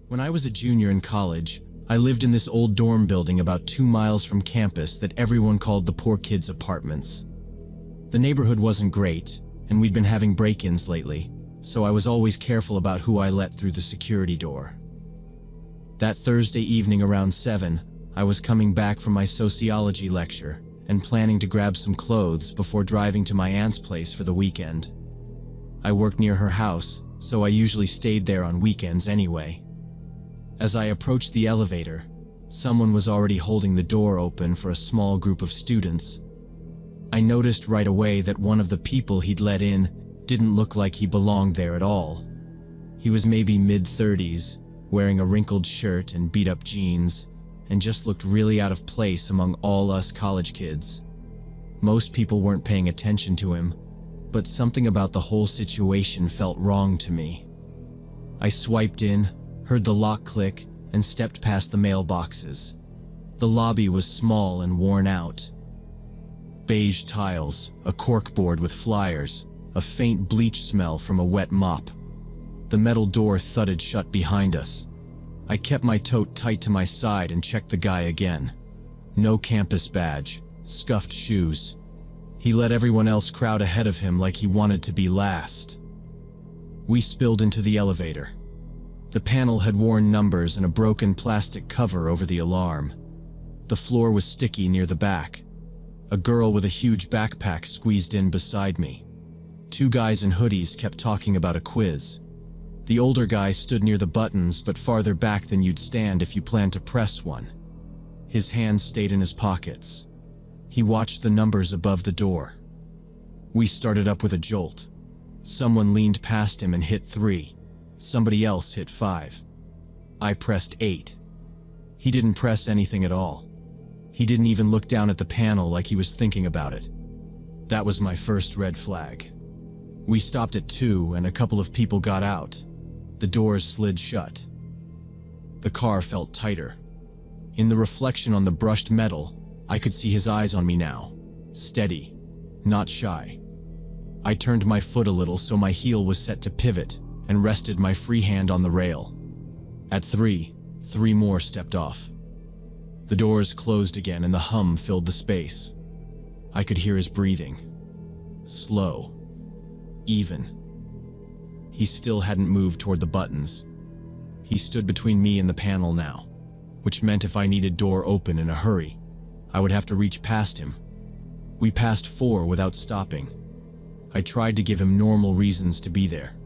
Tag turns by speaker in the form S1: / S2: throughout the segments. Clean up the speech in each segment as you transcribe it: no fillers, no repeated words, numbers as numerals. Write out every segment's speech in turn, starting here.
S1: When I was a junior in college, I lived in this old dorm building about 2 miles from campus that everyone called the poor kids' apartments. The neighborhood wasn't great, and we'd been having break-ins lately, so I was always careful about who I let through the security door. That Thursday evening around 7, I was coming back from my sociology lecture and planning to grab some clothes before driving to my aunt's place for the weekend. I worked near her house, so I usually stayed there on weekends anyway. As I approached the elevator, someone was already holding the door open for a small group of students. I noticed right away that one of the people he'd let in didn't look like he belonged there at all. He was maybe mid-30s, wearing a wrinkled shirt and beat-up jeans, and just looked really out of place among all us college kids. Most people weren't paying attention to him, but something about the whole situation felt wrong to me. I swiped in, heard the lock click, and stepped past the mailboxes. The lobby was small and worn out. Beige tiles, a corkboard with flyers, a faint bleach smell from a wet mop. The metal door thudded shut behind us. I kept my tote tight to my side and checked the guy again. No campus badge, scuffed shoes. He let everyone else crowd ahead of him like he wanted to be last. We spilled into the elevator. The panel had worn numbers and a broken plastic cover over the alarm. The floor was sticky near the back. A girl with a huge backpack squeezed in beside me. 2 guys in hoodies kept talking about a quiz. The older guy stood near the buttons but farther back than you'd stand if you planned to press one. His hands stayed in his pockets. He watched the numbers above the door. We started up with a jolt. Someone leaned past him and hit 3. Somebody else hit 5. I pressed 8. He didn't press anything at all. He didn't even look down at the panel like he was thinking about it. That was my first red flag. We stopped at 2 and a couple of people got out. The doors slid shut. The car felt tighter. In the reflection on the brushed metal, I could see his eyes on me now. Steady, not shy. I turned my foot a little so my heel was set to pivot and rested my free hand on the rail. At 3, 3 more stepped off. The doors closed again and the hum filled the space. I could hear his breathing. Slow. Even. He still hadn't moved toward the buttons. He stood between me and the panel now, which meant if I needed door open in a hurry, I would have to reach past him. We passed 4 without stopping. I tried to give him normal reasons to be there.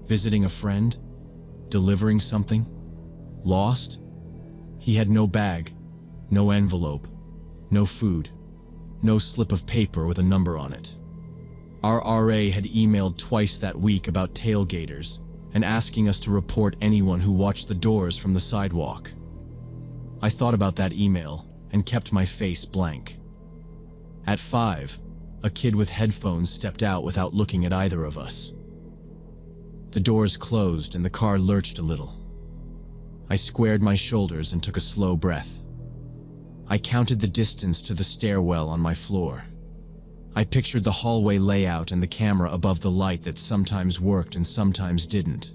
S1: Visiting a friend? Delivering something? Lost? He had no bag, no envelope, no food, no slip of paper with a number on it. Our RA had emailed twice that week about tailgaters and asking us to report anyone who watched the doors from the sidewalk. I thought about that email and kept my face blank. At 5, a kid with headphones stepped out without looking at either of us. The doors closed and the car lurched a little. I squared my shoulders and took a slow breath. I counted the distance to the stairwell on my floor. I pictured the hallway layout and the camera above the light that sometimes worked and sometimes didn't.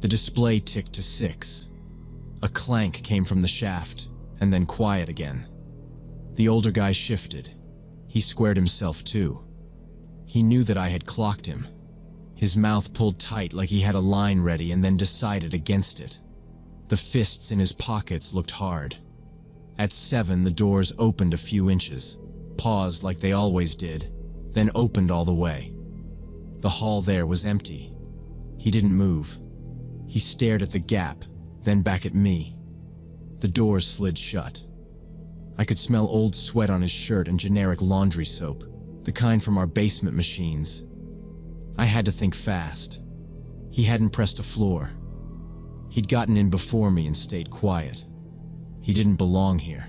S1: The display ticked to 6. A clank came from the shaft, and then quiet again. The older guy shifted. He squared himself too. He knew that I had clocked him. His mouth pulled tight like he had a line ready and then decided against it. The fists in his pockets looked hard. At 7, the doors opened a few inches, paused like they always did, then opened all the way. The hall there was empty. He didn't move. He stared at the gap, then back at me. The doors slid shut. I could smell old sweat on his shirt and generic laundry soap, the kind from our basement machines. I had to think fast. He hadn't pressed a floor. He'd gotten in before me and stayed quiet. He didn't belong here.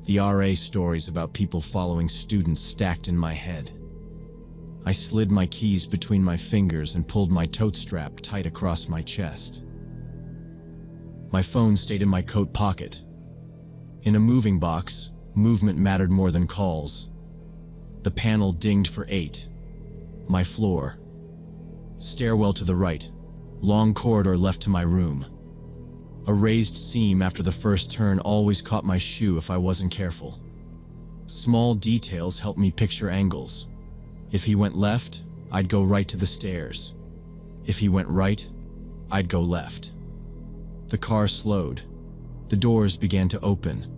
S1: The RA stories about people following students stacked in my head. I slid my keys between my fingers and pulled my tote strap tight across my chest. My phone stayed in my coat pocket. In a moving box, movement mattered more than calls. The panel dinged for 8. My floor. Stairwell to the right. Long corridor left to my room. A raised seam after the first turn always caught my shoe if I wasn't careful. Small details helped me picture angles. If he went left, I'd go right to the stairs. If he went right, I'd go left. The car slowed. The doors began to open.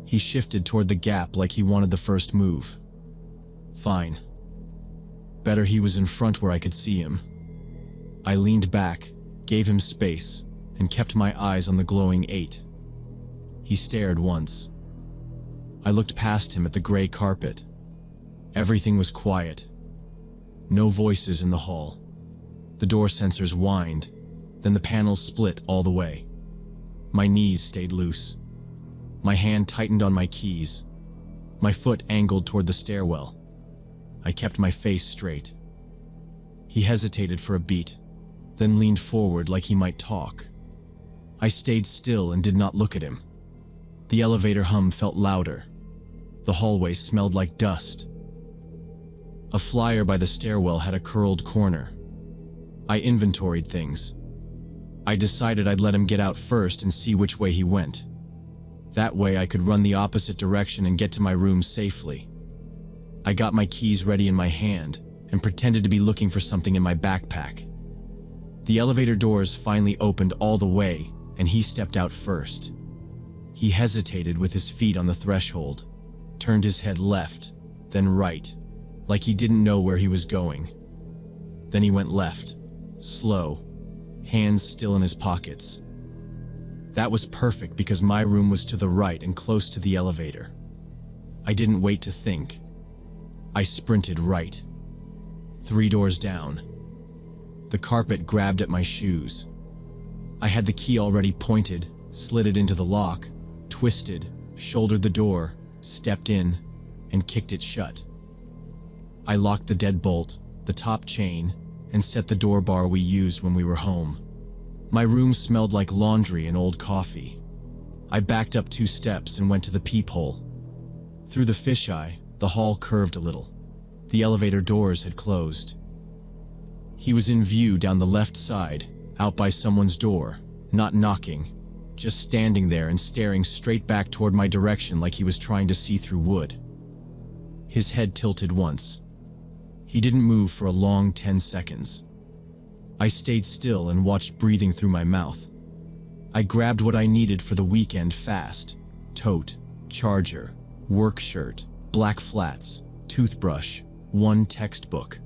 S1: He shifted toward the gap like he wanted the first move. Fine. Better he was in front where I could see him. I leaned back, gave him space, and kept my eyes on the glowing 8. He stared once. I looked past him at the gray carpet. Everything was quiet. No voices in the hall. The door sensors whined, then the panels split all the way. My knees stayed loose. My hand tightened on my keys. My foot angled toward the stairwell. I kept my face straight. He hesitated for a beat, then leaned forward like he might talk. I stayed still and did not look at him. The elevator hum felt louder. The hallway smelled like dust. A flyer by the stairwell had a curled corner. I inventoried things. I decided I'd let him get out first and see which way he went. That way I could run the opposite direction and get to my room safely. I got my keys ready in my hand and pretended to be looking for something in my backpack. The elevator doors finally opened all the way, and he stepped out first. He hesitated with his feet on the threshold, turned his head left, then right, like he didn't know where he was going. Then he went left, slow, hands still in his pockets. That was perfect because my room was to the right and close to the elevator. I didn't wait to think. I sprinted right. 3 doors down. The carpet grabbed at my shoes. I had the key already pointed, slid it into the lock, twisted, shouldered the door, stepped in, and kicked it shut. I locked the deadbolt, the top chain, and set the door bar we used when we were home. My room smelled like laundry and old coffee. I backed up 2 steps and went to the peephole. Through the fisheye, the hall curved a little. The elevator doors had closed. He was in view down the left side, out by someone's door, not knocking, just standing there and staring straight back toward my direction like he was trying to see through wood. His head tilted once. He didn't move for a long 10 seconds. I stayed still and watched breathing through my mouth. I grabbed what I needed for the weekend fast: tote, charger, work shirt, black flats, toothbrush, 1 textbook.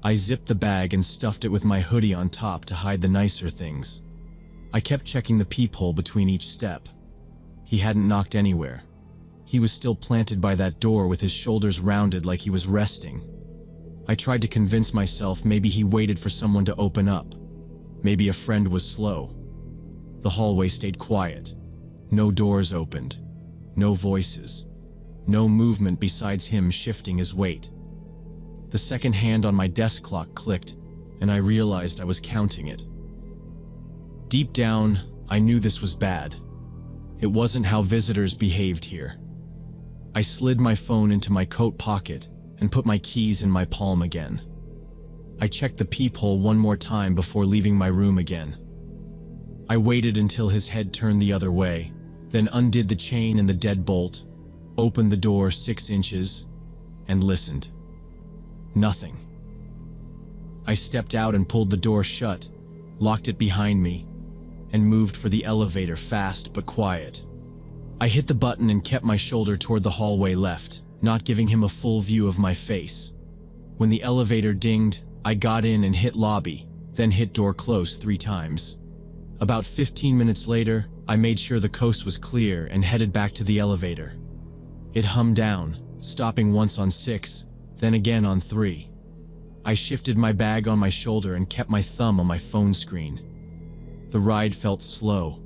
S1: I zipped the bag and stuffed it with my hoodie on top to hide the nicer things. I kept checking the peephole between each step. He hadn't knocked anywhere. He was still planted by that door with his shoulders rounded like he was resting. I tried to convince myself maybe he waited for someone to open up. Maybe a friend was slow. The hallway stayed quiet. No doors opened. No voices. No movement besides him shifting his weight. The second hand on my desk clock clicked, and I realized I was counting it. Deep down, I knew this was bad. It wasn't how visitors behaved here. I slid my phone into my coat pocket and put my keys in my palm again. I checked the peephole one more time before leaving my room again. I waited until his head turned the other way, then undid the chain and the deadbolt, opened the door 6 inches, and listened. Nothing. I stepped out and pulled the door shut, locked it behind me, and moved for the elevator fast but quiet. I hit the button and kept my shoulder toward the hallway left, not giving him a full view of my face. When the elevator dinged, I got in and hit lobby, then hit door close 3 times. About 15 minutes later, I made sure the coast was clear and headed back to the elevator. It hummed down, stopping once on 6, then again on 3. I shifted my bag on my shoulder and kept my thumb on my phone screen. The ride felt slow.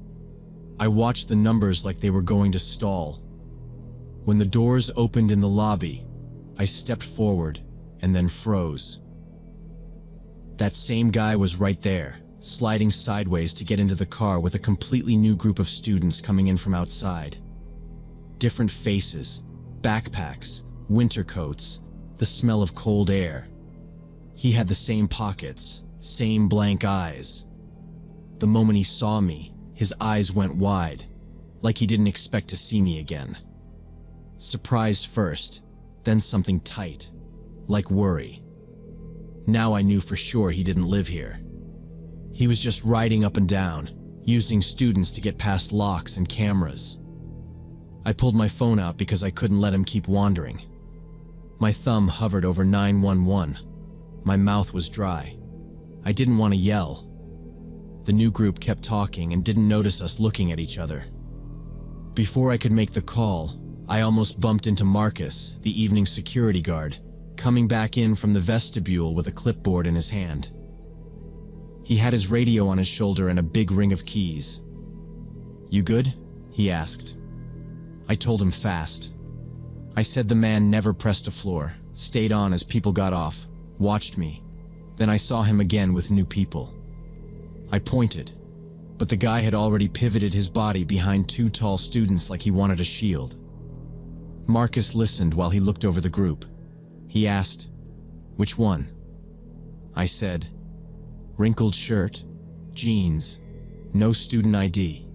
S1: I watched the numbers like they were going to stall. When the doors opened in the lobby, I stepped forward and then froze. That same guy was right there, sliding sideways to get into the car with a completely new group of students coming in from outside. Different faces, backpacks, winter coats, the smell of cold air. He had the same pockets, same blank eyes. The moment he saw me, His eyes went wide, like he didn't expect to see me again. Surprise first, then something tight, like worry. Now I knew for sure he didn't live here. He was just riding up and down, using students to get past locks and cameras. I pulled my phone out because I couldn't let him keep wandering. My thumb hovered over 911. My mouth was dry. I didn't want to yell. The new group kept talking and didn't notice us looking at each other. Before I could make the call, I almost bumped into Marcus, the evening security guard, coming back in from the vestibule with a clipboard in his hand. He had his radio on his shoulder and a big ring of keys. "You good?" he asked. I told him fast. I said the man never pressed a floor, stayed on as people got off, watched me. Then I saw him again with new people. I pointed, but the guy had already pivoted his body behind two tall students like he wanted a shield. Marcus listened while he looked over the group. He asked, "Which one?" I said, "Wrinkled shirt, jeans, no student ID."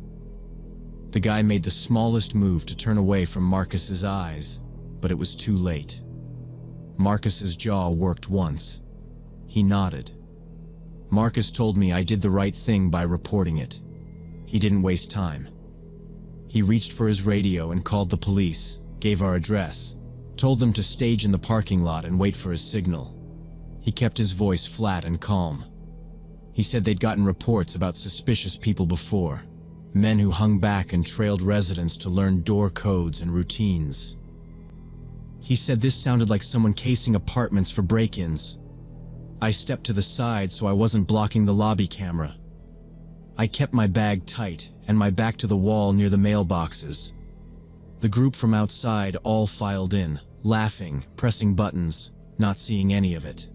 S1: The guy made the smallest move to turn away from Marcus's eyes, but it was too late. Marcus's jaw worked once. He nodded. Marcus told me I did the right thing by reporting it. He didn't waste time. He reached for his radio and called the police, gave our address, told them to stage in the parking lot and wait for his signal. He kept his voice flat and calm. He said they'd gotten reports about suspicious people before, men who hung back and trailed residents to learn door codes and routines. He said this sounded like someone casing apartments for break-ins. I stepped to the side so I wasn't blocking the lobby camera. I kept my bag tight and my back to the wall near the mailboxes. The group from outside all filed in, laughing, pressing buttons, not seeing any of it.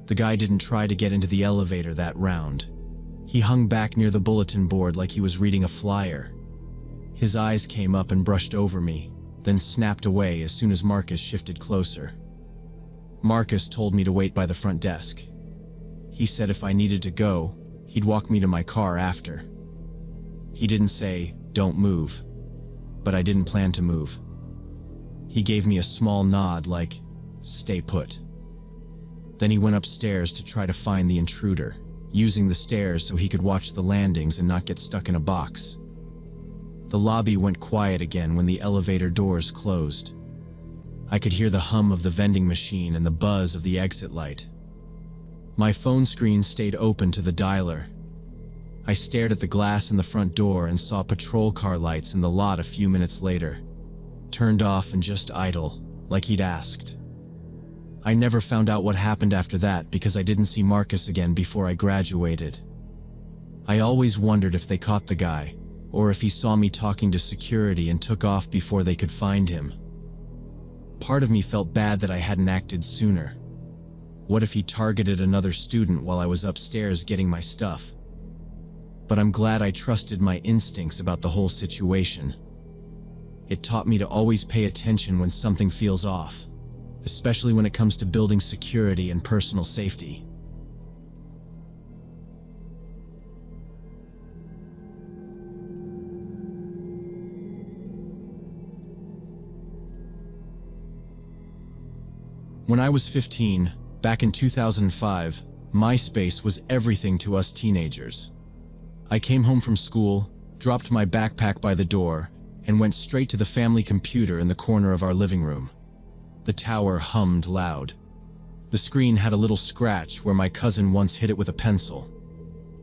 S1: The guy didn't try to get into the elevator that round. He hung back near the bulletin board like he was reading a flyer. His eyes came up and brushed over me, then snapped away as soon as Marcus shifted closer. Marcus told me to wait by the front desk. He said if I needed to go, he'd walk me to my car after. He didn't say, "Don't move," but I didn't plan to move. He gave me a small nod like, "Stay put." Then he went upstairs to try to find the intruder, using the stairs so he could watch the landings and not get stuck in a box. The lobby went quiet again when the elevator doors closed. I could hear the hum of the vending machine and the buzz of the exit light. My phone screen stayed open to the dialer. I stared at the glass in the front door and saw patrol car lights in the lot a few minutes later, turned off and just idle, like he'd asked. I never found out what happened after that because I didn't see Marcus again before I graduated. I always wondered if they caught the guy, or if he saw me talking to security and took off before they could find him. Part of me felt bad that I hadn't acted sooner. What if he targeted another student while I was upstairs getting my stuff? But I'm glad I trusted my instincts about the whole situation. It taught me to always pay attention when something feels off, especially when it comes to building security and personal safety. When I was 15, back in 2005, MySpace was everything to us teenagers. I came home from school, dropped my backpack by the door, and went straight to the family computer in the corner of our living room. The tower hummed loud. The screen had a little scratch where my cousin once hit it with a pencil.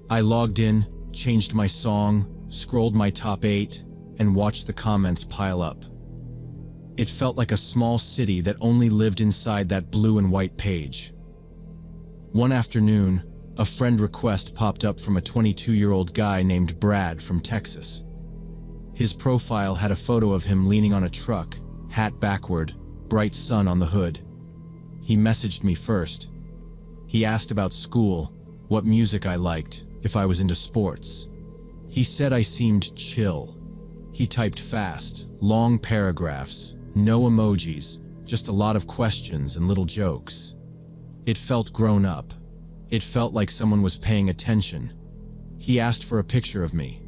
S1: I logged in, changed my song, scrolled my top 8, and watched the comments pile up. It felt like a small city that only lived inside that blue and white page. One afternoon, a friend request popped up from a 22-year-old guy named Brad from Texas. His profile had a photo of him leaning on a truck, hat backward, bright sun on the hood. He messaged me first. He asked about school, what music I liked, if I was into sports. He said I seemed chill. He typed fast, long paragraphs, no emojis, just a lot of questions and little jokes. It felt grown up. It felt like someone was paying attention. He asked for a picture of me.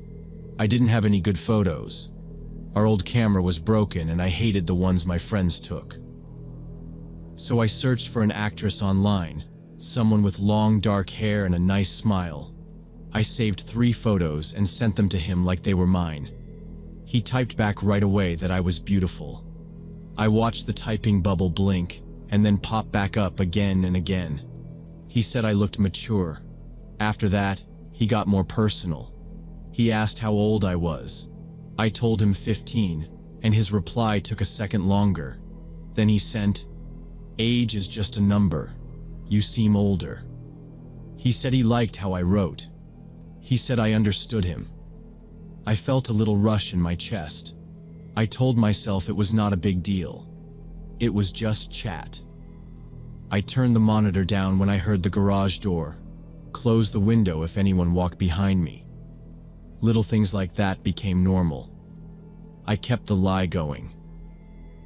S1: I didn't have any good photos. Our old camera was broken and I hated the ones my friends took. So I searched for an actress online, someone with long dark hair and a nice smile. I saved 3 photos and sent them to him like they were mine. He typed back right away that I was beautiful. I watched the typing bubble blink and then pop back up again and again. He said I looked mature. After that, he got more personal. He asked how old I was. I told him 15, and his reply took a second longer. Then he sent, "Age is just a number. You seem older." He said he liked how I wrote. He said I understood him. I felt a little rush in my chest. I told myself it was not a big deal. It was just chat. I turned the monitor down when I heard the garage door, closed the window if anyone walked behind me. Little things like that became normal. I kept the lie going.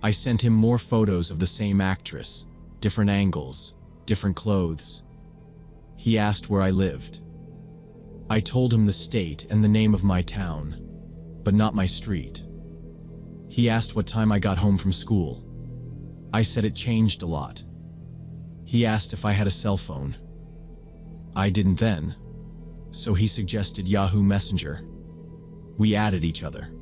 S1: I sent him more photos of the same actress, different angles, different clothes. He asked where I lived. I told him the state and the name of my town, but not my street. He asked what time I got home from school. I said it changed a lot. He asked if I had a cell phone. I didn't then, so he suggested Yahoo Messenger. We added each other.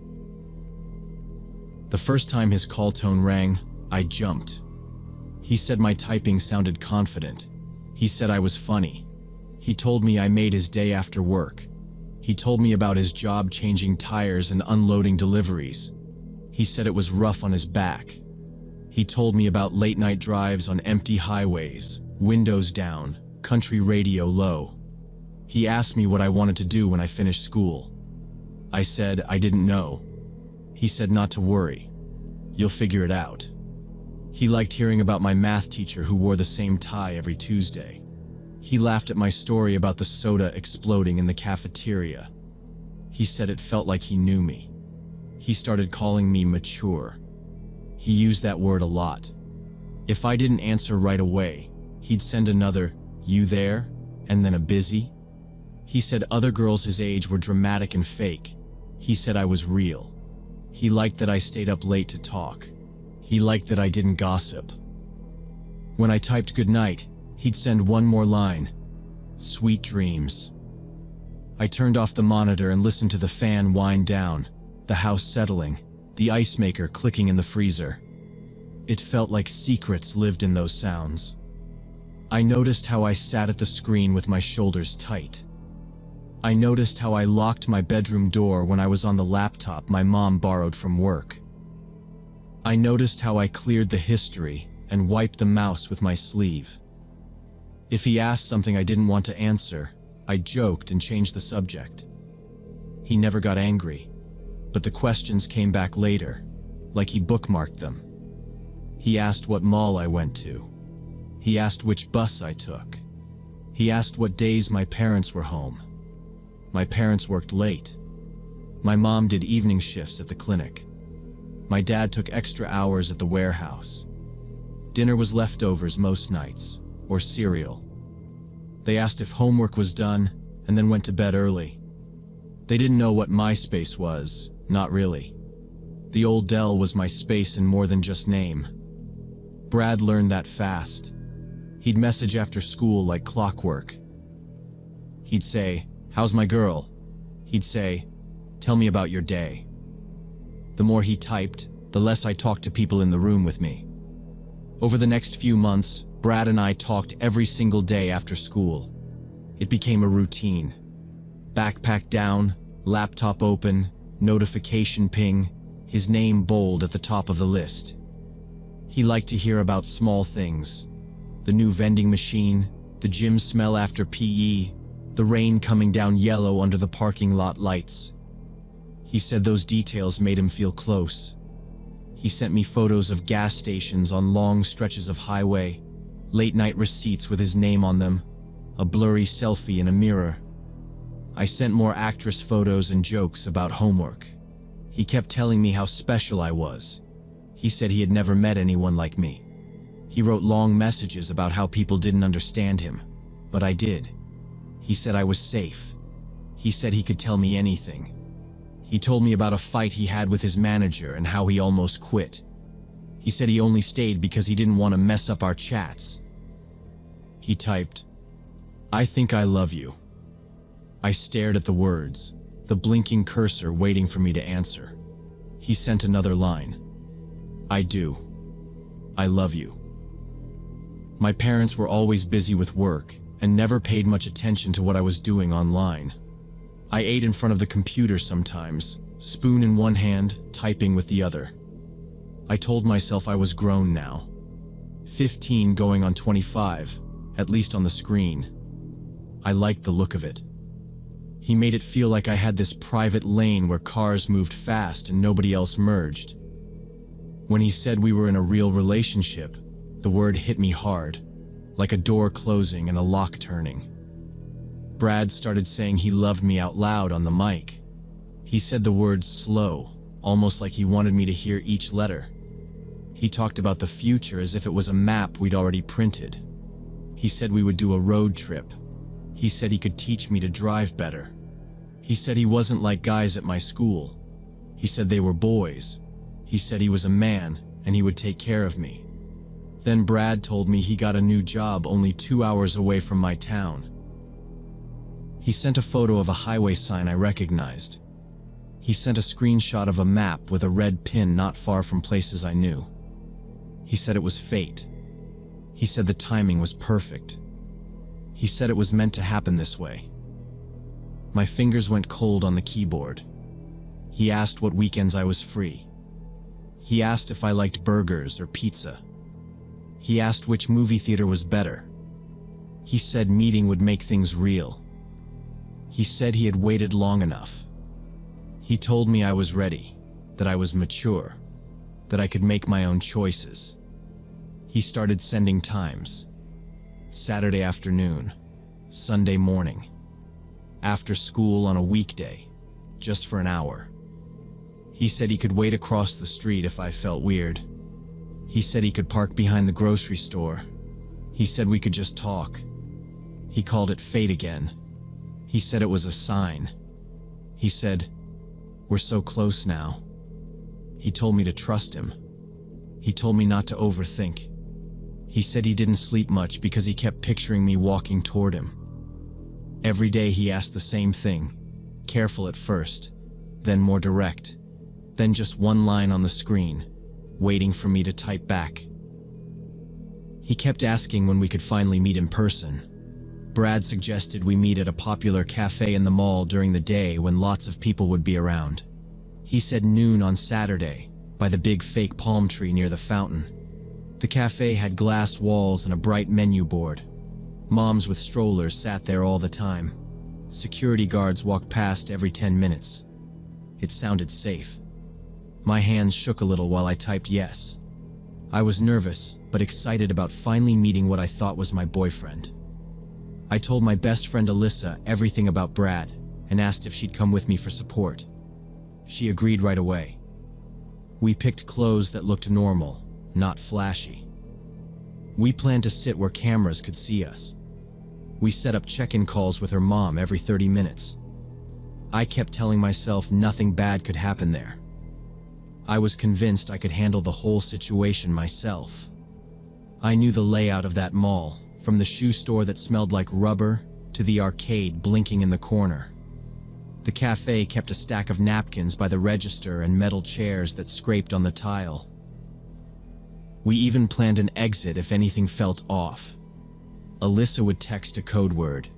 S1: The first time his call tone rang, I jumped. He said my typing sounded confident. He said I was funny. He told me I made his day after work. He told me about his job changing tires and unloading deliveries. He said it was rough on his back. He told me about late-night drives on empty highways, windows down, country radio low. He asked me what I wanted to do when I finished school. I said I didn't know. He said not to worry. You'll figure it out. He liked hearing about my math teacher who wore the same tie every Tuesday. He laughed at my story about the soda exploding in the cafeteria. He said it felt like he knew me. He started calling me mature. He used that word a lot. If I didn't answer right away, he'd send another, "You there?" and then a busy. He said other girls his age were dramatic and fake. He said I was real. He liked that I stayed up late to talk. He liked that I didn't gossip. When I typed goodnight, he'd send one more line, "Sweet dreams." I turned off the monitor and listened to the fan wind down, the house settling, the ice maker clicking in the freezer. It felt like secrets lived in those sounds. I noticed how I sat at the screen with my shoulders tight. I noticed how I locked my bedroom door when I was on the laptop my mom borrowed from work. I noticed how I cleared the history and wiped the mouse with my sleeve. If he asked something I didn't want to answer, I joked and changed the subject. He never got angry, but the questions came back later, like he bookmarked them. He asked what mall I went to. He asked which bus I took. He asked what days my parents were home. My parents worked late. My mom did evening shifts at the clinic. My dad took extra hours at the warehouse. Dinner was leftovers most nights, or cereal. They asked if homework was done, and then went to bed early. They didn't know what MySpace was, not really. The old Dell was my space and more than just name. Brad learned that fast. He'd message after school like clockwork. He'd say, "How's my girl?" He'd say, "Tell me about your day." The more he typed, the less I talked to people in the room with me. Over the next few months, Brad and I talked every single day after school. It became a routine. Backpack down, laptop open, notification ping, his name bold at the top of the list. He liked to hear about small things. The new vending machine, the gym smell after PE, the rain coming down yellow under the parking lot lights. He said those details made him feel close. He sent me photos of gas stations on long stretches of highway, late-night receipts with his name on them, a blurry selfie in a mirror. I sent more actress photos and jokes about homework. He kept telling me how special I was. He said he had never met anyone like me. He wrote long messages about how people didn't understand him, but I did. He said I was safe. He said he could tell me anything. He told me about a fight he had with his manager and how he almost quit. He said he only stayed because he didn't want to mess up our chats. He typed, "I think I love you." I stared at the words, the blinking cursor waiting for me to answer. He sent another line, "I do. I love you." My parents were always busy with work and never paid much attention to what I was doing online. I ate in front of the computer sometimes, spoon in one hand, typing with the other. I told myself I was grown now. 15 going on 25, at least on the screen. I liked the look of it. He made it feel like I had this private lane where cars moved fast and nobody else merged. When he said we were in a real relationship, the word hit me hard, like a door closing and a lock turning. Brad started saying he loved me out loud on the mic. He said the words slow, almost like he wanted me to hear each letter. He talked about the future as if it was a map we'd already printed. He said we would do a road trip. He said he could teach me to drive better. He said he wasn't like guys at my school. He said they were boys. He said he was a man and he would take care of me. Then Brad told me he got a new job only 2 hours away from my town. He sent a photo of a highway sign I recognized. He sent a screenshot of a map with a red pin not far from places I knew. He said it was fate. He said the timing was perfect. He said it was meant to happen this way. My fingers went cold on the keyboard. He asked what weekends I was free. He asked if I liked burgers or pizza. He asked which movie theater was better. He said meeting would make things real. He said he had waited long enough. He told me I was ready, that I was mature, that I could make my own choices. He started sending times. Saturday afternoon, Sunday morning, after school on a weekday, just for an hour. He said he could wait across the street if I felt weird. He said he could park behind the grocery store. He said we could just talk. He called it fate again. He said it was a sign. He said, "We're so close now." He told me to trust him. He told me not to overthink. He said he didn't sleep much because he kept picturing me walking toward him. Every day he asked the same thing, careful at first, then more direct, then just one line on the screen, waiting for me to type back. He kept asking when we could finally meet in person. Brad suggested we meet at a popular cafe in the mall during the day when lots of people would be around. He said noon on Saturday, by the big fake palm tree near the fountain. The cafe had glass walls and a bright menu board. Moms with strollers sat there all the time. Security guards walked past every 10 minutes. It sounded safe. My hands shook a little while I typed yes. I was nervous, but excited about finally meeting what I thought was my boyfriend. I told my best friend Alyssa everything about Brad and asked if she'd come with me for support. She agreed right away. We picked clothes that looked normal, not flashy. We planned to sit where cameras could see us. We set up check-in calls with her mom every 30 minutes. I kept telling myself nothing bad could happen there. I was convinced I could handle the whole situation myself. I knew the layout of that mall, from the shoe store that smelled like rubber to the arcade blinking in the corner. The cafe kept a stack of napkins by the register and metal chairs that scraped on the tile. We even planned an exit if anything felt off. Alyssa would text a code word.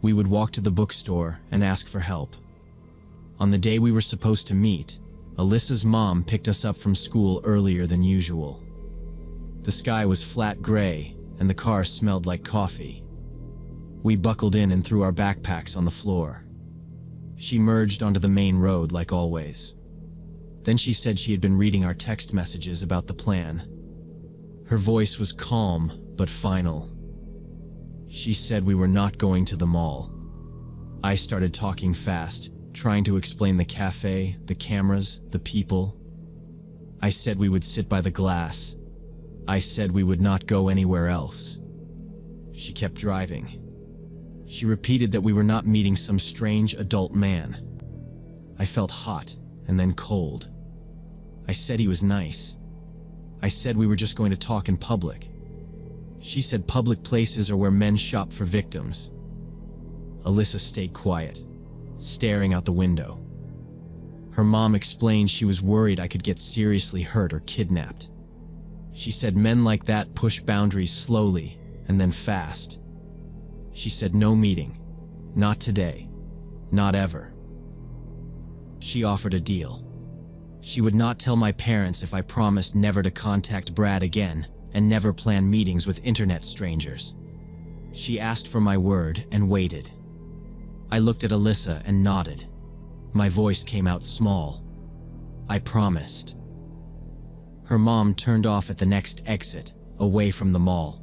S1: We would walk to the bookstore and ask for help. On the day we were supposed to meet, Alyssa's mom picked us up from school earlier than usual. The sky was flat gray, and the car smelled like coffee. We buckled in and threw our backpacks on the floor. She merged onto the main road like always. Then she said she had been reading our text messages about the plan. Her voice was calm, but final. She said we were not going to the mall. I started talking fast, trying to explain the cafe, the cameras, the people. I said we would sit by the glass. I said we would not go anywhere else. She kept driving. She repeated that we were not meeting some strange adult man. I felt hot and then cold. I said he was nice. I said we were just going to talk in public. She said public places are where men shop for victims. Alyssa stayed quiet, staring out the window. Her mom explained she was worried I could get seriously hurt or kidnapped. She said men like that push boundaries slowly and then fast. She said no meeting, not today, not ever. She offered a deal. She would not tell my parents if I promised never to contact Brad again and never plan meetings with internet strangers. She asked for my word and waited. I looked at Alyssa and nodded. My voice came out small. I promised. Her mom turned off at the next exit, away from the mall.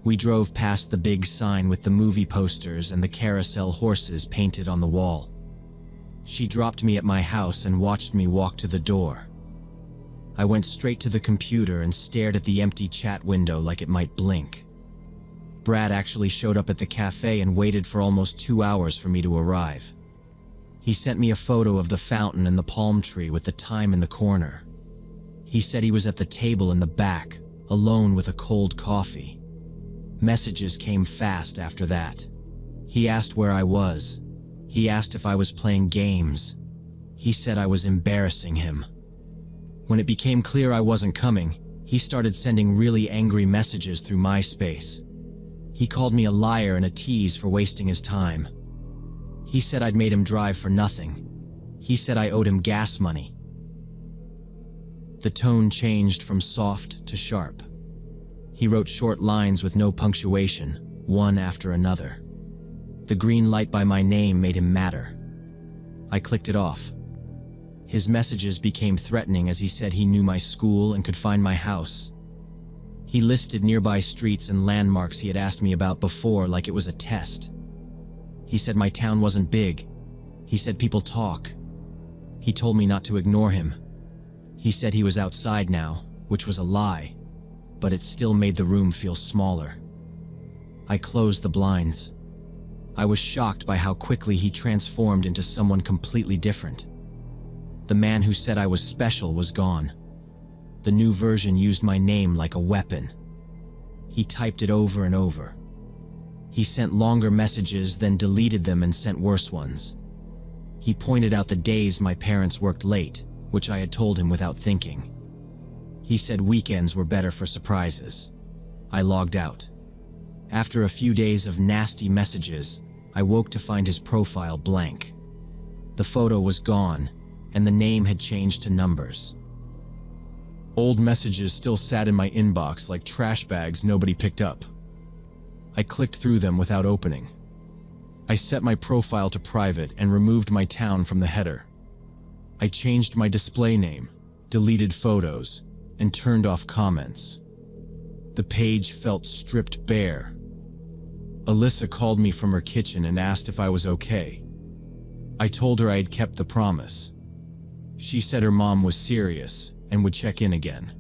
S1: We drove past the big sign with the movie posters and the carousel horses painted on the wall. She dropped me at my house and watched me walk to the door. I went straight to the computer and stared at the empty chat window like it might blink. Brad actually showed up at the cafe and waited for almost 2 hours for me to arrive. He sent me a photo of the fountain and the palm tree with the time in the corner. He said he was at the table in the back, alone with a cold coffee. Messages came fast after that. He asked where I was. He asked if I was playing games. He said I was embarrassing him. When it became clear I wasn't coming, he started sending really angry messages through MySpace. He called me a liar and a tease for wasting his time. He said I'd made him drive for nothing. He said I owed him gas money. The tone changed from soft to sharp. He wrote short lines with no punctuation, one after another. The green light by my name made him madder. I clicked it off. His messages became threatening as he said he knew my school and could find my house. He listed nearby streets and landmarks he had asked me about before like it was a test. He said my town wasn't big. He said people talk. He told me not to ignore him. He said he was outside now, which was a lie, but it still made the room feel smaller. I closed the blinds. I was shocked by how quickly he transformed into someone completely different. The man who said I was special was gone. The new version used my name like a weapon. He typed it over and over. He sent longer messages, then deleted them and sent worse ones. He pointed out the days my parents worked late, which I had told him without thinking. He said weekends were better for surprises. I logged out. After a few days of nasty messages, I woke to find his profile blank. The photo was gone, and the name had changed to numbers. Old messages still sat in my inbox like trash bags nobody picked up. I clicked through them without opening. I set my profile to private and removed my town from the header. I changed my display name, deleted photos, and turned off comments. The page felt stripped bare. Alyssa called me from her kitchen and asked if I was okay. I told her I had kept the promise. She said her mom was serious and would check in again.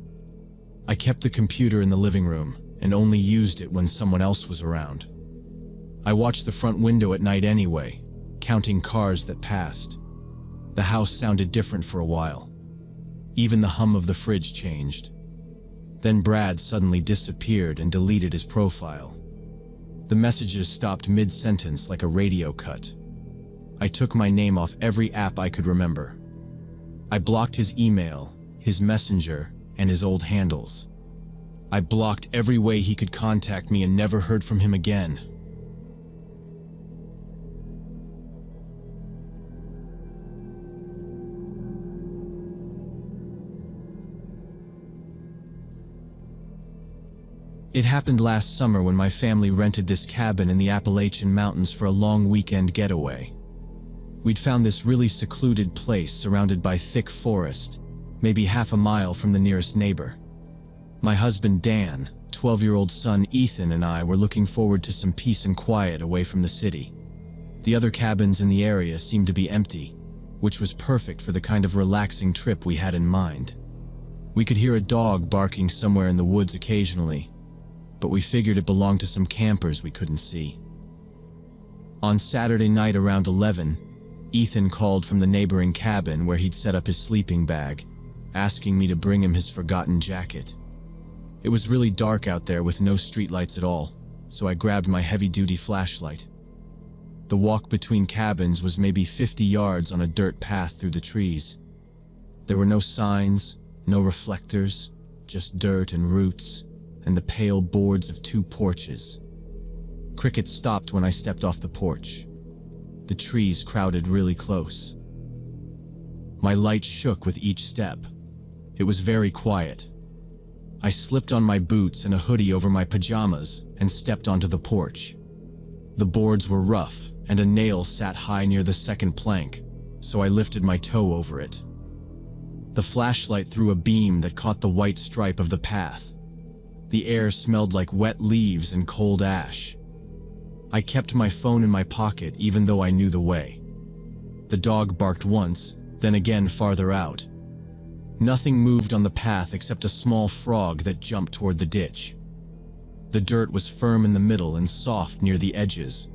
S1: I kept the computer in the living room and only used it when someone else was around. I watched the front window at night anyway, counting cars that passed. The house sounded different for a while. Even the hum of the fridge changed. Then Brad suddenly disappeared and deleted his profile. The messages stopped mid-sentence like a radio cut. I took my name off every app I could remember. I blocked his email, his messenger, and his old handles. I blocked every way he could contact me and never heard from him again. It happened last summer when my family rented this cabin in the Appalachian Mountains for a long weekend getaway. We'd found this really secluded place surrounded by thick forest, maybe half a mile from the nearest neighbor. My husband Dan, 12-year-old son Ethan, and I were looking forward to some peace and quiet away from the city. The other cabins in the area seemed to be empty, which was perfect for the kind of relaxing trip we had in mind. We could hear a dog barking somewhere in the woods occasionally, but we figured it belonged to some campers we couldn't see. On Saturday night around 11, Ethan called from the neighboring cabin where he'd set up his sleeping bag, asking me to bring him his forgotten jacket. It was really dark out there with no streetlights at all, so I grabbed my heavy-duty flashlight. The walk between cabins was maybe 50 yards on a dirt path through the trees. There were no signs, no reflectors, just dirt and roots, and the pale boards of 2 porches. Cricket stopped when I stepped off the porch. The trees crowded really close. My light shook with each step. It was very quiet. I slipped on my boots and a hoodie over my pajamas and stepped onto the porch. The boards were rough, and a nail sat high near the second plank, so I lifted my toe over it. The flashlight threw a beam that caught the white stripe of the path. The air smelled like wet leaves and cold ash. I kept my phone in my pocket even though I knew the way. The dog barked once, then again farther out. Nothing moved on the path except a small frog that jumped toward the ditch. The dirt was firm in the middle and soft near the edges.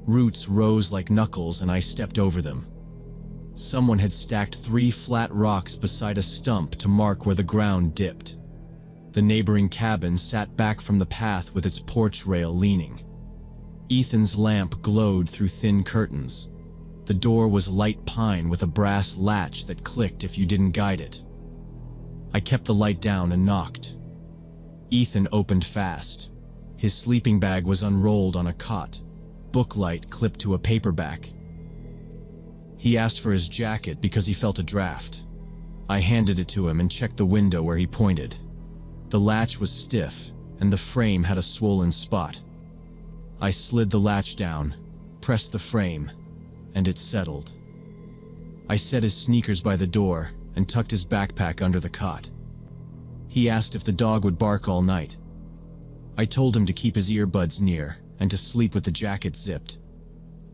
S1: Roots rose like knuckles and I stepped over them. Someone had stacked 3 flat rocks beside a stump to mark where the ground dipped. The neighboring cabin sat back from the path with its porch rail leaning. Ethan's lamp glowed through thin curtains. The door was light pine with a brass latch that clicked if you didn't guide it. I kept the light down and knocked. Ethan opened fast. His sleeping bag was unrolled on a cot, booklight clipped to a paperback. He asked for his jacket because he felt a draft. I handed it to him and checked the window where he pointed. The latch was stiff, and the frame had a swollen spot. I slid the latch down, pressed the frame, and it settled. I set his sneakers by the door and tucked his backpack under the cot. He asked if the dog would bark all night. I told him to keep his earbuds near and to sleep with the jacket zipped.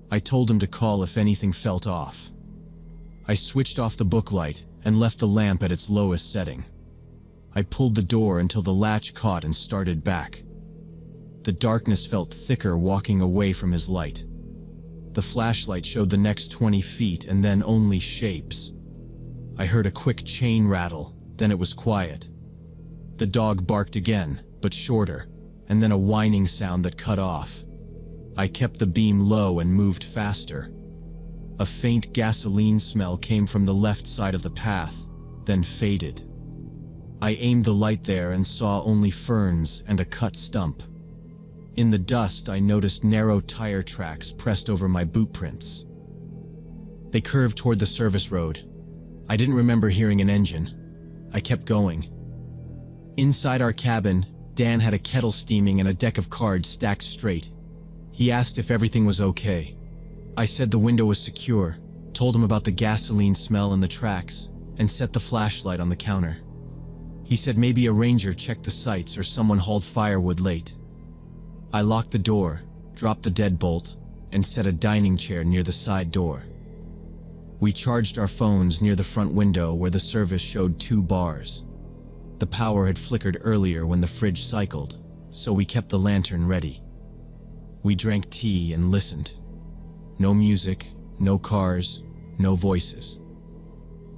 S1: I told him to call if anything felt off. I switched off the booklight and left the lamp at its lowest setting. I pulled the door until the latch caught and started back. The darkness felt thicker walking away from his light. The flashlight showed the next 20 feet and then only shapes. I heard a quick chain rattle, then it was quiet. The dog barked again, but shorter, and then a whining sound that cut off. I kept the beam low and moved faster. A faint gasoline smell came from the left side of the path, then faded. I aimed the light there and saw only ferns and a cut stump. In the dust, I noticed narrow tire tracks pressed over my boot prints. They curved toward the service road. I didn't remember hearing an engine. I kept going. Inside our cabin, Dan had a kettle steaming and a deck of cards stacked straight. He asked if everything was okay. I said the window was secure, told him about the gasoline smell and the tracks, and set the flashlight on the counter. He said maybe a ranger checked the sights or someone hauled firewood late. I locked the door, dropped the deadbolt, and set a dining chair near the side door. We charged our phones near the front window where the service showed 2 bars. The power had flickered earlier when the fridge cycled, so we kept the lantern ready. We drank tea and listened. No music, no cars, no voices.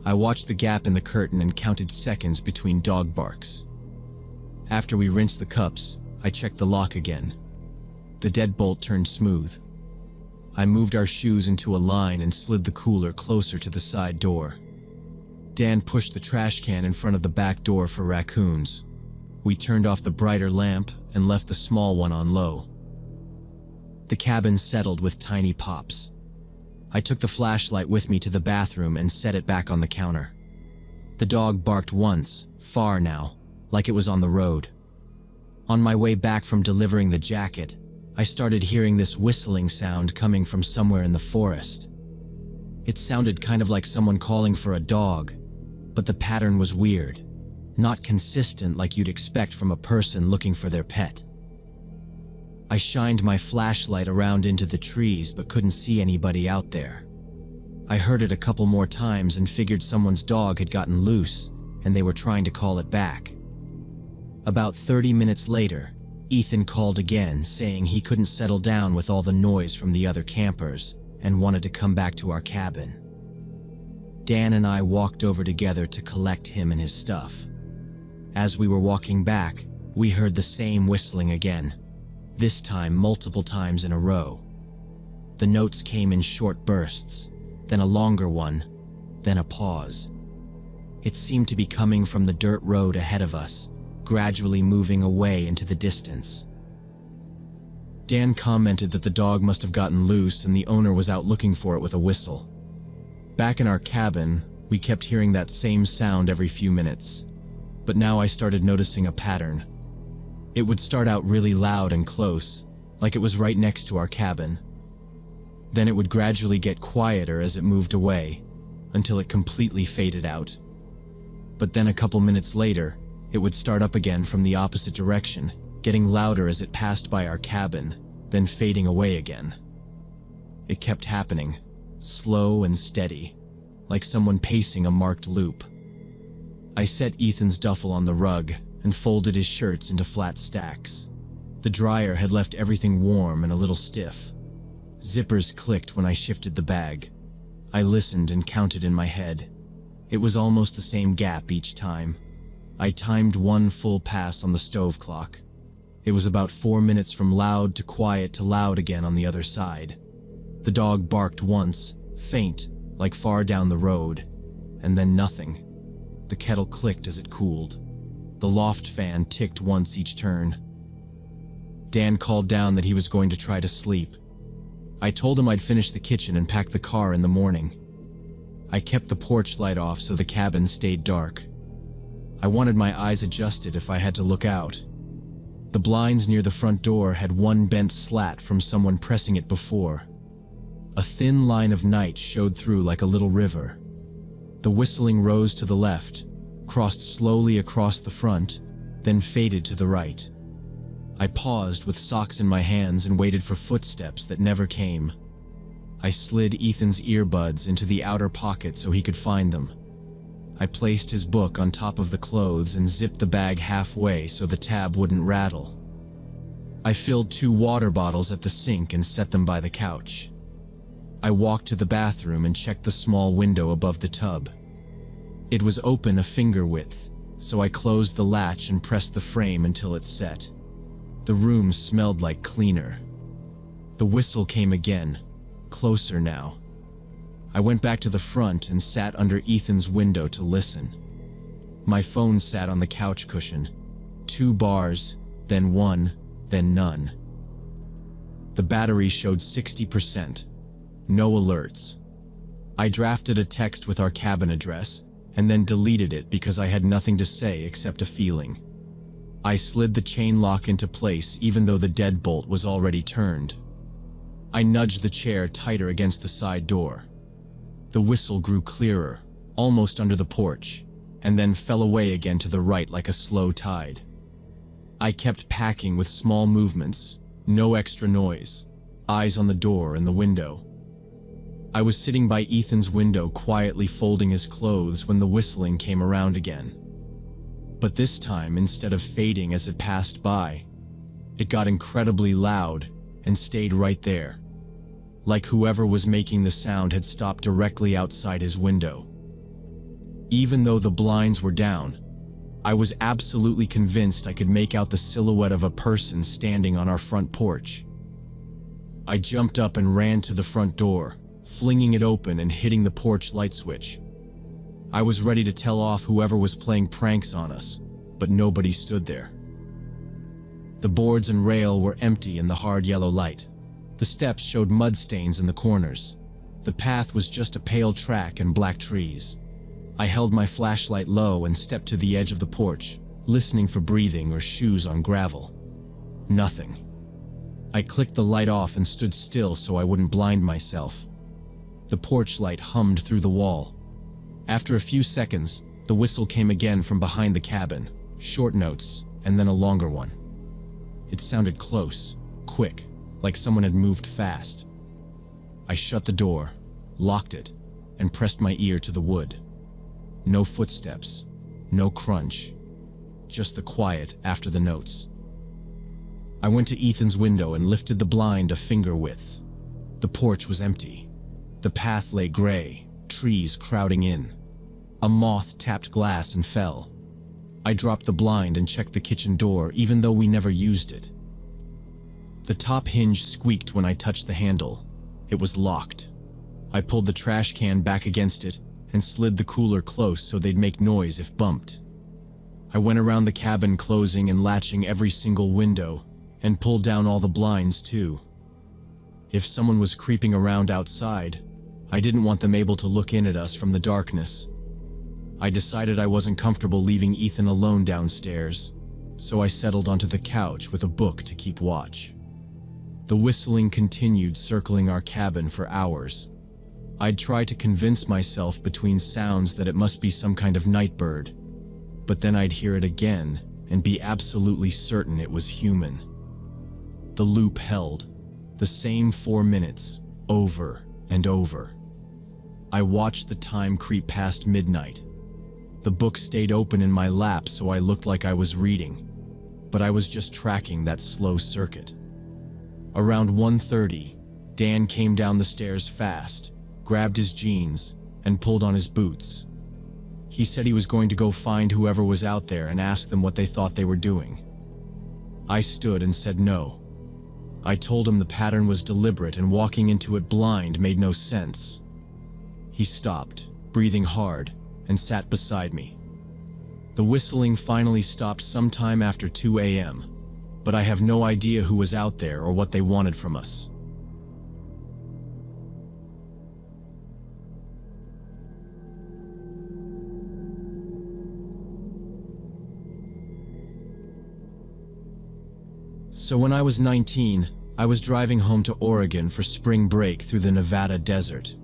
S1: I watched the gap in the curtain and counted seconds between dog barks. After we rinsed the cups, I checked the lock again. The deadbolt turned smooth. I moved our shoes into a line and slid the cooler closer to the side door. Dan pushed the trash can in front of the back door for raccoons. We turned off the brighter lamp and left the small one on low. The cabin settled with tiny pops. I took the flashlight with me to the bathroom and set it back on the counter. The dog barked once, far now, like it was on the road. On my way back from delivering the jacket, I started hearing this whistling sound coming from somewhere in the forest. It sounded kind of like someone calling for a dog, but the pattern was weird, not consistent like you'd expect from a person looking for their pet. I shined my flashlight around into the trees but couldn't see anybody out there. I heard it a couple more times and figured someone's dog had gotten loose and they were trying to call it back. About 30 minutes later, Ethan called again saying he couldn't settle down with all the noise from the other campers and wanted to come back to our cabin. Dan and I walked over together to collect him and his stuff. As we were walking back, we heard the same whistling again, this time multiple times in a row. The notes came in short bursts, then a longer one, then a pause. It seemed to be coming from the dirt road ahead of us, gradually moving away into the distance. Dan commented that the dog must have gotten loose and the owner was out looking for it with a whistle. Back in our cabin, we kept hearing that same sound every few minutes, but now I started noticing a pattern. It would start out really loud and close, like it was right next to our cabin. Then it would gradually get quieter as it moved away, until it completely faded out. But then a couple minutes later, it would start up again from the opposite direction, getting louder as it passed by our cabin, then fading away again. It kept happening, slow and steady, like someone pacing a marked loop. I set Ethan's duffel on the rug and folded his shirts into flat stacks. The dryer had left everything warm and a little stiff. Zippers clicked when I shifted the bag. I listened and counted in my head. It was almost the same gap each time. I timed one full pass on the stove clock. It was about 4 minutes from loud to quiet to loud again on the other side. The dog barked once, faint, like far down the road, and then nothing. The kettle clicked as it cooled. The loft fan ticked once each turn. Dan called down that he was going to try to sleep. I told him I'd finish the kitchen and pack the car in the morning. I kept the porch light off so the cabin stayed dark. I wanted my eyes adjusted if I had to look out. The blinds near the front door had one bent slat from someone pressing it before. A thin line of night showed through like a little river. The whistling rose to the left, crossed slowly across the front, then faded to the right. I paused with socks in my hands and waited for footsteps that never came. I slid Ethan's earbuds into the outer pocket so he could find them. I placed his book on top of the clothes and zipped the bag halfway so the tab wouldn't rattle. I filled 2 water bottles at the sink and set them by the couch. I walked to the bathroom and checked the small window above the tub. It was open a finger width, so I closed the latch and pressed the frame until it set. The room smelled like cleaner. The whistle came again, closer now. I went back to the front and sat under Ethan's window to listen. My phone sat on the couch cushion. 2 bars, then 1, then none. The battery showed 60%. No alerts. I drafted a text with our cabin address, and then deleted it because I had nothing to say except a feeling. I slid the chain lock into place even though the deadbolt was already turned. I nudged the chair tighter against the side door. The whistle grew clearer, almost under the porch, and then fell away again to the right like a slow tide. I kept packing with small movements, no extra noise, eyes on the door and the window. I was sitting by Ethan's window quietly folding his clothes when the whistling came around again. But this time, instead of fading as it passed by, it got incredibly loud and stayed right there, like whoever was making the sound had stopped directly outside his window. Even though the blinds were down, I was absolutely convinced I could make out the silhouette of a person standing on our front porch. I jumped up and ran to the front door, flinging it open and hitting the porch light switch. I was ready to tell off whoever was playing pranks on us, but nobody stood there. The boards and rail were empty in the hard yellow light. The steps showed mud stains in the corners. The path was just a pale track and black trees. I held my flashlight low and stepped to the edge of the porch, listening for breathing or shoes on gravel. Nothing. I clicked the light off and stood still so I wouldn't blind myself. The porch light hummed through the wall. After a few seconds, the whistle came again from behind the cabin, short notes, and then a longer one. It sounded close, quick, like someone had moved fast. I shut the door, locked it, and pressed my ear to the wood. No footsteps, no crunch, just the quiet after the notes. I went to Ethan's window and lifted the blind a finger width. The porch was empty. The path lay gray, trees crowding in. A moth tapped glass and fell. I dropped the blind and checked the kitchen door, even though we never used it. The top hinge squeaked when I touched the handle. It was locked. I pulled the trash can back against it and slid the cooler close so they'd make noise if bumped. I went around the cabin, closing and latching every single window, and pulled down all the blinds too. If someone was creeping around outside, I didn't want them able to look in at us from the darkness. I decided I wasn't comfortable leaving Ethan alone downstairs, so I settled onto the couch with a book to keep watch. The whistling continued, circling our cabin for hours. I'd try to convince myself between sounds that it must be some kind of night bird, but then I'd hear it again and be absolutely certain it was human. The loop held, the same 4 minutes, over and over. I watched the time creep past midnight. The book stayed open in my lap so I looked like I was reading, but I was just tracking that slow circuit. Around 1:30, Dan came down the stairs fast, grabbed his jeans, and pulled on his boots. He said he was going to go find whoever was out there and ask them what they thought they were doing. I stood and said no. I told him the pattern was deliberate and walking into it blind made no sense. He stopped, breathing hard, and sat beside me. The whistling finally stopped sometime after 2 a.m., but I have no idea who was out there or what they wanted from us. So when I was 19, I was driving home to Oregon for spring break through the Nevada desert.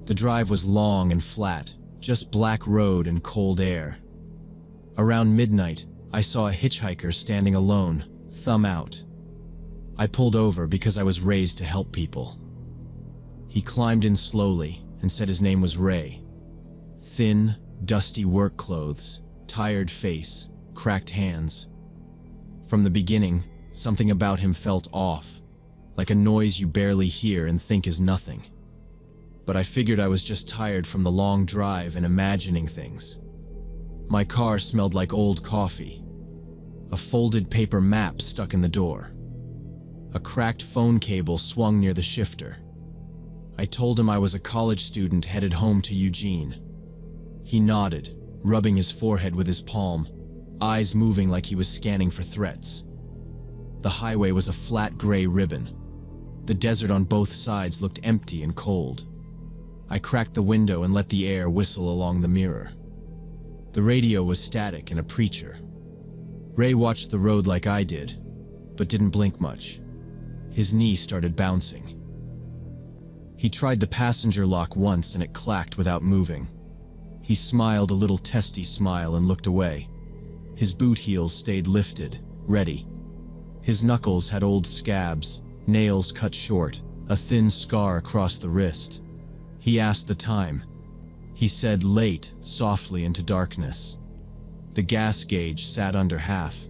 S1: The drive was long and flat, just black road and cold air. Around midnight, I saw a hitchhiker standing alone, thumb out. I pulled over because I was raised to help people. He climbed in slowly and said his name was Ray. Thin, dusty work clothes, tired face, cracked hands. From the beginning, something about him felt off, like a noise you barely hear and think is nothing. But I figured I was just tired from the long drive and imagining things. My car smelled like old coffee. A folded paper map stuck in the door. A cracked phone cable swung near the shifter. I told him I was a college student headed home to Eugene. He nodded, rubbing his forehead with his palm, eyes moving like he was scanning for threats. The highway was a flat gray ribbon. The desert on both sides looked empty and cold. I cracked the window and let the air whistle along the mirror. The radio was static and a preacher. Ray watched the road like I did, but didn't blink much. His knee started bouncing. He tried the passenger lock once and it clacked without moving. He smiled a little testy smile and looked away. His boot heels stayed lifted, ready. His knuckles had old scabs, nails cut short, a thin scar across the wrist. He asked the time. He said late, softly into darkness. The gas gauge sat under half.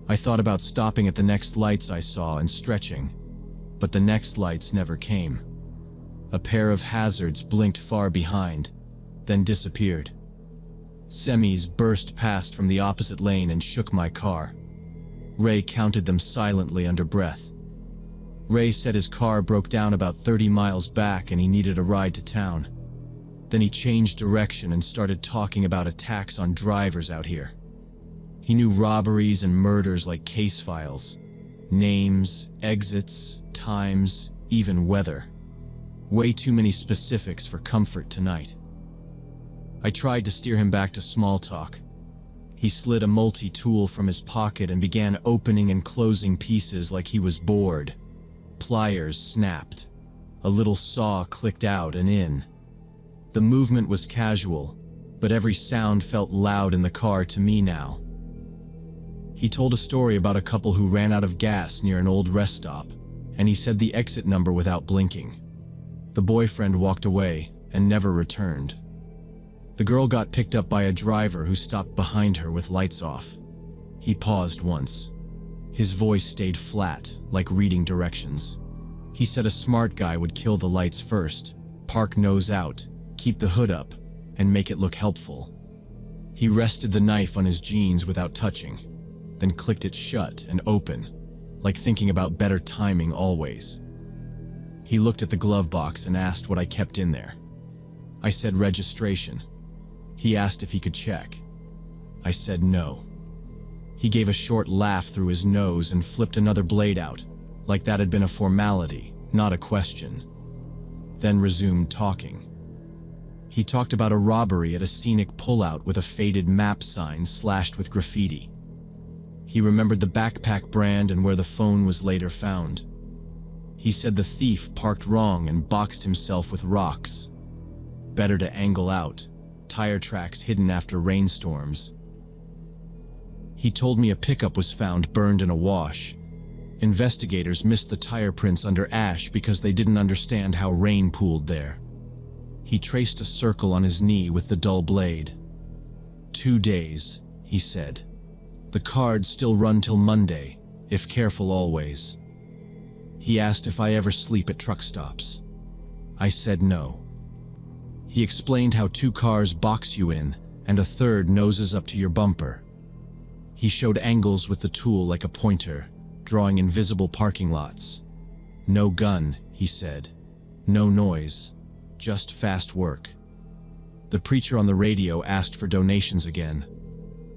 S1: I thought about stopping at the next lights I saw and stretching, but the next lights never came. A pair of hazards blinked far behind, then disappeared. Semis burst past from the opposite lane and shook my car. Ray counted them silently under breath. Ray said his car broke down about 30 miles back and he needed a ride to town. Then he changed direction and started talking about attacks on drivers out here. He knew robberies and murders like case files. Names, exits, times, even weather. Way too many specifics for comfort tonight. I tried to steer him back to small talk. He slid a multi-tool from his pocket and began opening and closing pieces like he was bored. Pliers snapped. A little saw clicked out and in. The movement was casual, but every sound felt loud in the car to me now. He told a story about a couple who ran out of gas near an old rest stop, and he said the exit number without blinking. The boyfriend walked away and never returned. The girl got picked up by a driver who stopped behind her with lights off. He paused once. His voice stayed flat, like reading directions. He said a smart guy would kill the lights first, park nose out, keep the hood up, and make it look helpful. He rested the knife on his jeans without touching, then clicked it shut and open, like thinking about better timing always. He looked at the glove box and asked what I kept in there. I said registration. He asked if he could check. I said no. He gave a short laugh through his nose and flipped another blade out, like that had been a formality, not a question. Then resumed talking. He talked about a robbery at a scenic pullout with a faded map sign slashed with graffiti. He remembered the backpack brand and where the phone was later found. He said the thief parked wrong and boxed himself with rocks. Better to angle out, tire tracks hidden after rainstorms. He told me a pickup was found burned in a wash. Investigators missed the tire prints under ash because they didn't understand how rain pooled there. He traced a circle on his knee with the dull blade. 2 days, he said. The cards still run till Monday, if careful always. He asked if I ever sleep at truck stops. I said no. He explained how 2 cars box you in and a third noses up to your bumper. He showed angles with the tool like a pointer, drawing invisible parking lots. No gun, he said. No noise. Just fast work. The preacher on the radio asked for donations again.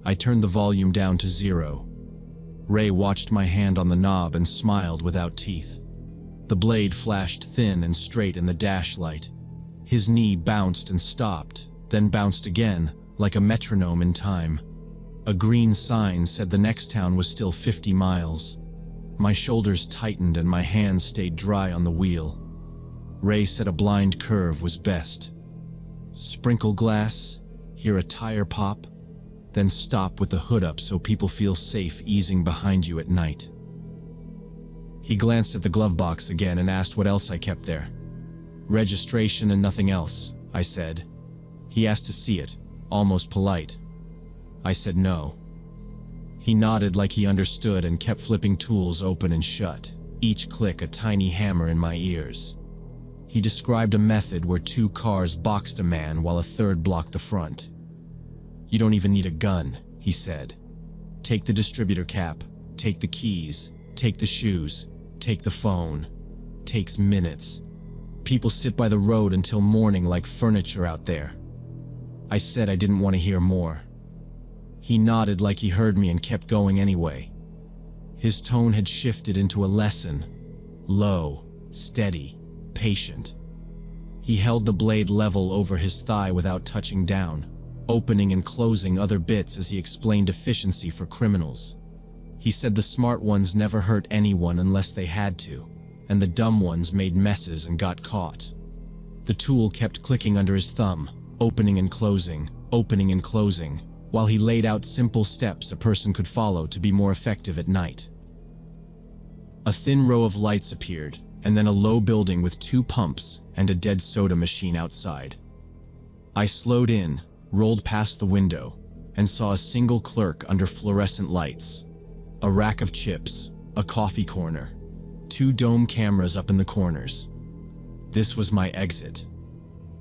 S1: I turned the volume down to 0. Ray watched my hand on the knob and smiled without teeth. The blade flashed thin and straight in the dash light. His knee bounced and stopped, then bounced again, like a metronome in time. A green sign said the next town was still 50 miles. My shoulders tightened and my hands stayed dry on the wheel. Ray said a blind curve was best. Sprinkle glass, hear a tire pop, then stop with the hood up so people feel safe easing behind you at night. He glanced at the glove box again and asked what else I kept there. Registration and nothing else, I said. He asked to see it, almost polite. I said no. He nodded like he understood and kept flipping tools open and shut, each click a tiny hammer in my ears. He described a method where 2 cars boxed a man while a third blocked the front. You don't even need a gun, he said. Take the distributor cap, take the keys, take the shoes, take the phone. Takes minutes. People sit by the road until morning like furniture out there. I said I didn't want to hear more. He nodded like he heard me and kept going anyway. His tone had shifted into a lesson. Low, steady, patient. He held the blade level over his thigh without touching down, opening and closing other bits as he explained efficiency for criminals. He said the smart ones never hurt anyone unless they had to, and the dumb ones made messes and got caught. The tool kept clicking under his thumb, opening and closing, while he laid out simple steps a person could follow to be more effective at night. A thin row of lights appeared, and then a low building with 2 pumps and a dead soda machine outside. I slowed in, rolled past the window, and saw a single clerk under fluorescent lights. A rack of chips, a coffee corner, 2 dome cameras up in the corners. This was my exit.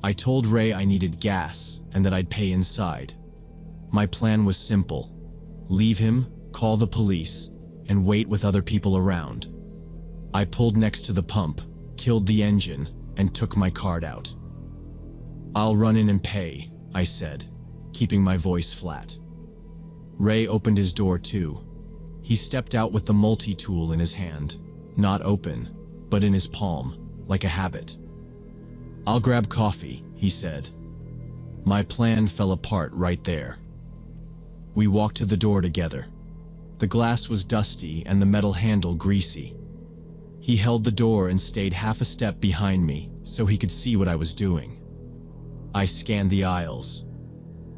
S1: I told Ray I needed gas and that I'd pay inside. My plan was simple. Leave him, call the police, and wait with other people around. I pulled next to the pump, killed the engine, and took my card out. I'll run in and pay, I said, keeping my voice flat. Ray opened his door too. He stepped out with the multi-tool in his hand, not open, but in his palm, like a habit. I'll grab coffee, he said. My plan fell apart right there. We walked to the door together. The glass was dusty and the metal handle greasy. He held the door and stayed half a step behind me so he could see what I was doing. I scanned the aisles.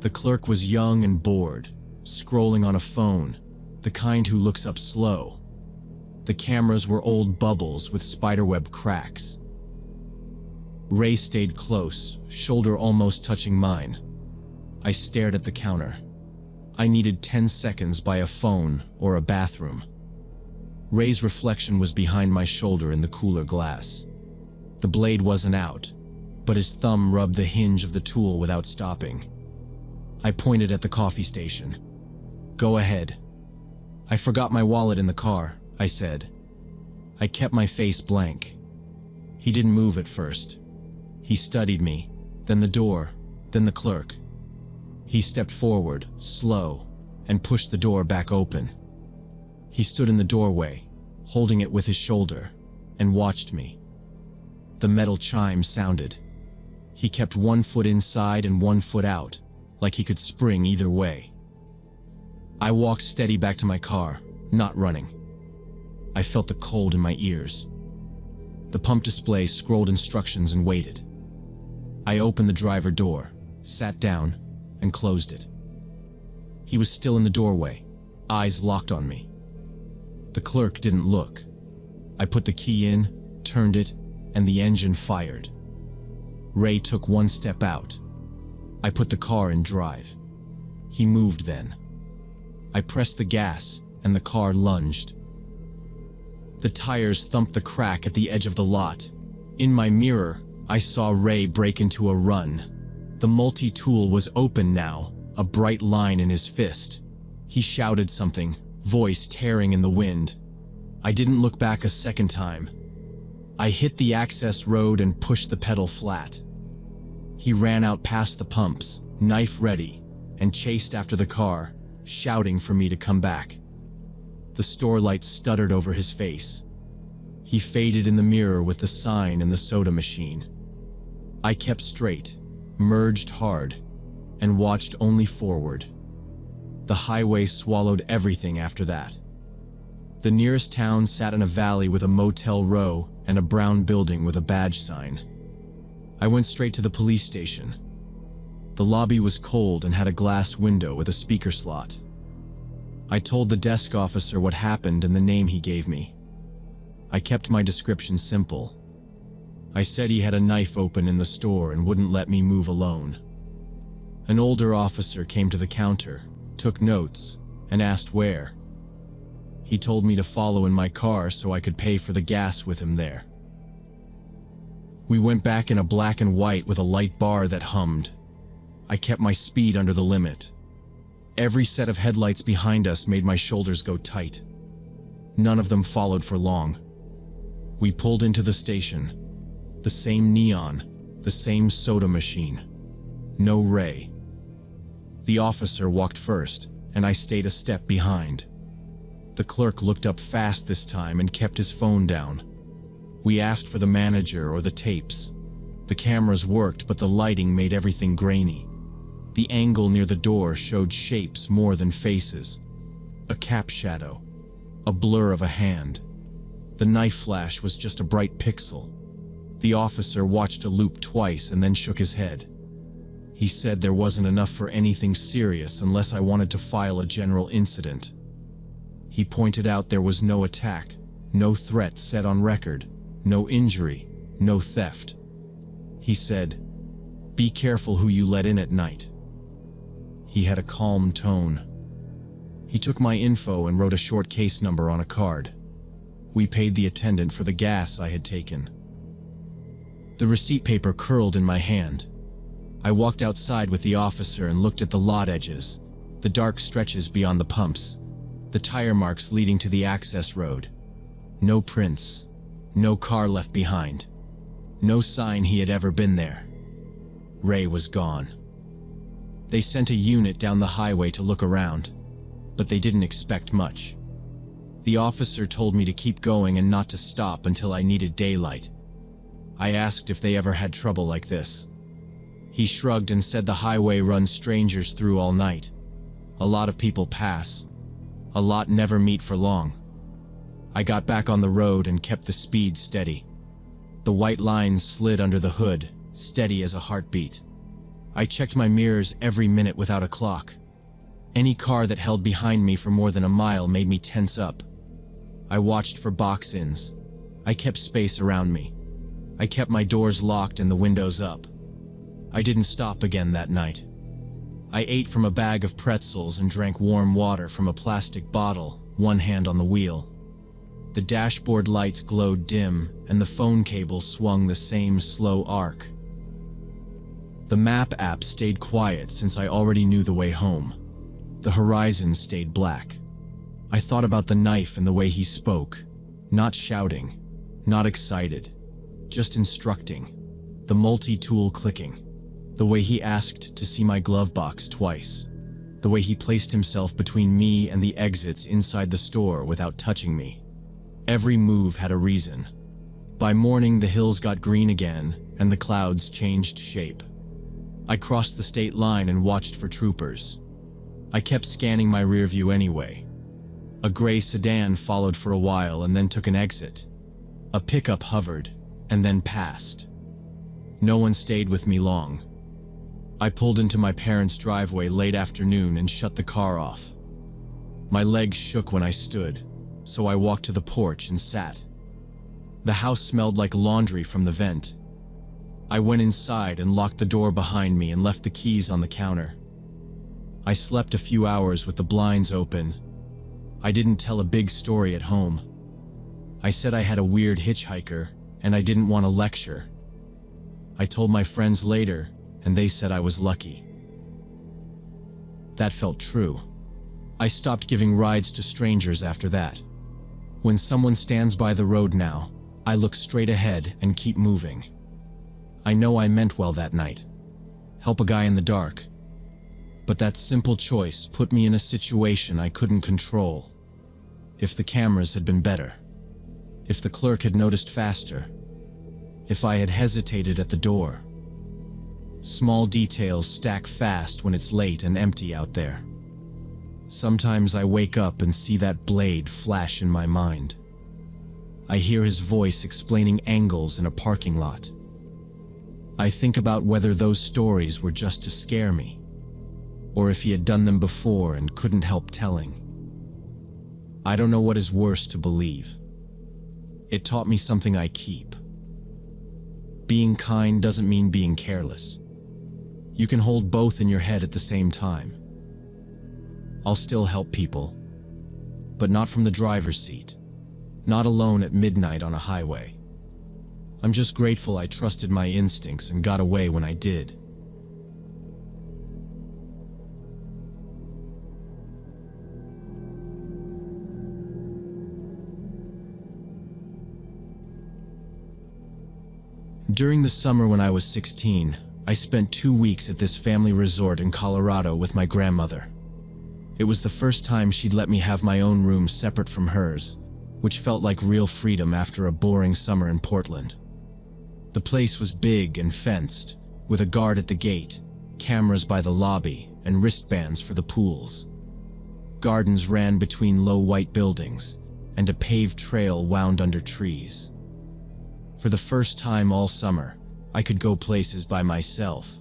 S1: The clerk was young and bored, scrolling on a phone, the kind who looks up slow. The cameras were old bubbles with spiderweb cracks. Ray stayed close, shoulder almost touching mine. I stared at the counter. I needed 10 seconds by a phone or a bathroom. Ray's reflection was behind my shoulder in the cooler glass. The blade wasn't out. but his thumb rubbed the hinge of the tool without stopping. I pointed at the coffee station. "Go ahead." "I forgot my wallet in the car," I said. I kept my face blank. He didn't move at first. He studied me, then the door, then the clerk. He stepped forward, slow, and pushed the door back open. He stood in the doorway, holding it with his shoulder, and watched me. The metal chime sounded. He kept one foot inside and one foot out, like he could spring either way. I walked steady back to my car, not running. I felt the cold in my ears. The pump display scrolled instructions and waited. I opened the driver door, sat down, and closed it. He was still in the doorway, eyes locked on me. The clerk didn't look. I put the key in, turned it, and the engine fired. Ray took one step out. I put the car in drive. He moved then. I pressed the gas, and the car lunged. The tires thumped the crack at the edge of the lot. In my mirror, I saw Ray break into a run. The multi-tool was open now, a bright line in his fist. He shouted something, voice tearing in the wind. I didn't look back a second time. I hit the access road and pushed the pedal flat. He ran out past the pumps, knife ready, and chased after the car, shouting for me to come back. The store lights stuttered over his face. He faded in the mirror with the sign and the soda machine. I kept straight, merged hard, and watched only forward. The highway swallowed everything after that. The nearest town sat in a valley with a motel row and a brown building with a badge sign. I went straight to the police station. The lobby was cold and had a glass window with a speaker slot. I told the desk officer what happened and the name he gave me. I kept my description simple. I said he had a knife open in the store and wouldn't let me move alone. An older officer came to the counter, took notes, and asked where. He told me to follow in my car so I could pay for the gas with him there. We went back in a black and white with a light bar that hummed. I kept my speed under the limit. Every set of headlights behind us made my shoulders go tight. None of them followed for long. We pulled into the station. The same neon, the same soda machine. No Ray. The officer walked first, and I stayed a step behind. The clerk looked up fast this time and kept his phone down. We asked for the manager or the tapes. The cameras worked, but the lighting made everything grainy. The angle near the door showed shapes more than faces. A cap shadow, a blur of a hand. The knife flash was just a bright pixel. The officer watched a loop twice and then shook his head. He said there wasn't enough for anything serious unless I wanted to file a general incident. He pointed out there was no attack, no threat set on record, no injury, no theft. He said, "Be careful who you let in at night." He had a calm tone. He took my info and wrote a short case number on a card. We paid the attendant for the gas I had taken. The receipt paper curled in my hand. I walked outside with the officer and looked at the lot edges, the dark stretches beyond the pumps, the tire marks leading to the access road. No prints, no car left behind, no sign he had ever been there. Ray was gone. They sent a unit down the highway to look around, but they didn't expect much. The officer told me to keep going and not to stop until I needed daylight. I asked if they ever had trouble like this. He shrugged and said the highway runs strangers through all night. A lot of people pass. A lot never meet for long. I got back on the road and kept the speed steady. The white lines slid under the hood, steady as a heartbeat. I checked my mirrors every minute without a clock. Any car that held behind me for more than a mile made me tense up. I watched for box-ins. I kept space around me. I kept my doors locked and the windows up. I didn't stop again that night. I ate from a bag of pretzels and drank warm water from a plastic bottle, one hand on the wheel. The dashboard lights glowed dim, and the phone cable swung the same slow arc. The map app stayed quiet since I already knew the way home. The horizon stayed black. I thought about the knife and the way he spoke. Not shouting, not excited, just instructing. The multi-tool clicking. The way he asked to see my glove box twice. The way he placed himself between me and the exits inside the store without touching me. Every move had a reason. By morning, the hills got green again, and the clouds changed shape. I crossed the state line and watched for troopers. I kept scanning my rear view anyway. A gray sedan followed for a while and then took an exit. A pickup hovered, and then passed. No one stayed with me long. I pulled into my parents' driveway late afternoon and shut the car off. My legs shook when I stood, so I walked to the porch and sat. The house smelled like laundry from the vent. I went inside and locked the door behind me and left the keys on the counter. I slept a few hours with the blinds open. I didn't tell a big story at home. I said I had a weird hitchhiker, and I didn't want to lecture. I told my friends later, and they said I was lucky. That felt true. I stopped giving rides to strangers after that. When someone stands by the road now, I look straight ahead and keep moving. I know I meant well that night. Help a guy in the dark. But that simple choice put me in a situation I couldn't control. If the cameras had been better. If the clerk had noticed faster. If I had hesitated at the door. Small details stack fast when it's late and empty out there. Sometimes I wake up and see that blade flash in my mind. I hear his voice explaining angles in a parking lot. I think about whether those stories were just to scare me, or if he had done them before and couldn't help telling. I don't know what is worse to believe. It taught me something I keep. Being kind doesn't mean being careless. You can hold both in your head at the same time. I'll still help people, but not from the driver's seat, not alone at midnight on a highway. I'm just grateful I trusted my instincts and got away when I did. During the summer when I was 16, I spent 2 weeks at this family resort in Colorado with my grandmother. It was the first time she'd let me have my own room separate from hers, which felt like real freedom after a boring summer in Portland. The place was big and fenced, with a guard at the gate, cameras by the lobby, and wristbands for the pools. Gardens ran between low white buildings, and a paved trail wound under trees. For the first time all summer, I could go places by myself.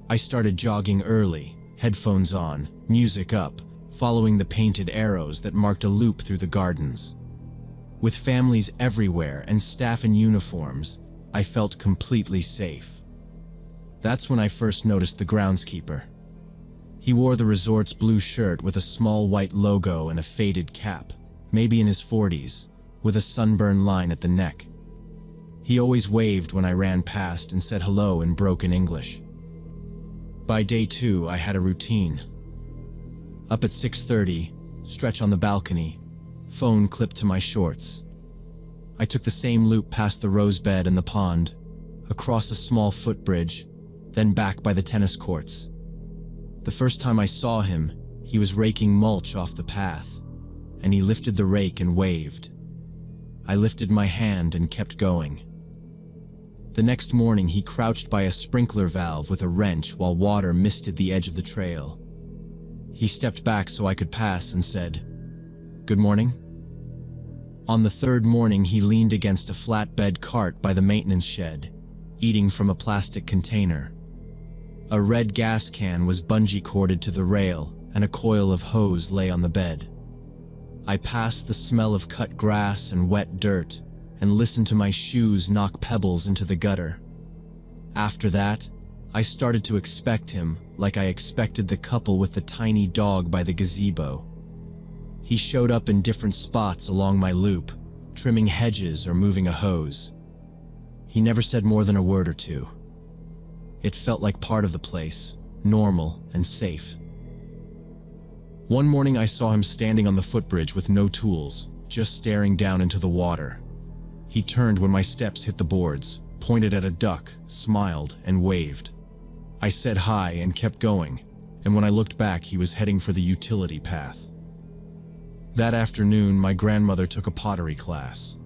S1: I started jogging early, headphones on, music up, following the painted arrows that marked a loop through the gardens. With families everywhere and staff in uniforms, I felt completely safe. That's when I first noticed the groundskeeper. He wore the resort's blue shirt with a small white logo and a faded cap, maybe in his 40s, with a sunburn line at the neck. He always waved when I ran past and said hello in broken English. By day 2, I had a routine. Up at 6:30, stretch on the balcony, phone clipped to my shorts. I took the same loop past the rose bed and the pond, across a small footbridge, then back by the tennis courts. The first time I saw him, he was raking mulch off the path, and he lifted the rake and waved. I lifted my hand and kept going. The next morning, he crouched by a sprinkler valve with a wrench while water misted the edge of the trail. He stepped back so I could pass and said, "Good morning." On the third morning, he leaned against a flatbed cart by the maintenance shed, eating from a plastic container. A red gas can was bungee corded to the rail, and a coil of hose lay on the bed. I passed the smell of cut grass and wet dirt, and listened to my shoes knock pebbles into the gutter. After that, I started to expect him like I expected the couple with the tiny dog by the gazebo. He showed up in different spots along my loop, trimming hedges or moving a hose. He never said more than a word or two. It felt like part of the place, normal and safe. One morning I saw him standing on the footbridge with no tools, just staring down into the water. He turned when my steps hit the boards, pointed at a duck, smiled, and waved. I said hi and kept going, and when I looked back he was heading for the utility path. That afternoon my grandmother took a pottery class,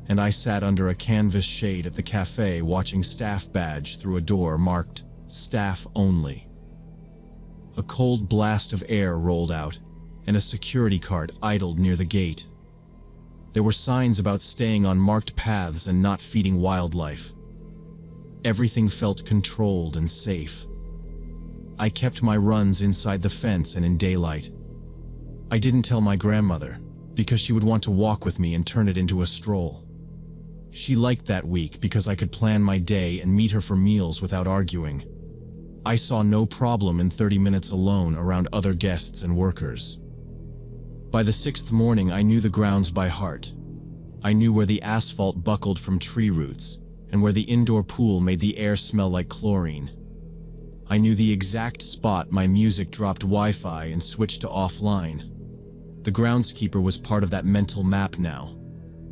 S1: and I sat under a canvas shade at the cafe watching staff badge through a door marked "Staff Only." A cold blast of air rolled out, and a security cart idled near the gate. There were signs about staying on marked paths and not feeding wildlife. Everything felt controlled and safe. I kept my runs inside the fence and in daylight. I didn't tell my grandmother, because she would want to walk with me and turn it into a stroll. She liked that week because I could plan my day and meet her for meals without arguing. I saw no problem in 30 minutes alone around other guests and workers. By the 6th morning, I knew the grounds by heart. I knew where the asphalt buckled from tree roots, and where the indoor pool made the air smell like chlorine. I knew the exact spot my music dropped Wi-Fi and switched to offline. The groundskeeper was part of that mental map now.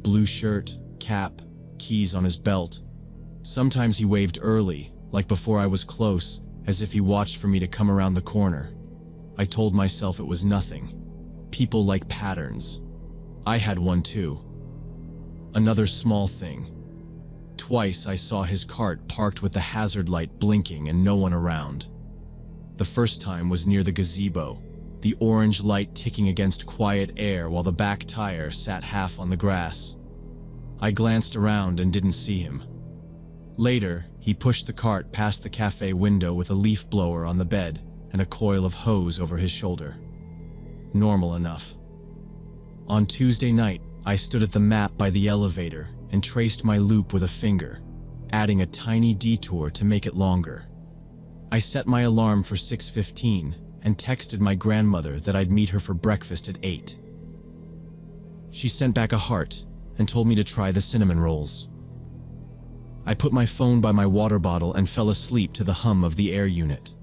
S1: Blue shirt, cap, keys on his belt. Sometimes he waved early, like before I was close, as if he watched for me to come around the corner. I told myself it was nothing. People like patterns. I had one too. Another small thing. Twice I saw his cart parked with the hazard light blinking and no one around. The first time was near the gazebo, the orange light ticking against quiet air while the back tire sat half on the grass. I glanced around and didn't see him. Later, he pushed the cart past the cafe window with a leaf blower on the bed and a coil of hose over his shoulder. Normal enough. On Tuesday night, I stood at the map by the elevator and traced my loop with a finger, adding a tiny detour to make it longer. I set my alarm for 6:15 and texted my grandmother that I'd meet her for breakfast at 8. She sent back a heart and told me to try the cinnamon rolls. I put my phone by my water bottle and fell asleep to the hum of the air unit.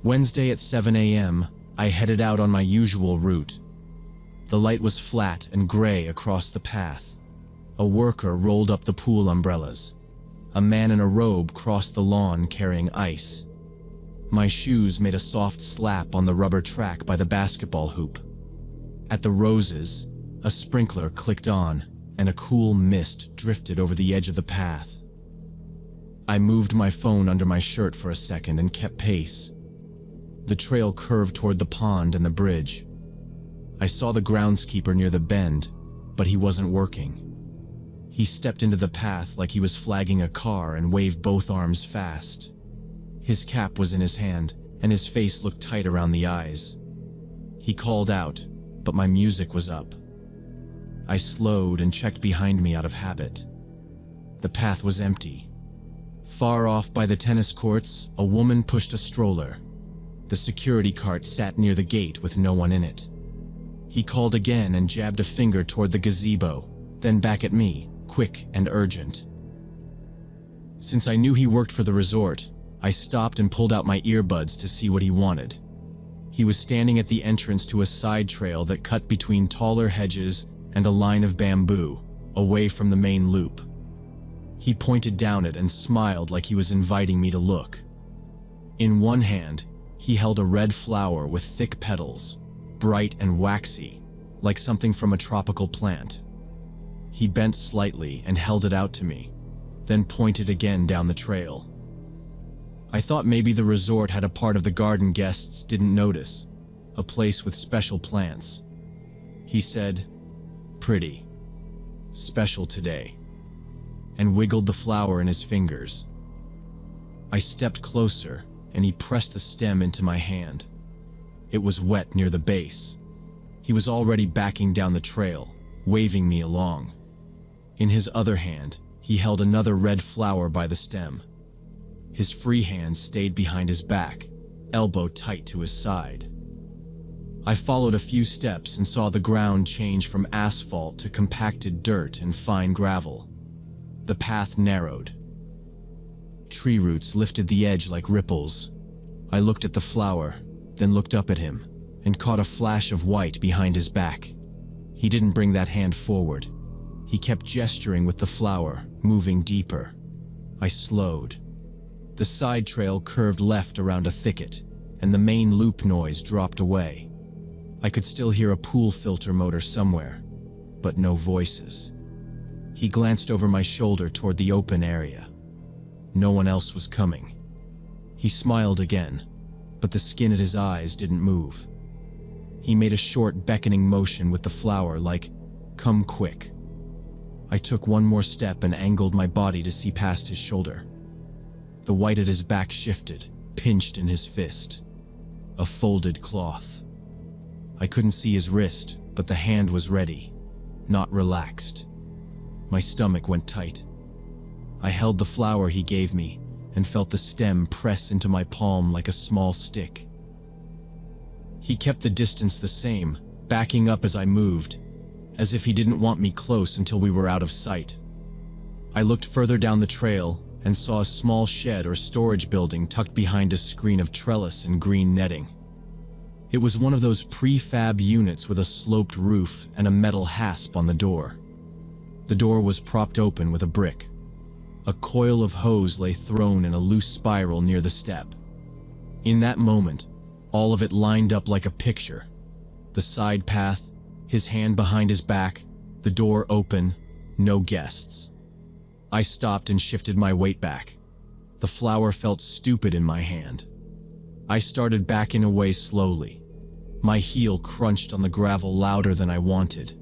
S1: Wednesday at 7 a.m., I headed out on my usual route. The light was flat and gray across the path. A worker rolled up the pool umbrellas. A man in a robe crossed the lawn carrying ice. My shoes made a soft slap on the rubber track by the basketball hoop. At the roses, a sprinkler clicked on, and a cool mist drifted over the edge of the path. I moved my phone under my shirt for a second and kept pace. The trail curved toward the pond and the bridge. I saw the groundskeeper near the bend, but he wasn't working. He stepped into the path like he was flagging a car and waved both arms fast. His cap was in his hand, and his face looked tight around the eyes. He called out, but my music was up. I slowed and checked behind me out of habit. The path was empty. Far off by the tennis courts, a woman pushed a stroller. The security cart sat near the gate with no one in it. He called again and jabbed a finger toward the gazebo, then back at me, quick and urgent. Since I knew he worked for the resort, I stopped and pulled out my earbuds to see what he wanted. He was standing at the entrance to a side trail that cut between taller hedges and a line of bamboo, away from the main loop. He pointed down it and smiled like he was inviting me to look. In one hand, he held a red flower with thick petals, bright and waxy, like something from a tropical plant. He bent slightly and held it out to me, then pointed again down the trail. I thought maybe the resort had a part of the garden guests didn't notice, a place with special plants. He said, "Pretty. Special today," and wiggled the flower in his fingers. I stepped closer, and he pressed the stem into my hand. It was wet near the base. He was already backing down the trail, waving me along. In his other hand, he held another red flower by the stem. His free hand stayed behind his back, elbow tight to his side. I followed a few steps and saw the ground change from asphalt to compacted dirt and fine gravel. The path narrowed. Tree roots lifted the edge like ripples. I looked at the flower, then looked up at him, and caught a flash of white behind his back. He didn't bring that hand forward. He kept gesturing with the flower, moving deeper. I slowed. The side trail curved left around a thicket, and the main loop noise dropped away. I could still hear a pool filter motor somewhere, but no voices. He glanced over my shoulder toward the open area. No one else was coming. He smiled again, but the skin at his eyes didn't move. He made a short, beckoning motion with the flower like, "Come quick." I took one more step and angled my body to see past his shoulder. The white at his back shifted, pinched in his fist. A folded cloth. I couldn't see his wrist, but the hand was ready, not relaxed. My stomach went tight. I held the flower he gave me and felt the stem press into my palm like a small stick. He kept the distance the same, backing up as I moved, as if he didn't want me close until we were out of sight. I looked further down the trail and saw a small shed or storage building tucked behind a screen of trellis and green netting. It was one of those prefab units with a sloped roof and a metal hasp on the door. The door was propped open with a brick. A coil of hose lay thrown in a loose spiral near the step. In that moment, all of it lined up like a picture. The side path, his hand behind his back, the door open, no guests. I stopped and shifted my weight back. The flower felt stupid in my hand. I started backing away slowly. My heel crunched on the gravel louder than I wanted.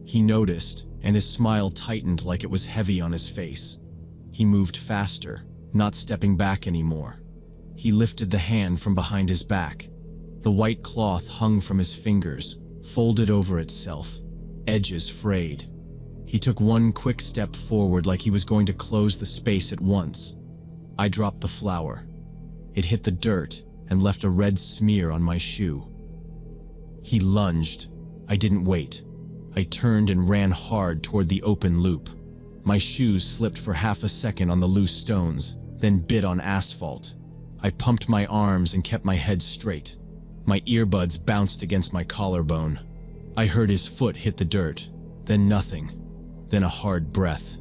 S1: He noticed, and his smile tightened like it was heavy on his face. He moved faster, not stepping back anymore. He lifted the hand from behind his back. The white cloth hung from his fingers, folded over itself, edges frayed. He took one quick step forward like he was going to close the space at once. I dropped the flower. It hit the dirt and left a red smear on my shoe. He lunged. I didn't wait. I turned and ran hard toward the open loop. My shoes slipped for half a second on the loose stones, then bit on asphalt. I pumped my arms and kept my head straight. My earbuds bounced against my collarbone. I heard his foot hit the dirt, then nothing, then a hard breath.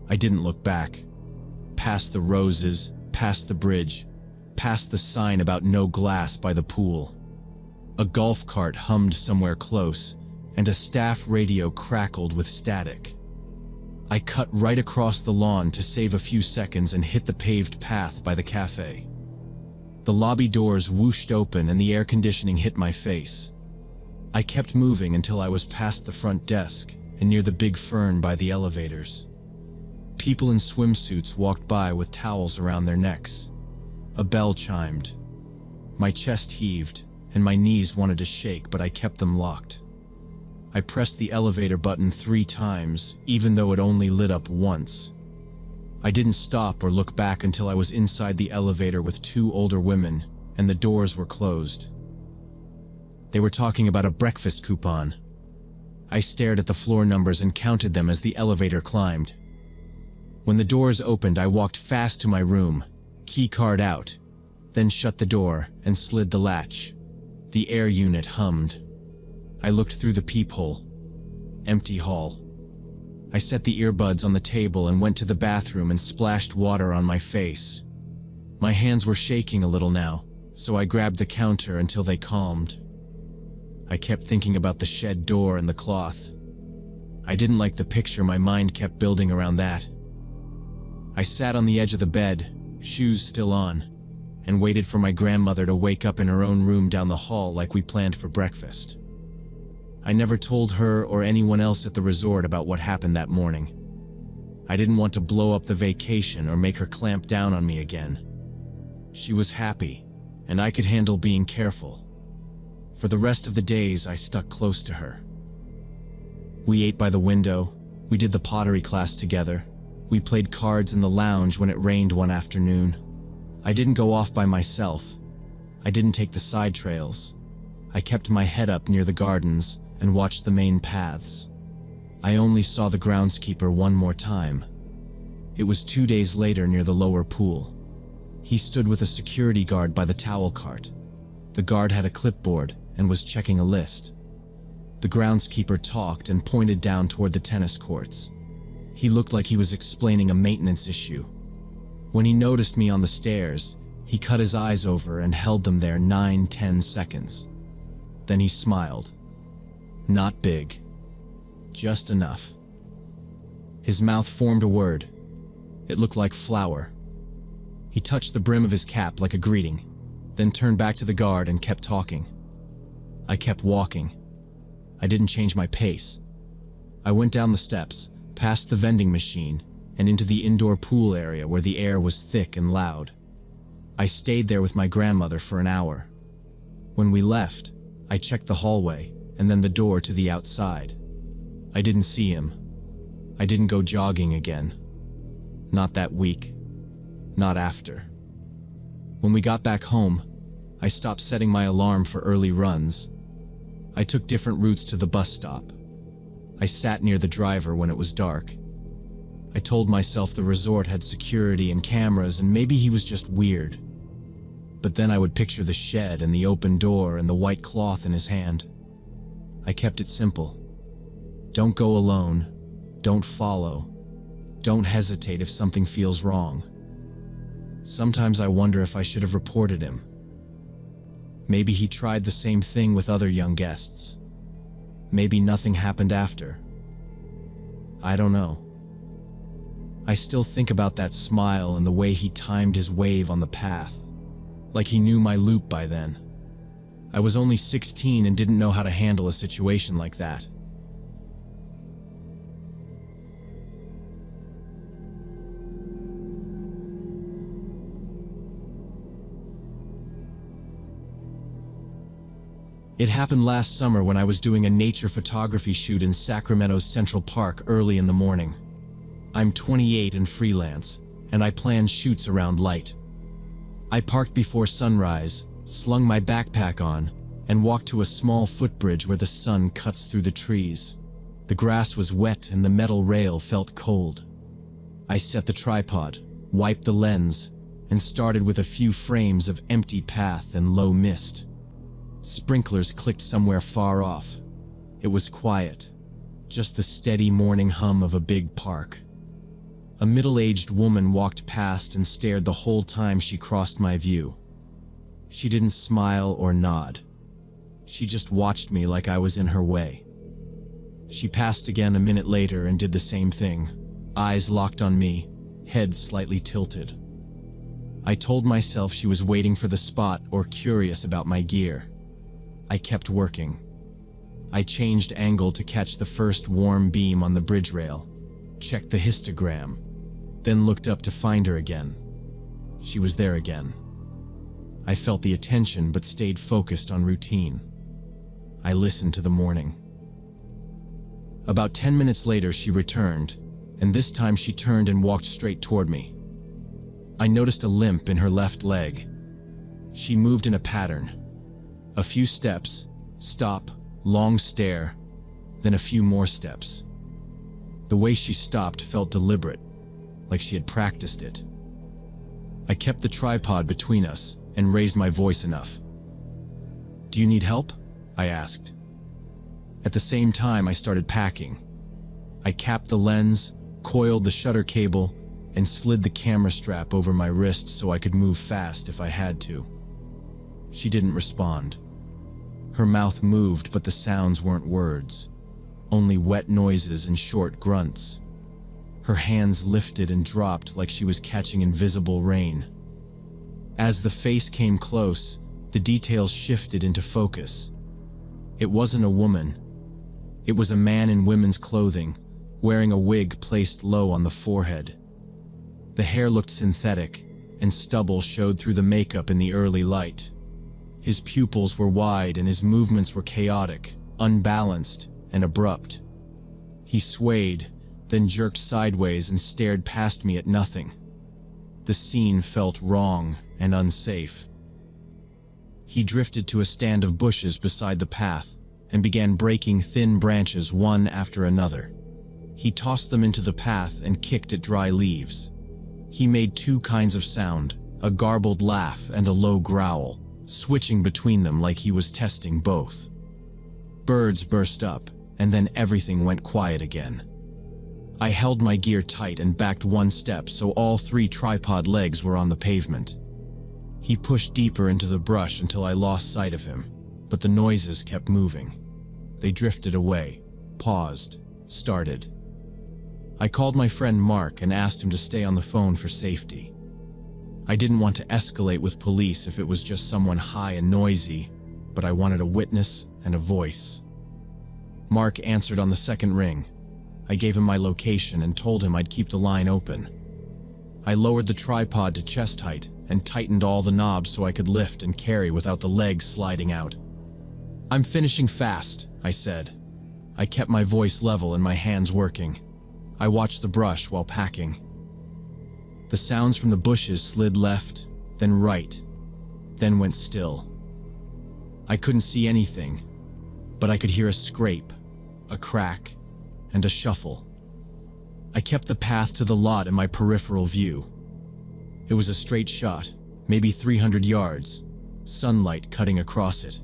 S1: I didn't look back. Past the roses, past the bridge, past the sign about no glass by the pool. A golf cart hummed somewhere close, and a staff radio crackled with static. I cut right across the lawn to save a few seconds and hit the paved path by the cafe. The lobby doors whooshed open and the air conditioning hit my face. I kept moving until I was past the front desk and near the big fern by the elevators. People in swimsuits walked by with towels around their necks. A bell chimed. My chest heaved, and my knees wanted to shake, but I kept them locked. I pressed the elevator button 3 times, even though it only lit up once. I didn't stop or look back until I was inside the elevator with 2 older women, and the doors were closed. They were talking about a breakfast coupon. I stared at the floor numbers and counted them as the elevator climbed. When the doors opened, I walked fast to my room, key card out, then shut the door and slid the latch. The air unit hummed. I looked through the peephole. Empty hall. I set the earbuds on the table and went to the bathroom and splashed water on my face. My hands were shaking a little now, so I grabbed the counter until they calmed. I kept thinking about the shed door and the cloth. I didn't like the picture my mind kept building around that. I sat on the edge of the bed, shoes still on, and waited for my grandmother to wake up in her own room down the hall like we planned for breakfast. I never told her or anyone else at the resort about what happened that morning. I didn't want to blow up the vacation or make her clamp down on me again. She was happy, and I could handle being careful. For the rest of the days, I stuck close to her. We ate by the window, we did the pottery class together, we played cards in the lounge when it rained one afternoon. I didn't go off by myself. I didn't take the side trails. I kept my head up near the gardens and watched the main paths. I only saw the groundskeeper one more time. It was 2 days later near the lower pool. He stood with a security guard by the towel cart. The guard had a clipboard and was checking a list. The groundskeeper talked and pointed down toward the tennis courts. He looked like he was explaining a maintenance issue. When he noticed me on the stairs, he cut his eyes over and held them there 9-10 seconds. Then he smiled. Not big. Just enough. His mouth formed a word. It looked like flower. He touched the brim of his cap like a greeting, then turned back to the guard and kept talking. I kept walking. I didn't change my pace. I went down the steps, past the vending machine, and into the indoor pool area where the air was thick and loud. I stayed there with my grandmother for an hour. When we left, I checked the hallway and then the door to the outside. I didn't see him. I didn't go jogging again. Not that week. Not after. When we got back home, I stopped setting my alarm for early runs. I took different routes to the bus stop. I sat near the driver when it was dark. I told myself the resort had security and cameras and maybe he was just weird. But then I would picture the shed and the open door and the white cloth in his hand. I kept it simple. Don't go alone. Don't follow. Don't hesitate if something feels wrong. Sometimes I wonder if I should have reported him. Maybe he tried the same thing with other young guests. Maybe nothing happened after. I don't know. I still think about that smile and the way he timed his wave on the path, like he knew my loop by then. I was only 16 and didn't know how to handle a situation like that. It happened last summer when I was doing a nature photography shoot in Sacramento's Central Park early in the morning. I'm 28 and freelance, and I plan shoots around light. I parked before sunrise, slung my backpack on, and walked to a small footbridge where the sun cuts through the trees. The grass was wet and the metal rail felt cold. I set the tripod, wiped the lens, and started with a few frames of empty path and low mist. Sprinklers clicked somewhere far off. It was quiet, just the steady morning hum of a big park. A middle-aged woman walked past and stared the whole time she crossed my view. She didn't smile or nod. She just watched me like I was in her way. She passed again a minute later and did the same thing, eyes locked on me, head slightly tilted. I told myself she was waiting for the spot or curious about my gear. I kept working. I changed angle to catch the first warm beam on the bridge rail, checked the histogram, then looked up to find her again. She was there again. I felt the attention but stayed focused on routine. I listened to the morning. About 10 minutes later she returned, and this time she turned and walked straight toward me. I noticed a limp in her left leg. She moved in a pattern. A few steps, stop, long stare, then a few more steps. The way she stopped felt deliberate, like she had practiced it. I kept the tripod between us and raised my voice enough. "Do you need help?" I asked. At the same time I started packing. I capped the lens, coiled the shutter cable, and slid the camera strap over my wrist so I could move fast if I had to. She didn't respond. Her mouth moved, but the sounds weren't words, only wet noises and short grunts. Her hands lifted and dropped like she was catching invisible rain. As the face came close, the details shifted into focus. It wasn't a woman. It was a man in women's clothing, wearing a wig placed low on the forehead. The hair looked synthetic, and stubble showed through the makeup in the early light. His pupils were wide and his movements were chaotic, unbalanced, and abrupt. He swayed, then jerked sideways and stared past me at nothing. The scene felt wrong and unsafe. He drifted to a stand of bushes beside the path and began breaking thin branches one after another. He tossed them into the path and kicked at dry leaves. He made two kinds of sound, a garbled laugh and a low growl, switching between them like he was testing both. Birds burst up, and then everything went quiet again. I held my gear tight and backed one step so all 3 tripod legs were on the pavement. He pushed deeper into the brush until I lost sight of him, but the noises kept moving. They drifted away, paused, started. I called my friend Mark and asked him to stay on the phone for safety. I didn't want to escalate with police if it was just someone high and noisy, but I wanted a witness and a voice. Mark answered on the second ring. I gave him my location and told him I'd keep the line open. I lowered the tripod to chest height and tightened all the knobs so I could lift and carry without the legs sliding out. "I'm finishing fast," I said. I kept my voice level and my hands working. I watched the brush while packing. The sounds from the bushes slid left, then right, then went still. I couldn't see anything, but I could hear a scrape, a crack, and a shuffle. I kept the path to the lot in my peripheral view. It was a straight shot, maybe 300 yards, sunlight cutting across it.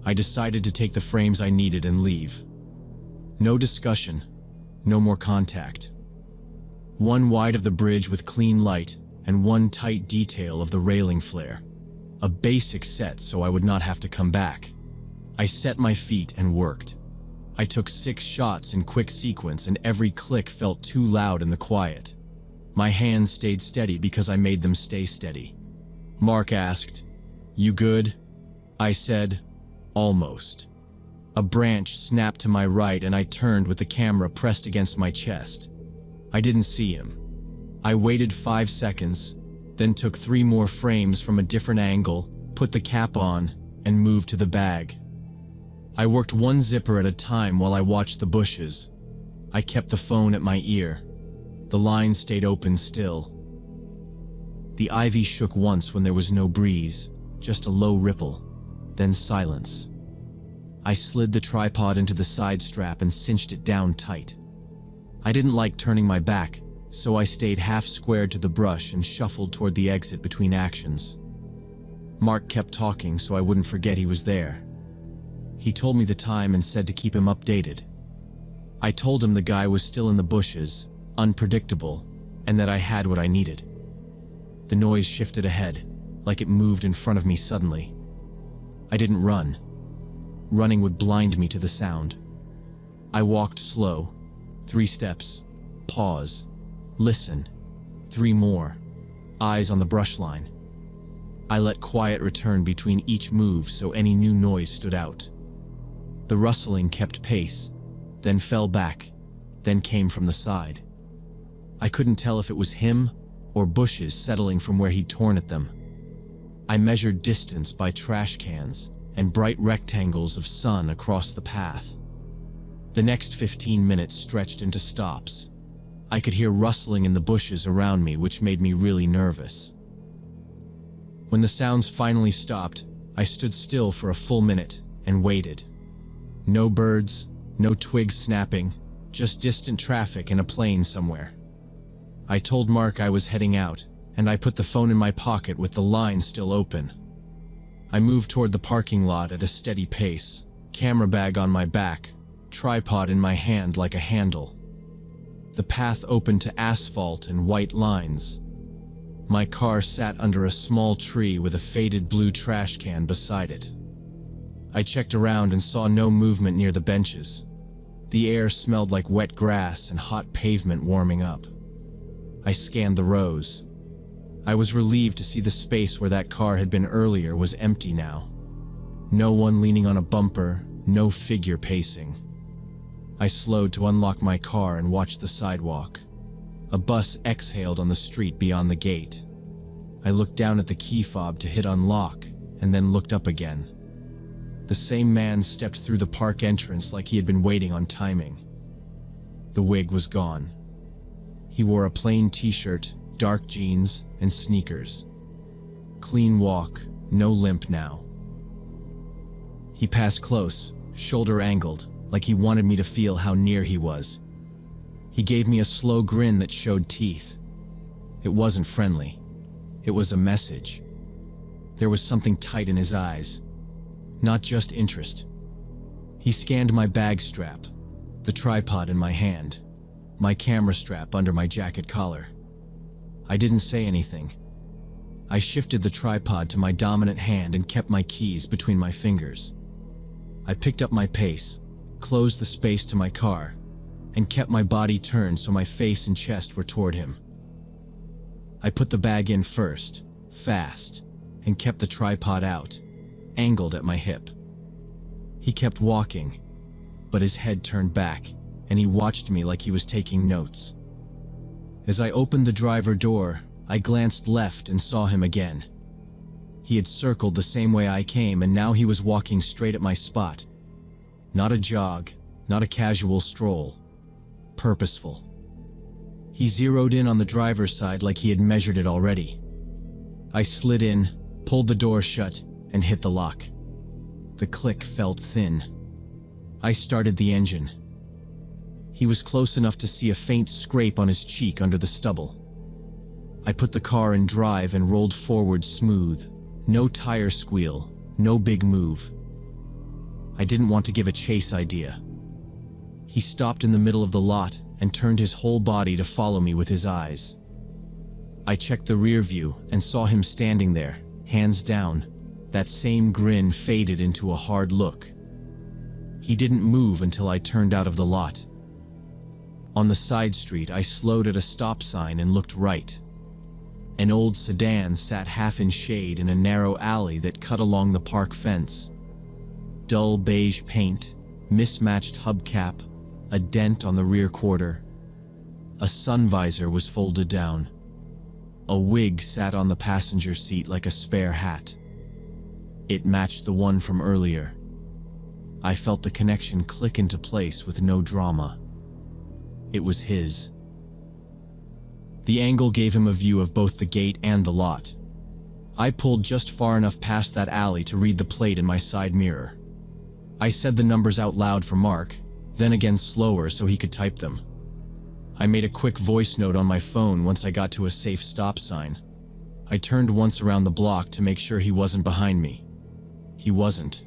S1: I decided to take the frames I needed and leave. No discussion, no more contact. One wide of the bridge with clean light and one tight detail of the railing flare. A basic set so I would not have to come back. I set my feet and worked. I took 6 shots in quick sequence and every click felt too loud in the quiet. My hands stayed steady because I made them stay steady. Mark asked, "You good?" I said, "Almost." A branch snapped to my right and I turned with the camera pressed against my chest. I didn't see him. I waited 5 seconds, then took 3 more frames from a different angle, put the cap on, and moved to the bag. I worked one zipper at a time while I watched the bushes. I kept the phone at my ear. The line stayed open still. The ivy shook once when there was no breeze, just a low ripple, then silence. I slid the tripod into the side strap and cinched it down tight. I didn't like turning my back, so I stayed half squared to the brush and shuffled toward the exit between actions. Mark kept talking so I wouldn't forget he was there. He told me the time and said to keep him updated. I told him the guy was still in the bushes, unpredictable, and that I had what I needed. The noise shifted ahead, like it moved in front of me suddenly. I didn't run. Running would blind me to the sound. I walked slow, 3 steps, pause, listen, 3 more, eyes on the brush line. I let quiet return between each move so any new noise stood out. The rustling kept pace, then fell back, then came from the side. I couldn't tell if it was him or bushes settling from where he'd torn at them. I measured distance by trash cans and bright rectangles of sun across the path. The next 15 minutes stretched into stops. I could hear rustling in the bushes around me, which made me really nervous. When the sounds finally stopped, I stood still for a full minute and waited. No birds, no twigs snapping, just distant traffic and a plane somewhere. I told Mark I was heading out, and I put the phone in my pocket with the line still open. I moved toward the parking lot at a steady pace, camera bag on my back, tripod in my hand like a handle. The path opened to asphalt and white lines. My car sat under a small tree with a faded blue trash can beside it. I checked around and saw no movement near the benches. The air smelled like wet grass and hot pavement warming up. I scanned the rows. I was relieved to see the space where that car had been earlier was empty now. No one leaning on a bumper, no figure pacing. I slowed to unlock my car and watched the sidewalk. A bus exhaled on the street beyond the gate. I looked down at the key fob to hit unlock, and then looked up again. The same man stepped through the park entrance like he had been waiting on timing. The wig was gone. He wore a plain t-shirt, dark jeans, and sneakers. Clean walk, no limp now. He passed close, shoulder angled, like he wanted me to feel how near he was. He gave me a slow grin that showed teeth. It wasn't friendly. It was a message. There was something tight in his eyes, not just interest. He scanned my bag strap, the tripod in my hand, my camera strap under my jacket collar. I didn't say anything. I shifted the tripod to my dominant hand and kept my keys between my fingers. I picked up my pace, closed the space to my car, and kept my body turned so my face and chest were toward him. I put the bag in first, fast, and kept the tripod out, angled at my hip. He kept walking, but his head turned back, and he watched me like he was taking notes. As I opened the driver door, I glanced left and saw him again. He had circled the same way I came, and now he was walking straight at my spot. Not a jog, not a casual stroll. Purposeful. He zeroed in on the driver's side like he had measured it already. I slid in, pulled the door shut, and hit the lock. The click felt thin. I started the engine. He was close enough to see a faint scrape on his cheek under the stubble. I put the car in drive and rolled forward smooth. No tire squeal, no big move. I didn't want to give a chase idea. He stopped in the middle of the lot and turned his whole body to follow me with his eyes. I checked the rear view and saw him standing there, hands down. That same grin faded into a hard look. He didn't move until I turned out of the lot. On the side street, I slowed at a stop sign and looked right. An old sedan sat half in shade in a narrow alley that cut along the park fence. Dull beige paint, mismatched hubcap, a dent on the rear quarter. A sun visor was folded down. A wig sat on the passenger seat like a spare hat. It matched the one from earlier. I felt the connection click into place with no drama. It was his. The angle gave him a view of both the gate and the lot. I pulled just far enough past that alley to read the plate in my side mirror. I said the numbers out loud for Mark, then again slower so he could type them. I made a quick voice note on my phone once I got to a safe stop sign. I turned once around the block to make sure he wasn't behind me. He wasn't.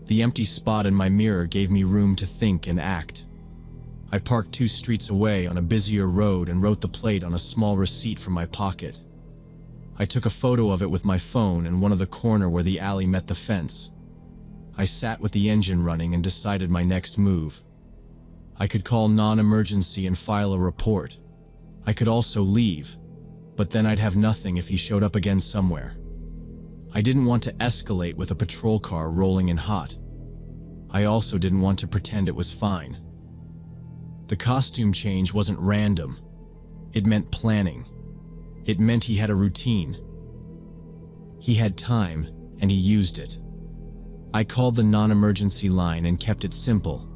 S1: The empty spot in my mirror gave me room to think and act. I parked 2 streets away on a busier road and wrote the plate on a small receipt from my pocket. I took a photo of it with my phone in one of the corner where the alley met the fence. I sat with the engine running and decided my next move. I could call non-emergency and file a report. I could also leave, but then I'd have nothing if he showed up again somewhere. I didn't want to escalate with a patrol car rolling in hot. I also didn't want to pretend it was fine. The costume change wasn't random. It meant planning. It meant he had a routine. He had time, and he used it. I called the non-emergency line and kept it simple.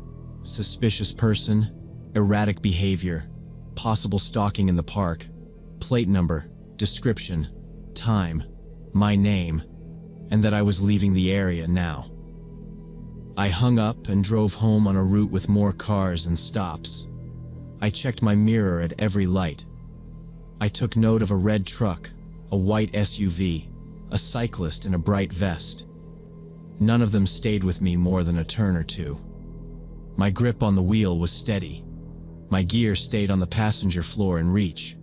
S1: Suspicious person, erratic behavior, possible stalking in the park, plate number, description, time, my name, and that I was leaving the area now. I hung up and drove home on a route with more cars and stops. I checked my mirror at every light. I took note of a red truck, a white SUV, a cyclist in a bright vest. None of them stayed with me more than a turn or two. My grip on the wheel was steady. My gear stayed on the passenger floor in reach.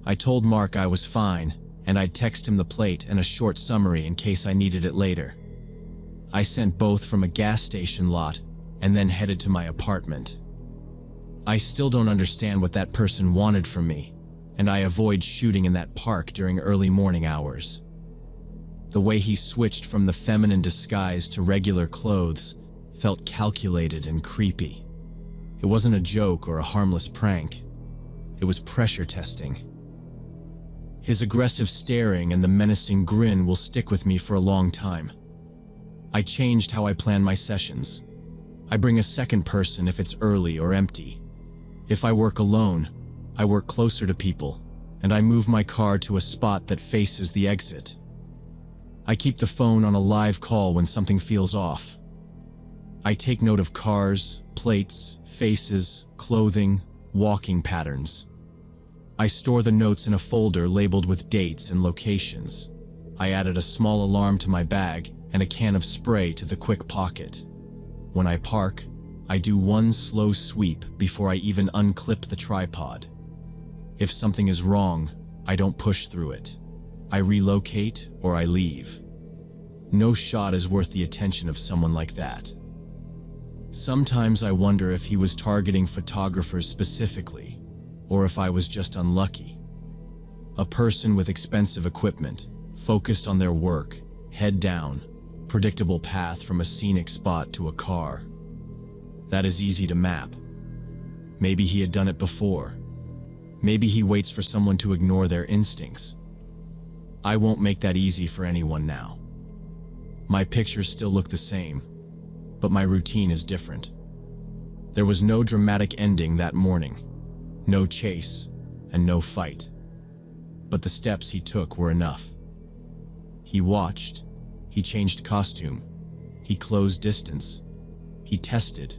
S1: I told Mark I was fine, and I'd text him the plate and a short summary in case I needed it later. I sent both from a gas station lot and then headed to my apartment. I still don't understand what that person wanted from me, and I avoid shooting in that park during early morning hours. The way he switched from the feminine disguise to regular clothes felt calculated and creepy. It wasn't a joke or a harmless prank. It was pressure testing. His aggressive staring and the menacing grin will stick with me for a long time. I changed how I plan my sessions. I bring a second person if it's early or empty. If I work alone, I work closer to people, and I move my car to a spot that faces the exit. I keep the phone on a live call when something feels off. I take note of cars, plates, faces, clothing, walking patterns. I store the notes in a folder labeled with dates and locations. I added a small alarm to my bag and a can of spray to the quick pocket. When I park, I do one slow sweep before I even unclip the tripod. If something is wrong, I don't push through it. I relocate or I leave. No shot is worth the attention of someone like that. Sometimes I wonder if he was targeting photographers specifically, or if I was just unlucky. A person with expensive equipment, focused on their work, head down, predictable path from a scenic spot to a car. That is easy to map. Maybe he had done it before. Maybe he waits for someone to ignore their instincts. I won't make that easy for anyone now. My pictures still look the same, but my routine is different. There was no dramatic ending that morning, no chase, and no fight. But the steps he took were enough. He watched, he changed costume, he closed distance, he tested.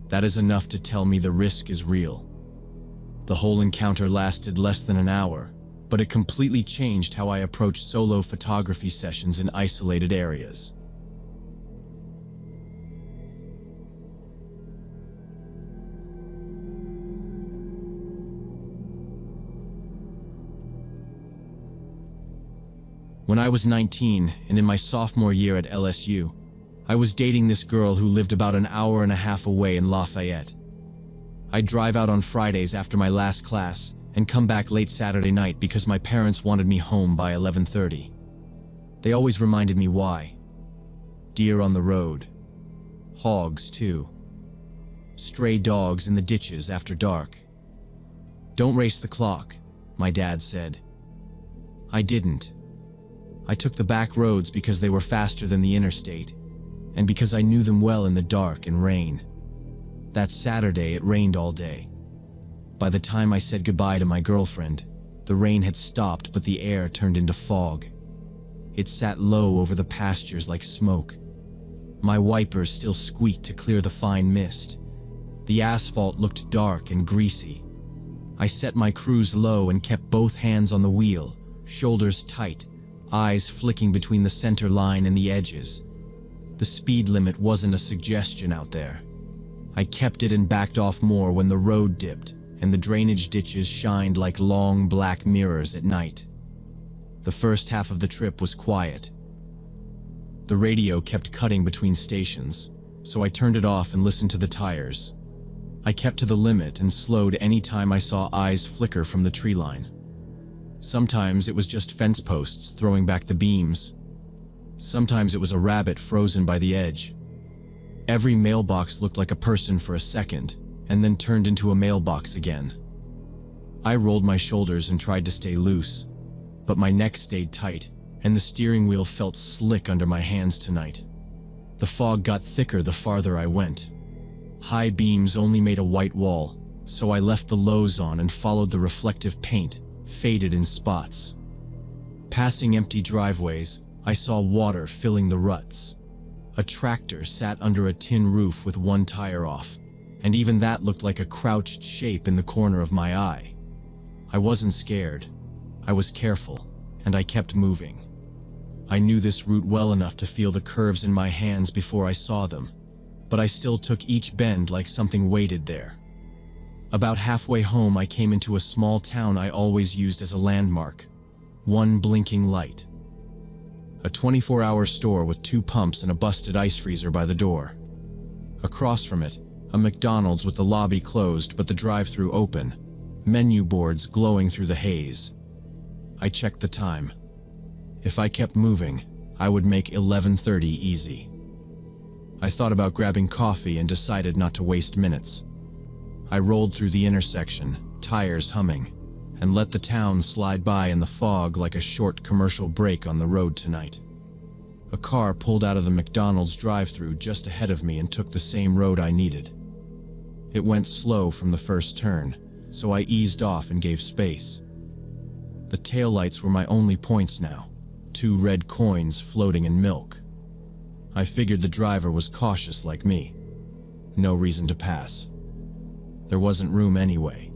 S1: That is enough to tell me the risk is real. The whole encounter lasted less than an hour, but it completely changed how I approach solo photography sessions in isolated areas. When I was 19 and in my sophomore year at LSU, I was dating this girl who lived about an hour and a half away in Lafayette. I'd drive out on Fridays after my last class and come back late Saturday night because my parents wanted me home by 11:30. They always reminded me why. Deer on the road. Hogs, too. Stray dogs in the ditches after dark. Don't race the clock, my dad said. I didn't. I took the back roads because they were faster than the interstate, and because I knew them well in the dark and rain. That Saturday, it rained all day. By the time I said goodbye to my girlfriend, the rain had stopped, but the air turned into fog. It sat low over the pastures like smoke. My wipers still squeaked to clear the fine mist. The asphalt looked dark and greasy. I set my cruise low and kept both hands on the wheel, shoulders tight, eyes flicking between the center line and the edges. The speed limit wasn't a suggestion out there. I kept it and backed off more when the road dipped and the drainage ditches shined like long black mirrors at night. The first half of the trip was quiet. The radio kept cutting between stations, so I turned it off and listened to the tires. I kept to the limit and slowed any time I saw eyes flicker from the tree line. Sometimes it was just fence posts throwing back the beams. Sometimes it was a rabbit frozen by the edge. Every mailbox looked like a person for a second, and then turned into a mailbox again. I rolled my shoulders and tried to stay loose, but my neck stayed tight, and the steering wheel felt slick under my hands tonight. The fog got thicker the farther I went. High beams only made a white wall, so I left the lows on and followed the reflective paint, faded in spots. Passing empty driveways, I saw water filling the ruts. A tractor sat under a tin roof with one tire off, and even that looked like a crouched shape in the corner of my eye. I wasn't scared. I was careful, and I kept moving. I knew this route well enough to feel the curves in my hands before I saw them, but I still took each bend like something waited there. About halfway home, I came into a small town I always used as a landmark. One blinking light. A 24-hour store with 2 pumps and a busted ice freezer by the door. Across from it, a McDonald's with the lobby closed but the drive-thru open, menu boards glowing through the haze. I checked the time. If I kept moving, I would make 11:30 easy. I thought about grabbing coffee and decided not to waste minutes. I rolled through the intersection, tires humming, and let the town slide by in the fog like a short commercial break on the road tonight. A car pulled out of the McDonald's drive-thru just ahead of me and took the same road I needed. It went slow from the first turn, so I eased off and gave space. The taillights were my only points now, 2 red coins floating in milk. I figured the driver was cautious like me. No reason to pass. There wasn't room anyway.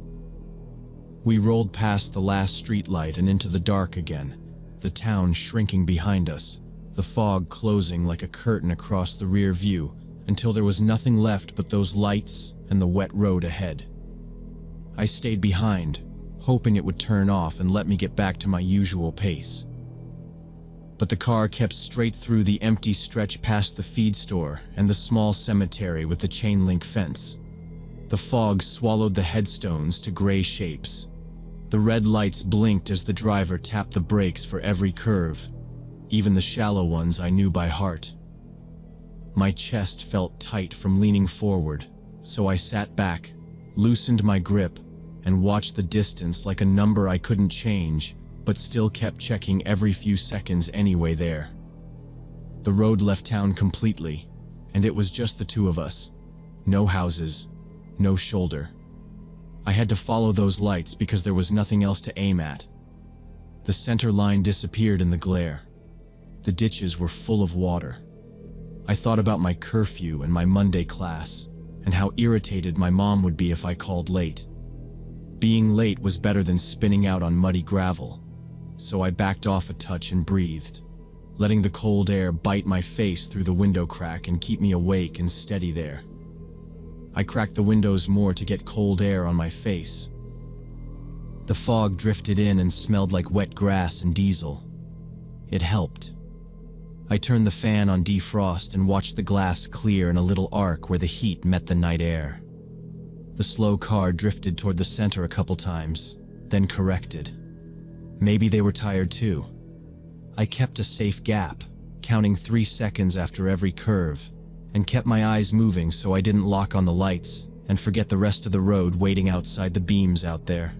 S1: We rolled past the last streetlight and into the dark again, the town shrinking behind us, the fog closing like a curtain across the rear view until there was nothing left but those lights and the wet road ahead. I stayed behind, hoping it would turn off and let me get back to my usual pace. But the car kept straight through the empty stretch past the feed store and the small cemetery with the chain-link fence. The fog swallowed the headstones to gray shapes. The red lights blinked as the driver tapped the brakes for every curve, even the shallow ones I knew by heart. My chest felt tight from leaning forward, so I sat back, loosened my grip, and watched the distance like a number I couldn't change, but still kept checking every few seconds anyway there. The road left town completely, and it was just the two of us. No houses, no shoulder. I had to follow those lights because there was nothing else to aim at. The center line disappeared in the glare. The ditches were full of water. I thought about my curfew and my Monday class, and how irritated my mom would be if I called late. Being late was better than spinning out on muddy gravel, so I backed off a touch and breathed, letting the cold air bite my face through the window crack and keep me awake and steady there. I cracked the windows more to get cold air on my face. The fog drifted in and smelled like wet grass and diesel. It helped. I turned the fan on defrost and watched the glass clear in a little arc where the heat met the night air. The slow car drifted toward the center a couple times, then corrected. Maybe they were tired too. I kept a safe gap, counting 3 seconds after every curve, and kept my eyes moving so I didn't lock on the lights and forget the rest of the road waiting outside the beams out there.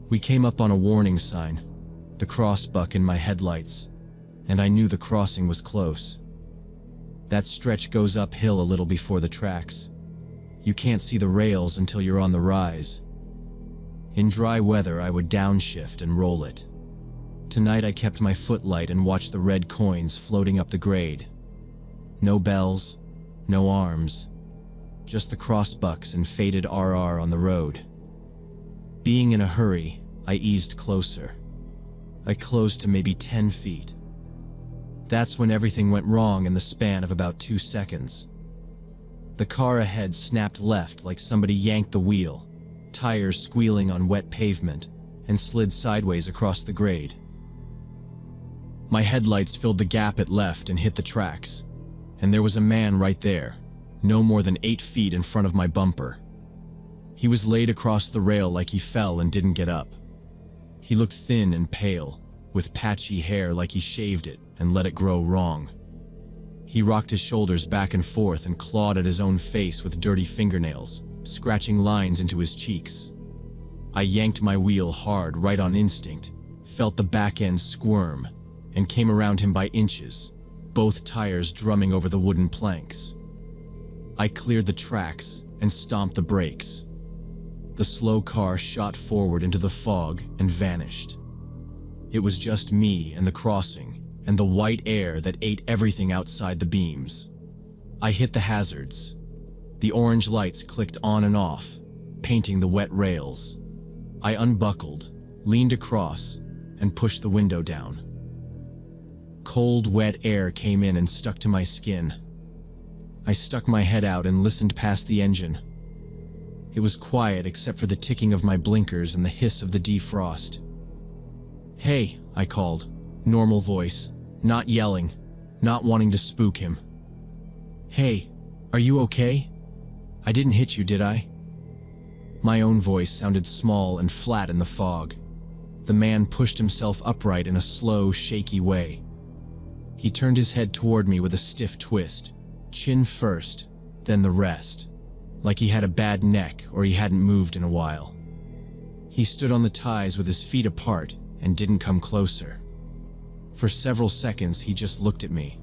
S1: We came up on a warning sign, the crossbuck in my headlights, and I knew the crossing was close. That stretch goes uphill a little before the tracks. You can't see the rails until you're on the rise. In dry weather, I would downshift and roll it. Tonight I kept my foot light and watched the red coins floating up the grade. No bells, no arms, just the crossbucks and faded RR on the road. Being in a hurry, I eased closer. I closed to maybe 10 feet. That's when everything went wrong in the span of about 2 seconds. The car ahead snapped left like somebody yanked the wheel, tires squealing on wet pavement, and slid sideways across the grade. My headlights filled the gap it left and hit the tracks, and there was a man right there, no more than 8 feet in front of my bumper. He was laid across the rail like he fell and didn't get up. He looked thin and pale, with patchy hair like he shaved it and let it grow wrong. He rocked his shoulders back and forth and clawed at his own face with dirty fingernails, scratching lines into his cheeks. I yanked my wheel hard right on instinct, felt the back end squirm, and came around him by inches, both tires drumming over the wooden planks. I cleared the tracks and stomped the brakes. The slow car shot forward into the fog and vanished. It was just me and the crossing, and the white air that ate everything outside the beams. I hit the hazards. The orange lights clicked on and off, painting the wet rails. I unbuckled, leaned across, and pushed the window down. Cold, wet air came in and stuck to my skin. I stuck my head out and listened past the engine. It was quiet except for the ticking of my blinkers and the hiss of the defrost. "Hey," I called, normal voice, not yelling, not wanting to spook him. "Hey, are you okay? I didn't hit you, did I?" My own voice sounded small and flat in the fog. The man pushed himself upright in a slow, shaky way. He turned his head toward me with a stiff twist, chin first, then the rest, like he had a bad neck or he hadn't moved in a while. He stood on the ties with his feet apart and didn't come closer. For several seconds he just looked at me,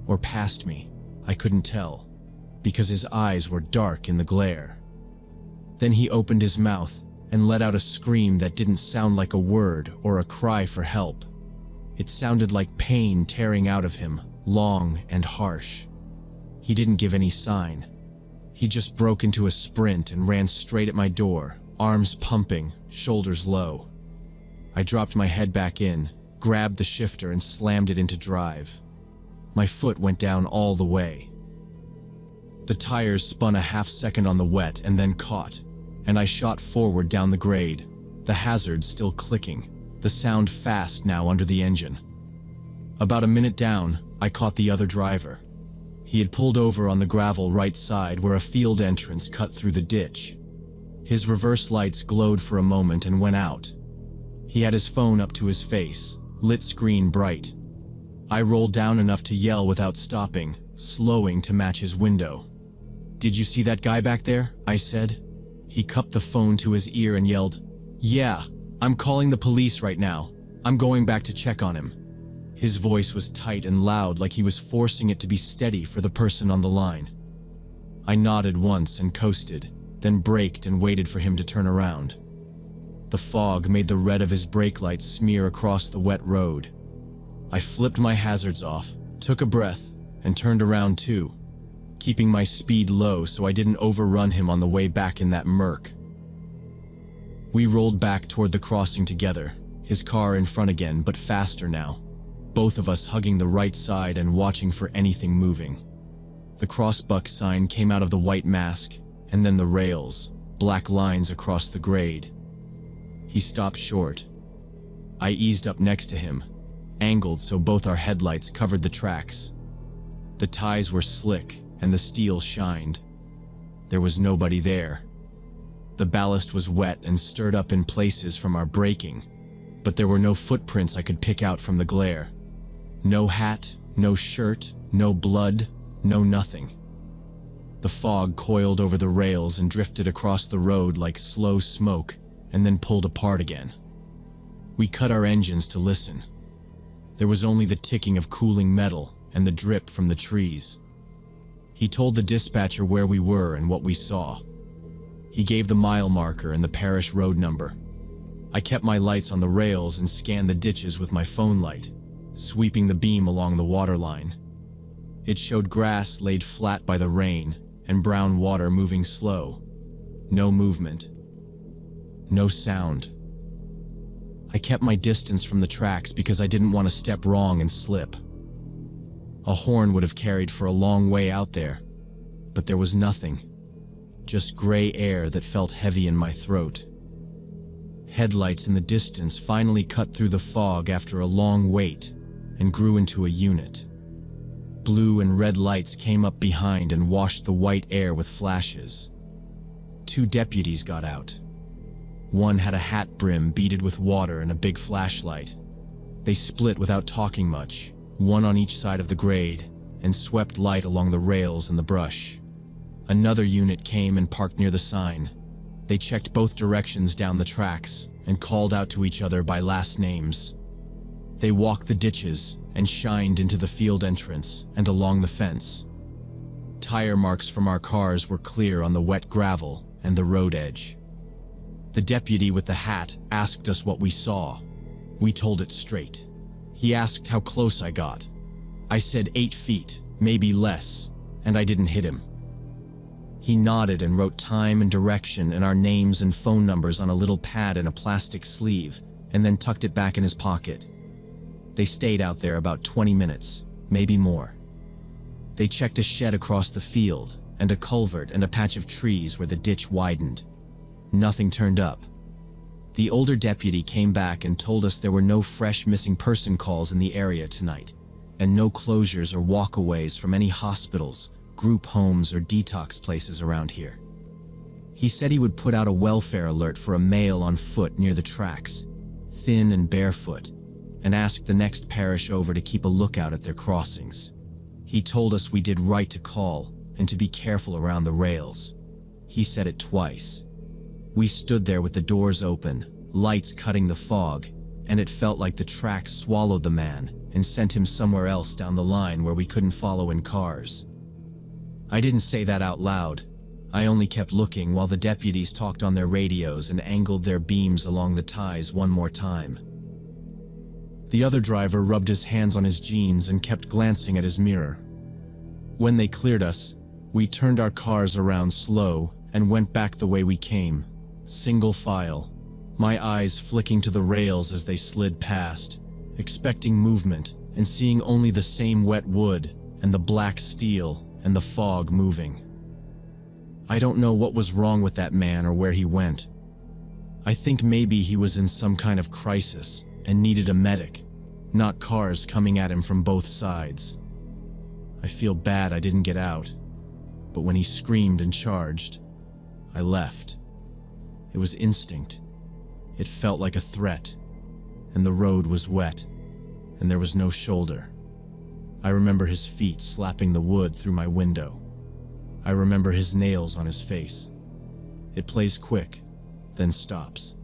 S1: or past me, I couldn't tell, because his eyes were dark in the glare. Then he opened his mouth and let out a scream that didn't sound like a word or a cry for help. It sounded like pain tearing out of him, long and harsh. He didn't give any sign. He just broke into a sprint and ran straight at my door, arms pumping, shoulders low. I dropped my head back in, grabbed the shifter and slammed it into drive. My foot went down all the way. The tires spun a half second on the wet and then caught, and I shot forward down the grade, the hazards still clicking, the sound fast now under the engine. About a minute down, I caught the other driver. He had pulled over on the gravel right side where a field entrance cut through the ditch. His reverse lights glowed for a moment and went out. He had his phone up to his face, lit screen bright. I rolled down enough to yell without stopping, slowing to match his window. "Did you see that guy back there?" I said. He cupped the phone to his ear and yelled, "Yeah, I'm calling the police right now. I'm going back to check on him." His voice was tight and loud, like he was forcing it to be steady for the person on the line. I nodded once and coasted, then braked and waited for him to turn around. The fog made the red of his brake lights smear across the wet road. I flipped my hazards off, took a breath, and turned around too, keeping my speed low so I didn't overrun him on the way back in that murk. We rolled back toward the crossing together, his car in front again, but faster now, both of us hugging the right side and watching for anything moving. The crossbuck sign came out of the white mask, and then the rails, black lines across the grade. He stopped short. I eased up next to him, angled so both our headlights covered the tracks. The ties were slick, and the steel shined. There was nobody there. The ballast was wet and stirred up in places from our braking, but there were no footprints I could pick out from the glare. No hat, no shirt, no blood, no nothing. The fog coiled over the rails and drifted across the road like slow smoke, and then pulled apart again. We cut our engines to listen. There was only the ticking of cooling metal and the drip from the trees. He told the dispatcher where we were and what we saw. He gave the mile marker and the parish road number. I kept my lights on the rails and scanned the ditches with my phone light, sweeping the beam along the waterline. It showed grass laid flat by the rain and brown water moving slow. No movement. No sound. I kept my distance from the tracks because I didn't want to step wrong and slip. A horn would have carried for a long way out there, but there was nothing. Just gray air that felt heavy in my throat. Headlights in the distance finally cut through the fog after a long wait and grew into a unit. Blue and red lights came up behind and washed the white air with flashes. 2 deputies got out. One had a hat brim beaded with water and a big flashlight. They split without talking much, one on each side of the grade, and swept light along the rails and the brush. Another unit came and parked near the sign. They checked both directions down the tracks and called out to each other by last names. They walked the ditches and shined into the field entrance and along the fence. Tire marks from our cars were clear on the wet gravel and the road edge. The deputy with the hat asked us what we saw. We told it straight. He asked how close I got. I said 8 feet, maybe less, and I didn't hit him. He nodded and wrote time and direction and our names and phone numbers on a little pad in a plastic sleeve, and then tucked it back in his pocket. They stayed out there about 20 minutes, maybe more. They checked a shed across the field, and a culvert and a patch of trees where the ditch widened. Nothing turned up. The older deputy came back and told us there were no fresh missing person calls in the area tonight, and no closures or walkaways from any hospitals, group homes, or detox places around here. He said he would put out a welfare alert for a male on foot near the tracks, thin and barefoot, and asked the next parish over to keep a lookout at their crossings. He told us we did right to call and to be careful around the rails. He said it twice. We stood there with the doors open, lights cutting the fog, and it felt like the tracks swallowed the man and sent him somewhere else down the line where we couldn't follow in cars. I didn't say that out loud. I only kept looking while the deputies talked on their radios and angled their beams along the ties one more time. The other driver rubbed his hands on his jeans and kept glancing at his mirror. When they cleared us, we turned our cars around slow and went back the way we came, single file, my eyes flicking to the rails as they slid past, expecting movement and seeing only the same wet wood and the black steel and the fog moving. I don't know what was wrong with that man or where he went. I think maybe he was in some kind of crisis and needed a medic, not cars coming at him from both sides. I feel bad I didn't get out, but when he screamed and charged, I left. It was instinct. It felt like a threat, and the road was wet, and there was no shoulder. I remember his feet slapping the wood through my window. I remember his nails on his face. It plays quick, then stops.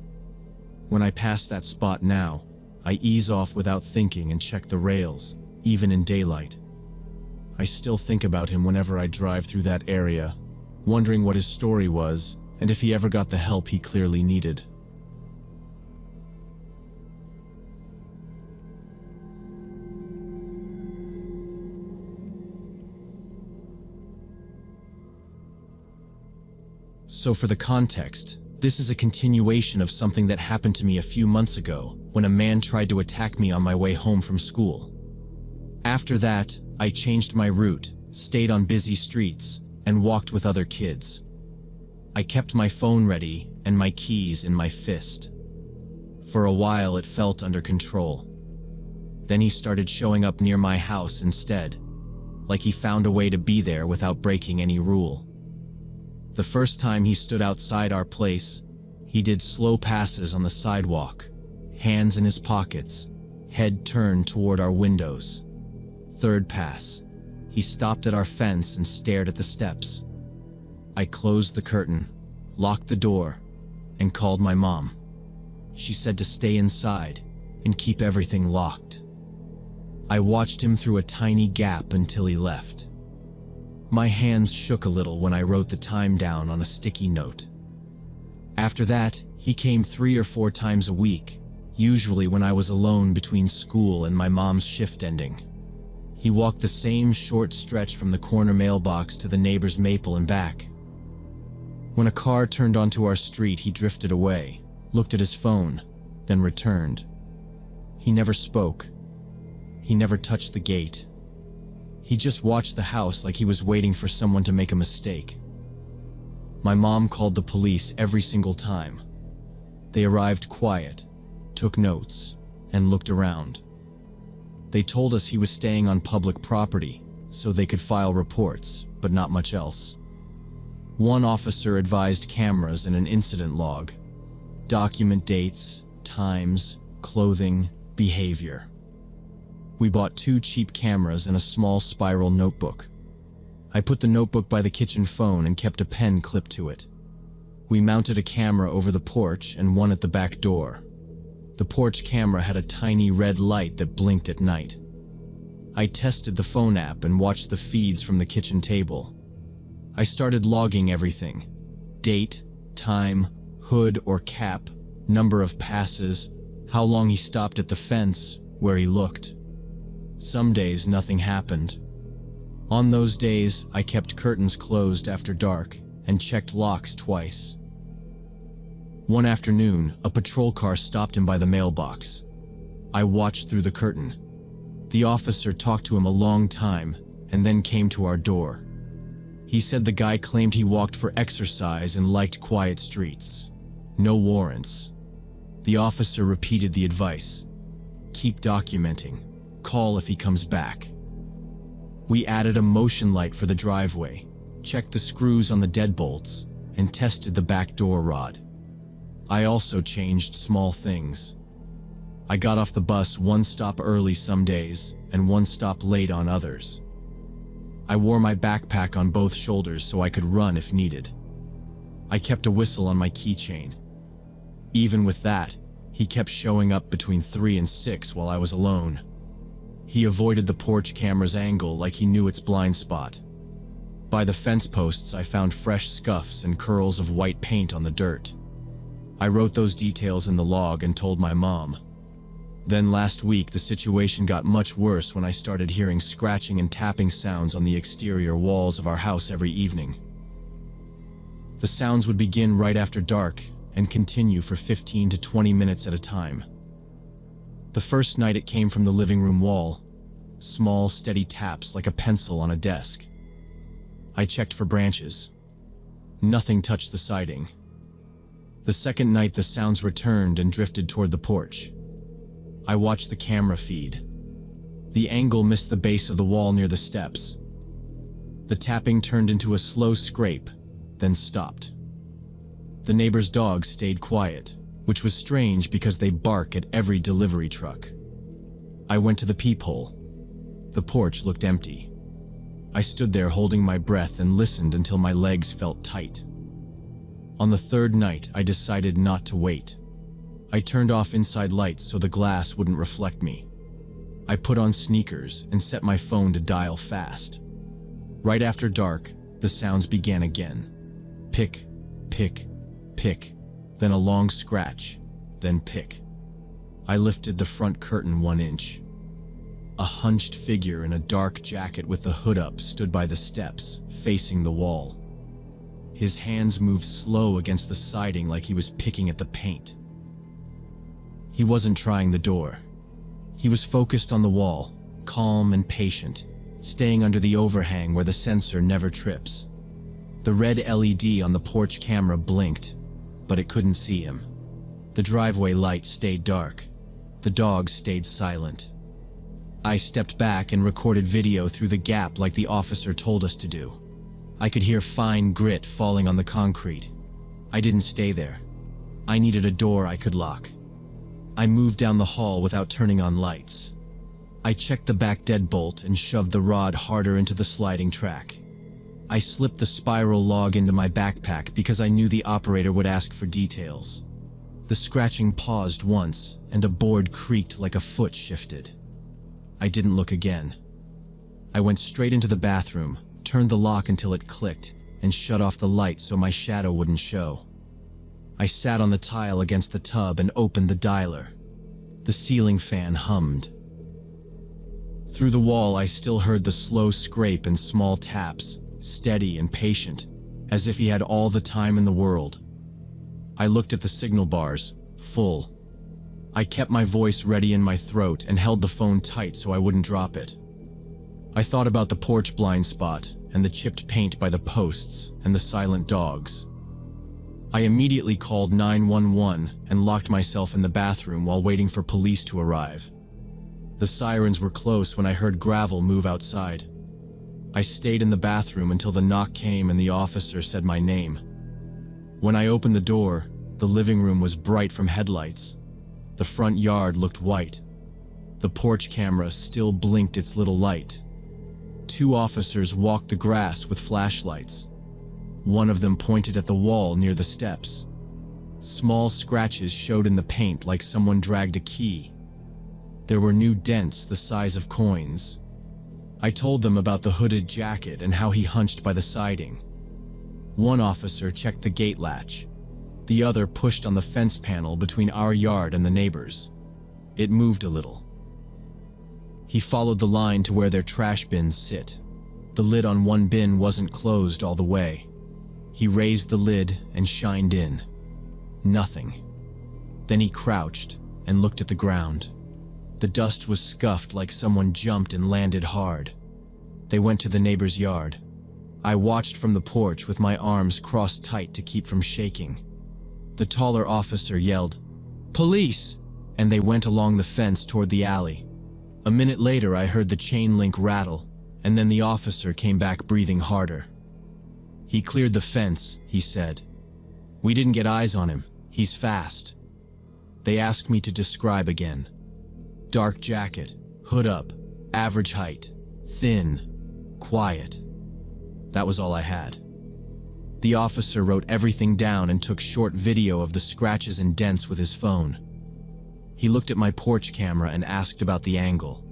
S1: When I pass that spot now, I ease off without thinking and check the rails, even in daylight. I still think about him whenever I drive through that area, wondering what his story was and if he ever got the help he clearly needed. So for the context, this is a continuation of something that happened to me a few months ago when a man tried to attack me on my way home from school. After that, I changed my route, stayed on busy streets, and walked with other kids. I kept my phone ready and my keys in my fist. For a while it felt under control. Then he started showing up near my house instead, like he found a way to be there without breaking any rule. The first time he stood outside our place, he did slow passes on the sidewalk, hands in his pockets, head turned toward our windows. Third pass, he stopped at our fence and stared at the steps. I closed the curtain, locked the door, and called my mom. She said to stay inside and keep everything locked. I watched him through a tiny gap until he left. My hands shook a little when I wrote the time down on a sticky note. After that, he came 3 or 4 times a week, usually when I was alone between school and my mom's shift ending. He walked the same short stretch from the corner mailbox to the neighbor's maple and back. When a car turned onto our street, he drifted away, looked at his phone, then returned. He never spoke. He never touched the gate. He just watched the house like he was waiting for someone to make a mistake. My mom called the police every single time. They arrived quiet, took notes, and looked around. They told us he was staying on public property, so they could file reports, but not much else. One officer advised cameras and an incident log. Document dates, times, clothing, behavior. We bought 2 cheap cameras and a small spiral notebook. I put the notebook by the kitchen phone and kept a pen clipped to it. We mounted a camera over the porch and one at the back door. The porch camera had a tiny red light that blinked at night. I tested the phone app and watched the feeds from the kitchen table. I started logging everything: date, time, hood or cap, number of passes, how long he stopped at the fence, where he looked. Some days nothing happened. On those days, I kept curtains closed after dark and checked locks twice. One afternoon, a patrol car stopped him by the mailbox. I watched through the curtain. The officer talked to him a long time and then came to our door. He said the guy claimed he walked for exercise and liked quiet streets. No warrants. The officer repeated the advice: keep documenting. Call if he comes back. We added a motion light for the driveway, checked the screws on the deadbolts, and tested the back door rod. I also changed small things. I got off the bus 1 stop early some days and 1 stop late on others. I wore my backpack on both shoulders so I could run if needed. I kept a whistle on my keychain. Even with that, he kept showing up between 3 and 6 while I was alone. He avoided the porch camera's angle like he knew its blind spot. By the fence posts, I found fresh scuffs and curls of white paint on the dirt. I wrote those details in the log and told my mom. Then last week, the situation got much worse when I started hearing scratching and tapping sounds on the exterior walls of our house every evening. The sounds would begin right after dark and continue for 15 to 20 minutes at a time. The first night it came from the living room wall, small, steady taps like a pencil on a desk. I checked for branches. Nothing touched the siding. The second night the sounds returned and drifted toward the porch. I watched the camera feed. The angle missed the base of the wall near the steps. The tapping turned into a slow scrape, then stopped. The neighbor's dogs stayed quiet, which was strange because they bark at every delivery truck. I went to the peephole. The porch looked empty. I stood there holding my breath and listened until my legs felt tight. On the third night, I decided not to wait. I turned off inside lights so the glass wouldn't reflect me. I put on sneakers and set my phone to dial fast. Right after dark, the sounds began again. Pick, pick, pick, then a long scratch, then pick. I lifted the front curtain 1 inch. A hunched figure in a dark jacket with the hood up stood by the steps, facing the wall. His hands moved slow against the siding like he was picking at the paint. He wasn't trying the door. He was focused on the wall, calm and patient, staying under the overhang where the sensor never trips. The red LED on the porch camera blinked, but it couldn't see him. The driveway light stayed dark. The dogs stayed silent. I stepped back and recorded video through the gap like the officer told us to do. I could hear fine grit falling on the concrete. I didn't stay there. I needed a door I could lock. I moved down the hall without turning on lights. I checked the back deadbolt and shoved the rod harder into the sliding track. I slipped the spiral log into my backpack because I knew the operator would ask for details. The scratching paused once, and a board creaked like a foot shifted. I didn't look again. I went straight into the bathroom, turned the lock until it clicked, and shut off the light so my shadow wouldn't show. I sat on the tile against the tub and opened the dialer. The ceiling fan hummed. Through the wall, I still heard the slow scrape and small taps, steady and patient, as if he had all the time in the world. I looked at the signal bars, full. I kept my voice ready in my throat and held the phone tight so I wouldn't drop it. I thought about the porch blind spot and the chipped paint by the posts and the silent dogs. I immediately called 911 and locked myself in the bathroom while waiting for police to arrive. The sirens were close when I heard gravel move outside. I stayed in the bathroom until the knock came and the officer said my name. When I opened the door, the living room was bright from headlights. The front yard looked white. The porch camera still blinked its little light. 2 officers walked the grass with flashlights. One of them pointed at the wall near the steps. Small scratches showed in the paint like someone dragged a key. There were new dents the size of coins. I told them about the hooded jacket and how he hunched by the siding. One officer checked the gate latch. The other pushed on the fence panel between our yard and the neighbors. It moved a little. He followed the line to where their trash bins sit. The lid on one bin wasn't closed all the way. He raised the lid and shined in. Nothing. Then he crouched and looked at the ground. The dust was scuffed like someone jumped and landed hard. They went to the neighbor's yard. I watched from the porch with my arms crossed tight to keep from shaking. The taller officer yelled, "Police!" and they went along the fence toward the alley. A minute later, I heard the chain link rattle, and then the officer came back breathing harder. "He cleared the fence," he said. "We didn't get eyes on him. He's fast." They asked me to describe again. Dark jacket, hood up, average height, thin, quiet. That was all I had. The officer wrote everything down and took short video of the scratches and dents with his phone. He looked at my porch camera and asked about the angle.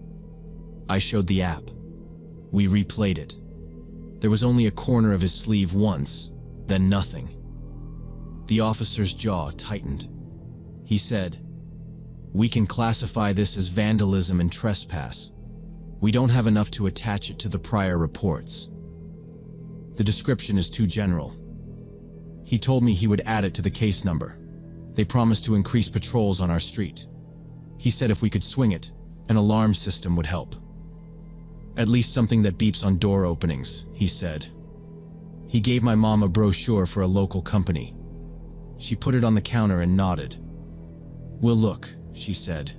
S1: I showed the app. We replayed it. There was only a corner of his sleeve once, then nothing. The officer's jaw tightened. He said, "We can classify this as vandalism and trespass. We don't have enough to attach it to the prior reports. The description is too general." He told me he would add it to the case number. They promised to increase patrols on our street. He said if we could swing it, an alarm system would help. At least something that beeps on door openings, he said. He gave my mom a brochure for a local company. She put it on the counter and nodded. "We'll look," she said.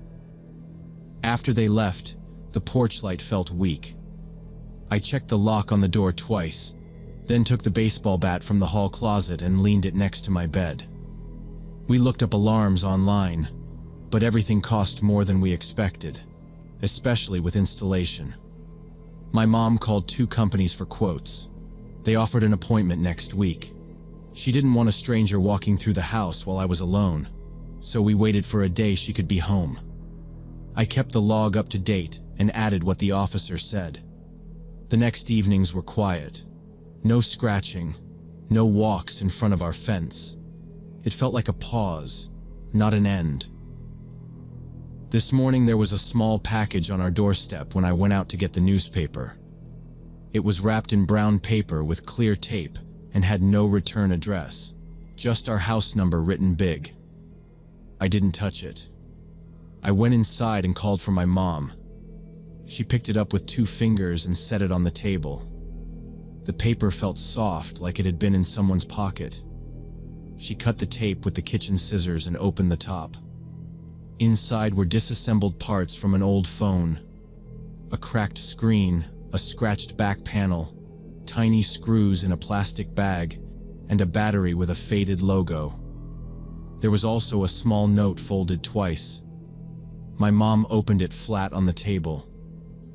S1: After they left, the porch light felt weak. I checked the lock on the door twice, then took the baseball bat from the hall closet and leaned it next to my bed. We looked up alarms online, but everything cost more than we expected, especially with installation. My mom called 2 companies for quotes. They offered an appointment next week. She didn't want a stranger walking through the house while I was alone, so we waited for a day she could be home. I kept the log up to date and added what the officer said. The next evenings were quiet. No scratching, no walks in front of our fence. It felt like a pause, not an end. This morning there was a small package on our doorstep when I went out to get the newspaper. It was wrapped in brown paper with clear tape and had no return address, just our house number written big. I didn't touch it. I went inside and called for my mom. She picked it up with 2 fingers and set it on the table. The paper felt soft, like it had been in someone's pocket. She cut the tape with the kitchen scissors and opened the top. Inside were disassembled parts from an old phone, a cracked screen, a scratched back panel, tiny screws in a plastic bag, and a battery with a faded logo. There was also a small note folded twice. My mom opened it flat on the table.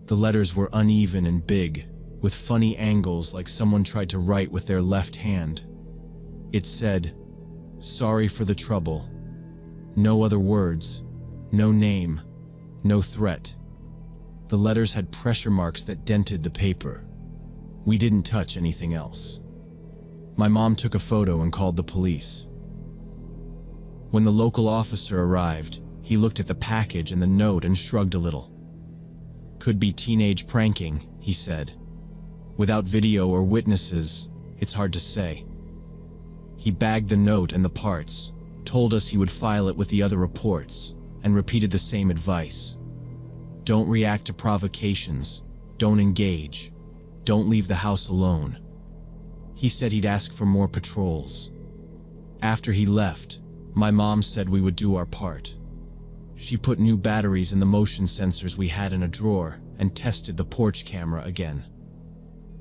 S1: The letters were uneven and big, with funny angles like someone tried to write with their left hand. It said, "Sorry for the trouble." No other words, no name, no threat. The letters had pressure marks that dented the paper. We didn't touch anything else. My mom took a photo and called the police. When the local officer arrived, he looked at the package and the note and shrugged a little. "Could be teenage pranking," he said. "Without video or witnesses, it's hard to say." He bagged the note and the parts, told us he would file it with the other reports, and repeated the same advice. Don't react to provocations, don't engage, don't leave the house alone. He said he'd ask for more patrols. After he left, my mom said we would do our part. She put new batteries in the motion sensors we had in a drawer and tested the porch camera again.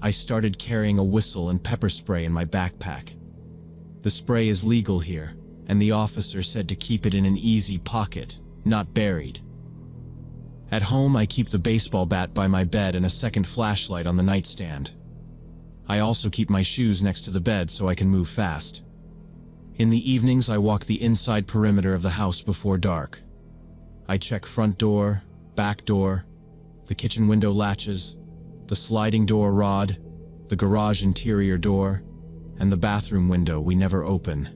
S1: I started carrying a whistle and pepper spray in my backpack. The spray is legal here, and the officer said to keep it in an easy pocket, not buried. At home, I keep the baseball bat by my bed and a second flashlight on the nightstand. I also keep my shoes next to the bed so I can move fast. In the evenings, I walk the inside perimeter of the house before dark. I check front door, back door, the kitchen window latches, the sliding door rod, the garage interior door, and the bathroom window we never open.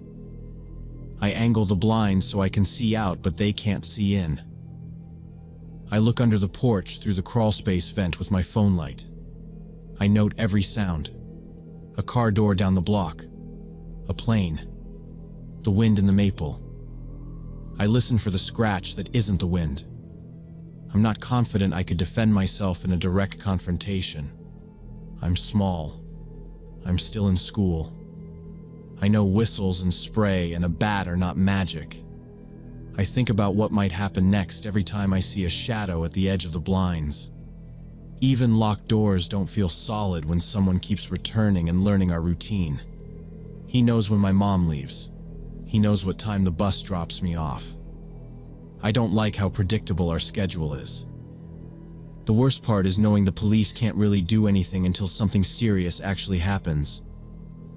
S1: I angle the blinds so I can see out, but they can't see in. I look under the porch through the crawlspace vent with my phone light. I note every sound. A car door down the block. A plane. The wind in the maple. I listen for the scratch that isn't the wind. I'm not confident I could defend myself in a direct confrontation. I'm small. I'm still in school. I know whistles and spray and a bat are not magic. I think about what might happen next every time I see a shadow at the edge of the blinds. Even locked doors don't feel solid when someone keeps returning and learning our routine. He knows when my mom leaves. He knows what time the bus drops me off. I don't like how predictable our schedule is. The worst part is knowing the police can't really do anything until something serious actually happens.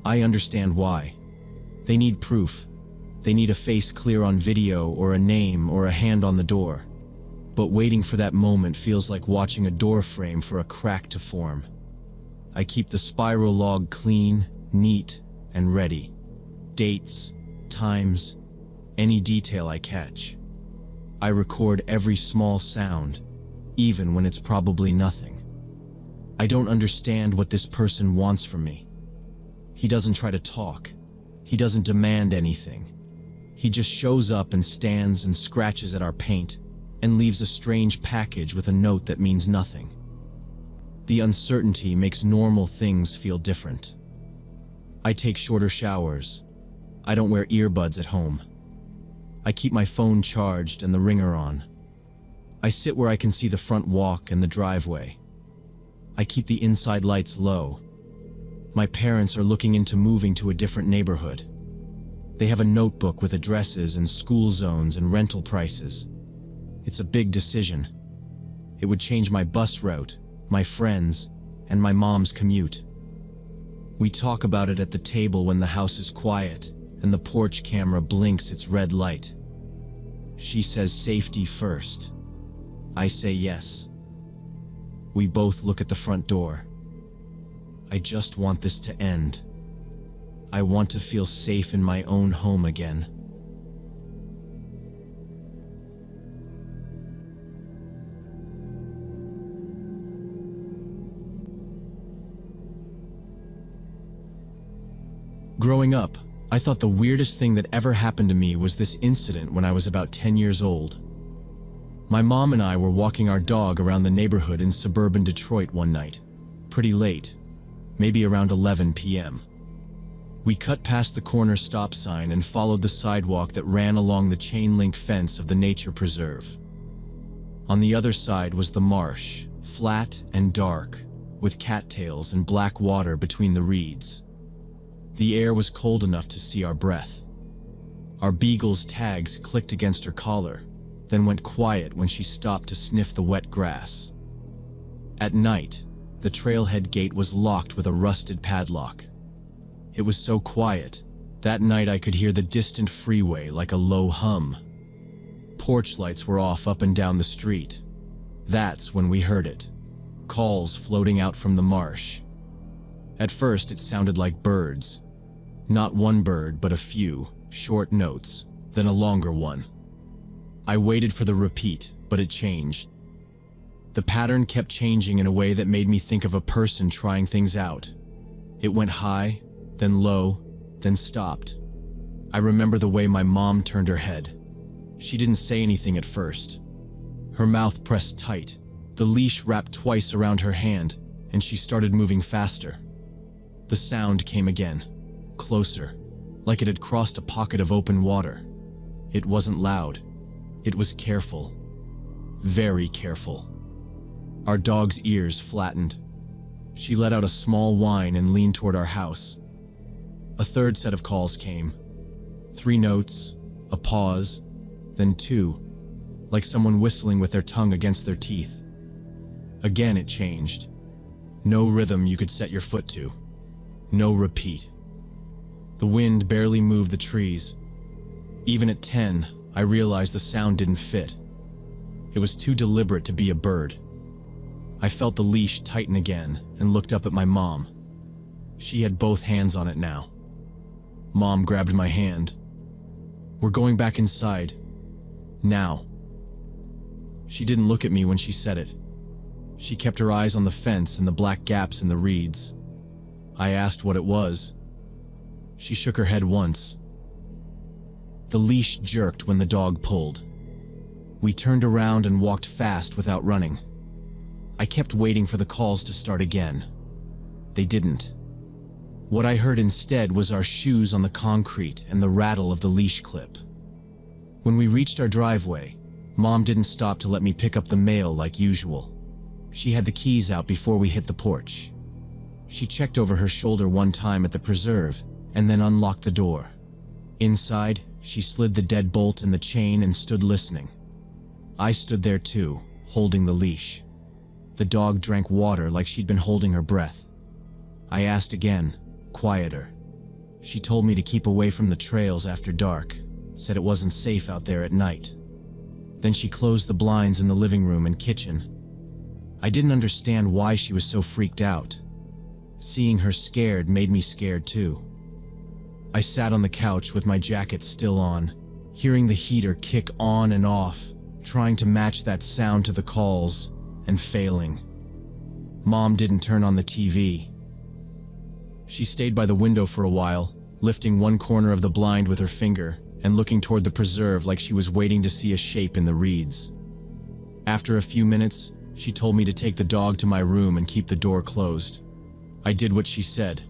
S1: I understand why. They need proof. They need a face clear on video or a name or a hand on the door. But waiting for that moment feels like watching a door frame for a crack to form. I keep the spiral log clean, neat, and ready. Dates, times, any detail I catch. I record every small sound, even when it's probably nothing. I don't understand what this person wants from me. He doesn't try to talk. He doesn't demand anything. He just shows up and stands and scratches at our paint and leaves a strange package with a note that means nothing. The uncertainty makes normal things feel different. I take shorter showers. I don't wear earbuds at home. I keep my phone charged and the ringer on. I sit where I can see the front walk and the driveway. I keep the inside lights low. My parents are looking into moving to a different neighborhood. They have a notebook with addresses and school zones and rental prices. It's a big decision. It would change my bus route, my friends, and my mom's commute. We talk about it at the table when the house is quiet and the porch camera blinks its red light. She says safety first. I say yes. We both look at the front door. I just want this to end. I want to feel safe in my own home again. Growing up, I thought the weirdest thing that ever happened to me was this incident when I was about 10 years old. My mom and I were walking our dog around the neighborhood in suburban Detroit one night, pretty late, maybe around 11 p.m. We cut past the corner stop sign and followed the sidewalk that ran along the chain-link fence of the nature preserve. On the other side was the marsh, flat and dark, with cattails and black water between the reeds. The air was cold enough to see our breath. Our beagle's tags clicked against her collar, then went quiet when she stopped to sniff the wet grass. At night, the trailhead gate was locked with a rusted padlock. It was so quiet, that night I could hear the distant freeway like a low hum. Porch lights were off up and down the street. That's when we heard it. Calls floating out from the marsh. At first it sounded like birds. Not one bird, but a few, short notes, then a longer one. I waited for the repeat, but it changed. The pattern kept changing in a way that made me think of a person trying things out. It went high, then low, then stopped. I remember the way my mom turned her head. She didn't say anything at first. Her mouth pressed tight, the leash wrapped twice around her hand, and she started moving faster. The sound came again, closer, like it had crossed a pocket of open water. It wasn't loud. It was careful. Very careful. Our dog's ears flattened. She let out a small whine and leaned toward our house. A third set of calls came. 3 notes, a pause, then 2, like someone whistling with their tongue against their teeth. Again it changed. No rhythm you could set your foot to. No repeat. The wind barely moved the trees. Even at 10, I realized the sound didn't fit. It was too deliberate to be a bird. I felt the leash tighten again and looked up at my mom. She had both hands on it now. Mom grabbed my hand. "We're going back inside. Now." She didn't look at me when she said it. She kept her eyes on the fence and the black gaps in the reeds. I asked what it was. She shook her head once. The leash jerked when the dog pulled. We turned around and walked fast without running. I kept waiting for the calls to start again. They didn't. What I heard instead was our shoes on the concrete and the rattle of the leash clip. When we reached our driveway, Mom didn't stop to let me pick up the mail like usual. She had the keys out before we hit the porch. She checked over her shoulder one time at the preserve and then unlocked the door. Inside, she slid the deadbolt and the chain and stood listening. I stood there too, holding the leash. The dog drank water like she'd been holding her breath. I asked again, quieter. She told me to keep away from the trails after dark, said it wasn't safe out there at night. Then she closed the blinds in the living room and kitchen. I didn't understand why she was so freaked out. Seeing her scared made me scared too. I sat on the couch with my jacket still on, hearing the heater kick on and off, trying to match that sound to the calls, and failing. Mom didn't turn on the TV. She stayed by the window for a while, lifting one corner of the blind with her finger, and looking toward the preserve like she was waiting to see a shape in the reeds. After a few minutes, she told me to take the dog to my room and keep the door closed. I did what she said.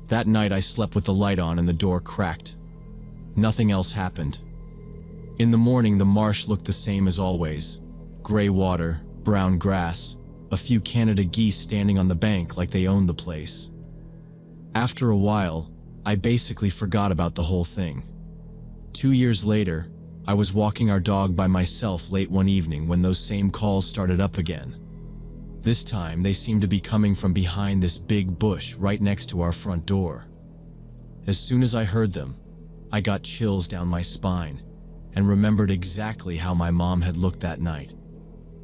S1: That night I slept with the light on and the door cracked. Nothing else happened. In the morning, the marsh looked the same as always. Gray water, brown grass, a few Canada geese standing on the bank like they owned the place. After a while, I basically forgot about the whole thing. 2 years later, I was walking our dog by myself late one evening when those same calls started up again. This time, they seemed to be coming from behind this big bush right next to our front door. As soon as I heard them, I got chills down my spine and remembered exactly how my mom had looked that night,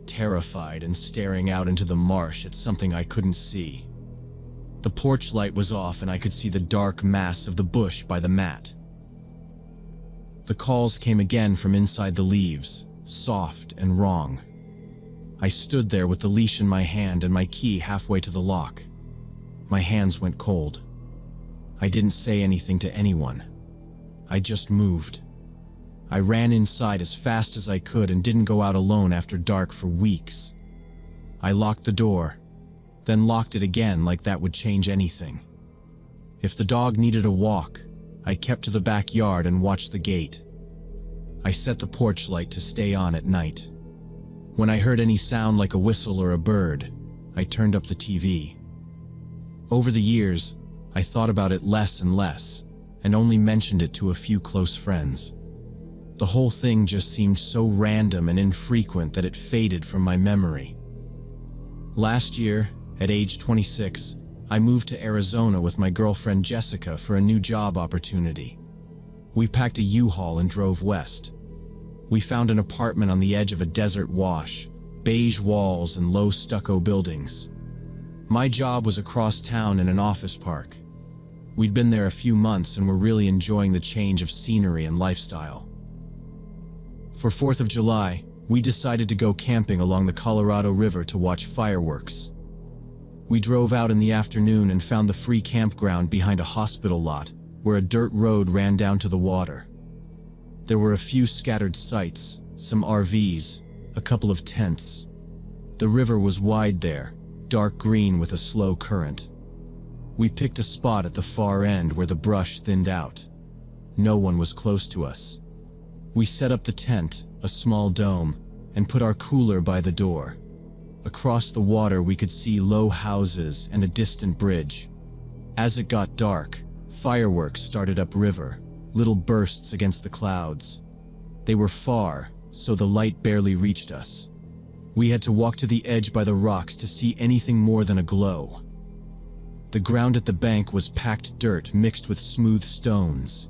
S1: terrified and staring out into the marsh at something I couldn't see. The porch light was off and I could see the dark mass of the bush by the mat. The calls came again from inside the leaves, soft and wrong. I stood there with the leash in my hand and my key halfway to the lock. My hands went cold. I didn't say anything to anyone. I just moved. I ran inside as fast as I could and didn't go out alone after dark for weeks. I locked the door, then locked it again like that would change anything. If the dog needed a walk, I kept to the backyard and watched the gate. I set the porch light to stay on at night. When I heard any sound like a whistle or a bird, I turned up the TV. Over the years, I thought about it less and less, and only mentioned it to a few close friends. The whole thing just seemed so random and infrequent that it faded from my memory. Last year, at age 26, I moved to Arizona with my girlfriend Jessica for a new job opportunity. We packed a U-Haul and drove west. We found an apartment on the edge of a desert wash, beige walls and low stucco buildings. My job was across town in an office park. We'd been there a few months and were really enjoying the change of scenery and lifestyle. For 4th of July, we decided to go camping along the Colorado River to watch fireworks. We drove out in the afternoon and found the free campground behind a hospital lot, where a dirt road ran down to the water. There were a few scattered sites, some RVs, a couple of tents. The river was wide there, dark green with a slow current. We picked a spot at the far end where the brush thinned out. No one was close to us. We set up the tent, a small dome, and put our cooler by the door. Across the water we could see low houses and a distant bridge. As it got dark, fireworks started upriver, little bursts against the clouds. They were far, so the light barely reached us. We had to walk to the edge by the rocks to see anything more than a glow. The ground at the bank was packed dirt mixed with smooth stones.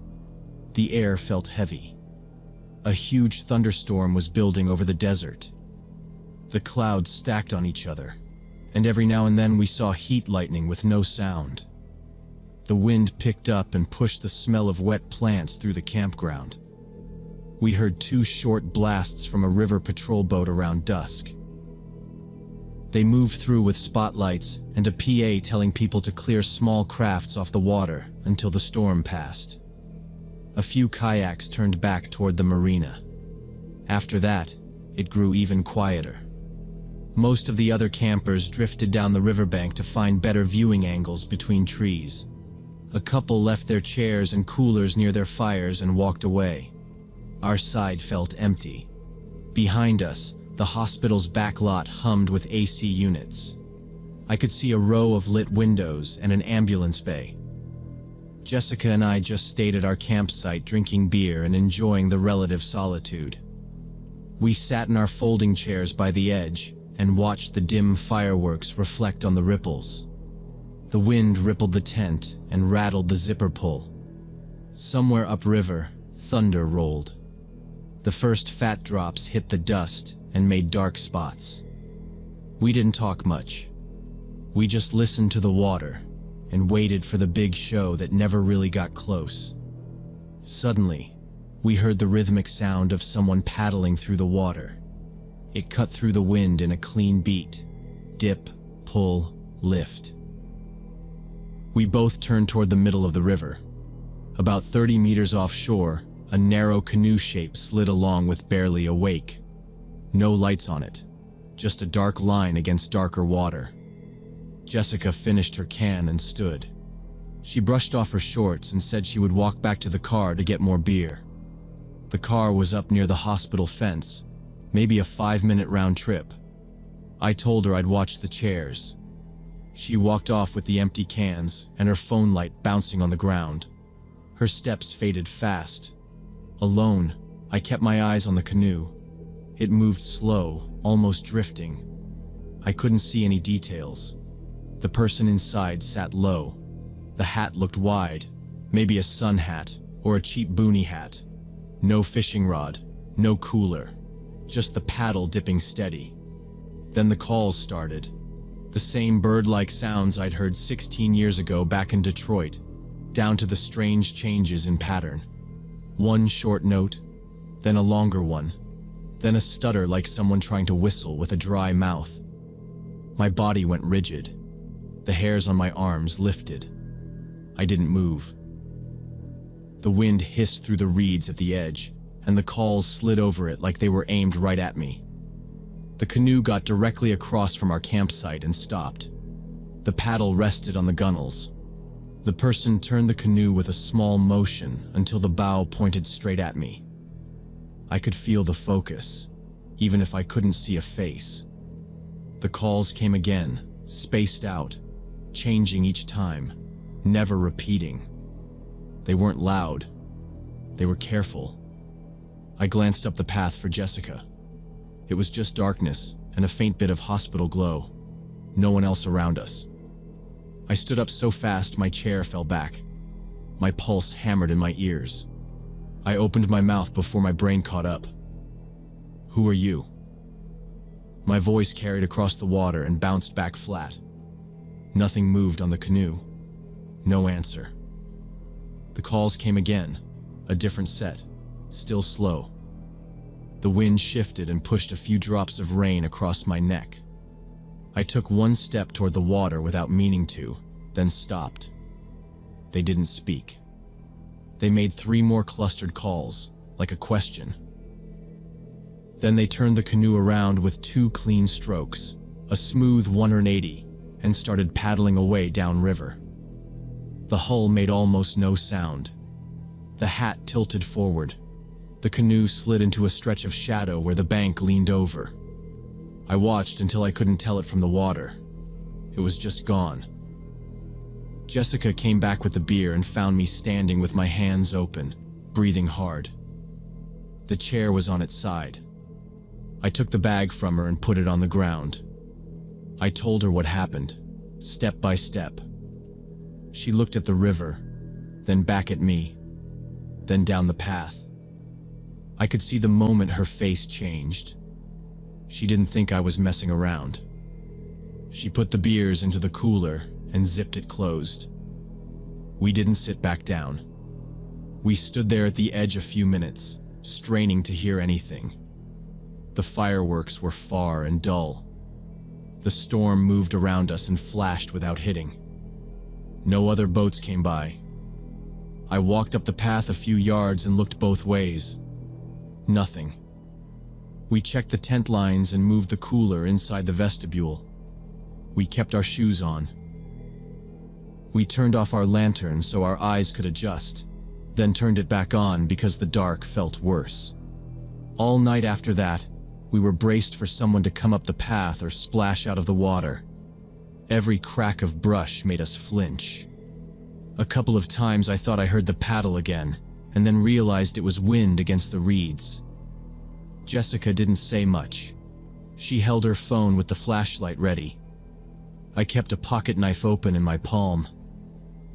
S1: The air felt heavy. A huge thunderstorm was building over the desert. The clouds stacked on each other, and every now and then we saw heat lightning with no sound. The wind picked up and pushed the smell of wet plants through the campground. We heard 2 short blasts from a river patrol boat around dusk. They moved through with spotlights and a PA telling people to clear small crafts off the water until the storm passed. A few kayaks turned back toward the marina. After that, it grew even quieter. Most of the other campers drifted down the riverbank to find better viewing angles between trees. A couple left their chairs and coolers near their fires and walked away. Our side felt empty. Behind us, the hospital's back lot hummed with AC units. I could see a row of lit windows and an ambulance bay. Jessica and I just stayed at our campsite drinking beer and enjoying the relative solitude. We sat in our folding chairs by the edge and watched the dim fireworks reflect on the ripples. The wind rippled the tent and rattled the zipper pull. Somewhere upriver, thunder rolled. The first fat drops hit the dust and made dark spots. We didn't talk much. We just listened to the water and waited for the big show that never really got close. Suddenly, we heard the rhythmic sound of someone paddling through the water. It cut through the wind in a clean beat. Dip, pull, lift. We both turned toward the middle of the river. About 30 meters offshore, A narrow canoe shape slid along with barely a wake. No lights on it, just a dark line against darker water. Jessica finished her can and stood. She brushed off her shorts and said she would walk back to the car to get more beer. The car was up near the hospital fence, maybe a 5-minute round trip. I told her I'd watch the chairs. She walked off with the empty cans and her phone light bouncing on the ground. Her steps faded fast. Alone, I kept my eyes on the canoe. It moved slow, almost drifting. I couldn't see any details. The person inside sat low. The hat looked wide, maybe a sun hat or a cheap boonie hat. No fishing rod, no cooler, just the paddle dipping steady. Then the calls started. The same bird-like sounds I'd heard 16 years ago back in Detroit, down to the strange changes in pattern. One short note, then a longer one, then a stutter like someone trying to whistle with a dry mouth. My body went rigid. The hairs on my arms lifted. I didn't move. The wind hissed through the reeds at the edge, and the calls slid over it like they were aimed right at me. The canoe got directly across from our campsite and stopped. The paddle rested on the gunnels. The person turned the canoe with a small motion until the bow pointed straight at me. I could feel the focus, even if I couldn't see a face. The calls came again, spaced out, changing each time, never repeating. They weren't loud. They were careful. I glanced up the path for Jessica. It was just darkness and a faint bit of hospital glow. No one else around us. I stood up so fast my chair fell back. My pulse hammered in my ears. I opened my mouth before my brain caught up. "Who are you?" My voice carried across the water and bounced back flat. Nothing moved on the canoe. No answer. The calls came again, a different set, still slow. The wind shifted and pushed a few drops of rain across my neck. I took one step toward the water without meaning to, then stopped. They didn't speak. They made 3 more clustered calls, like a question. Then they turned the canoe around with 2 clean strokes, a smooth 180, and started paddling away downriver. The hull made almost no sound. The hat tilted forward. The canoe slid into a stretch of shadow where the bank leaned over. I watched until I couldn't tell it from the water. It was just gone. Jessica came back with the beer and found me standing with my hands open, breathing hard. The chair was on its side. I took the bag from her and put it on the ground. I told her what happened, step by step. She looked at the river, then back at me, then down the path. I could see the moment her face changed. She didn't think I was messing around. She put the beers into the cooler and zipped it closed. We didn't sit back down. We stood there at the edge a few minutes, straining to hear anything. The fireworks were far and dull. The storm moved around us and flashed without hitting. No other boats came by. I walked up the path a few yards and looked both ways. Nothing. We checked the tent lines and moved the cooler inside the vestibule. We kept our shoes on. We turned off our lantern so our eyes could adjust, then turned it back on because the dark felt worse. All night after that, we were braced for someone to come up the path or splash out of the water. Every crack of brush made us flinch. A couple of times I thought I heard the paddle again, and then realized it was wind against the reeds. Jessica didn't say much. She held her phone with the flashlight ready. I kept a pocket knife open in my palm.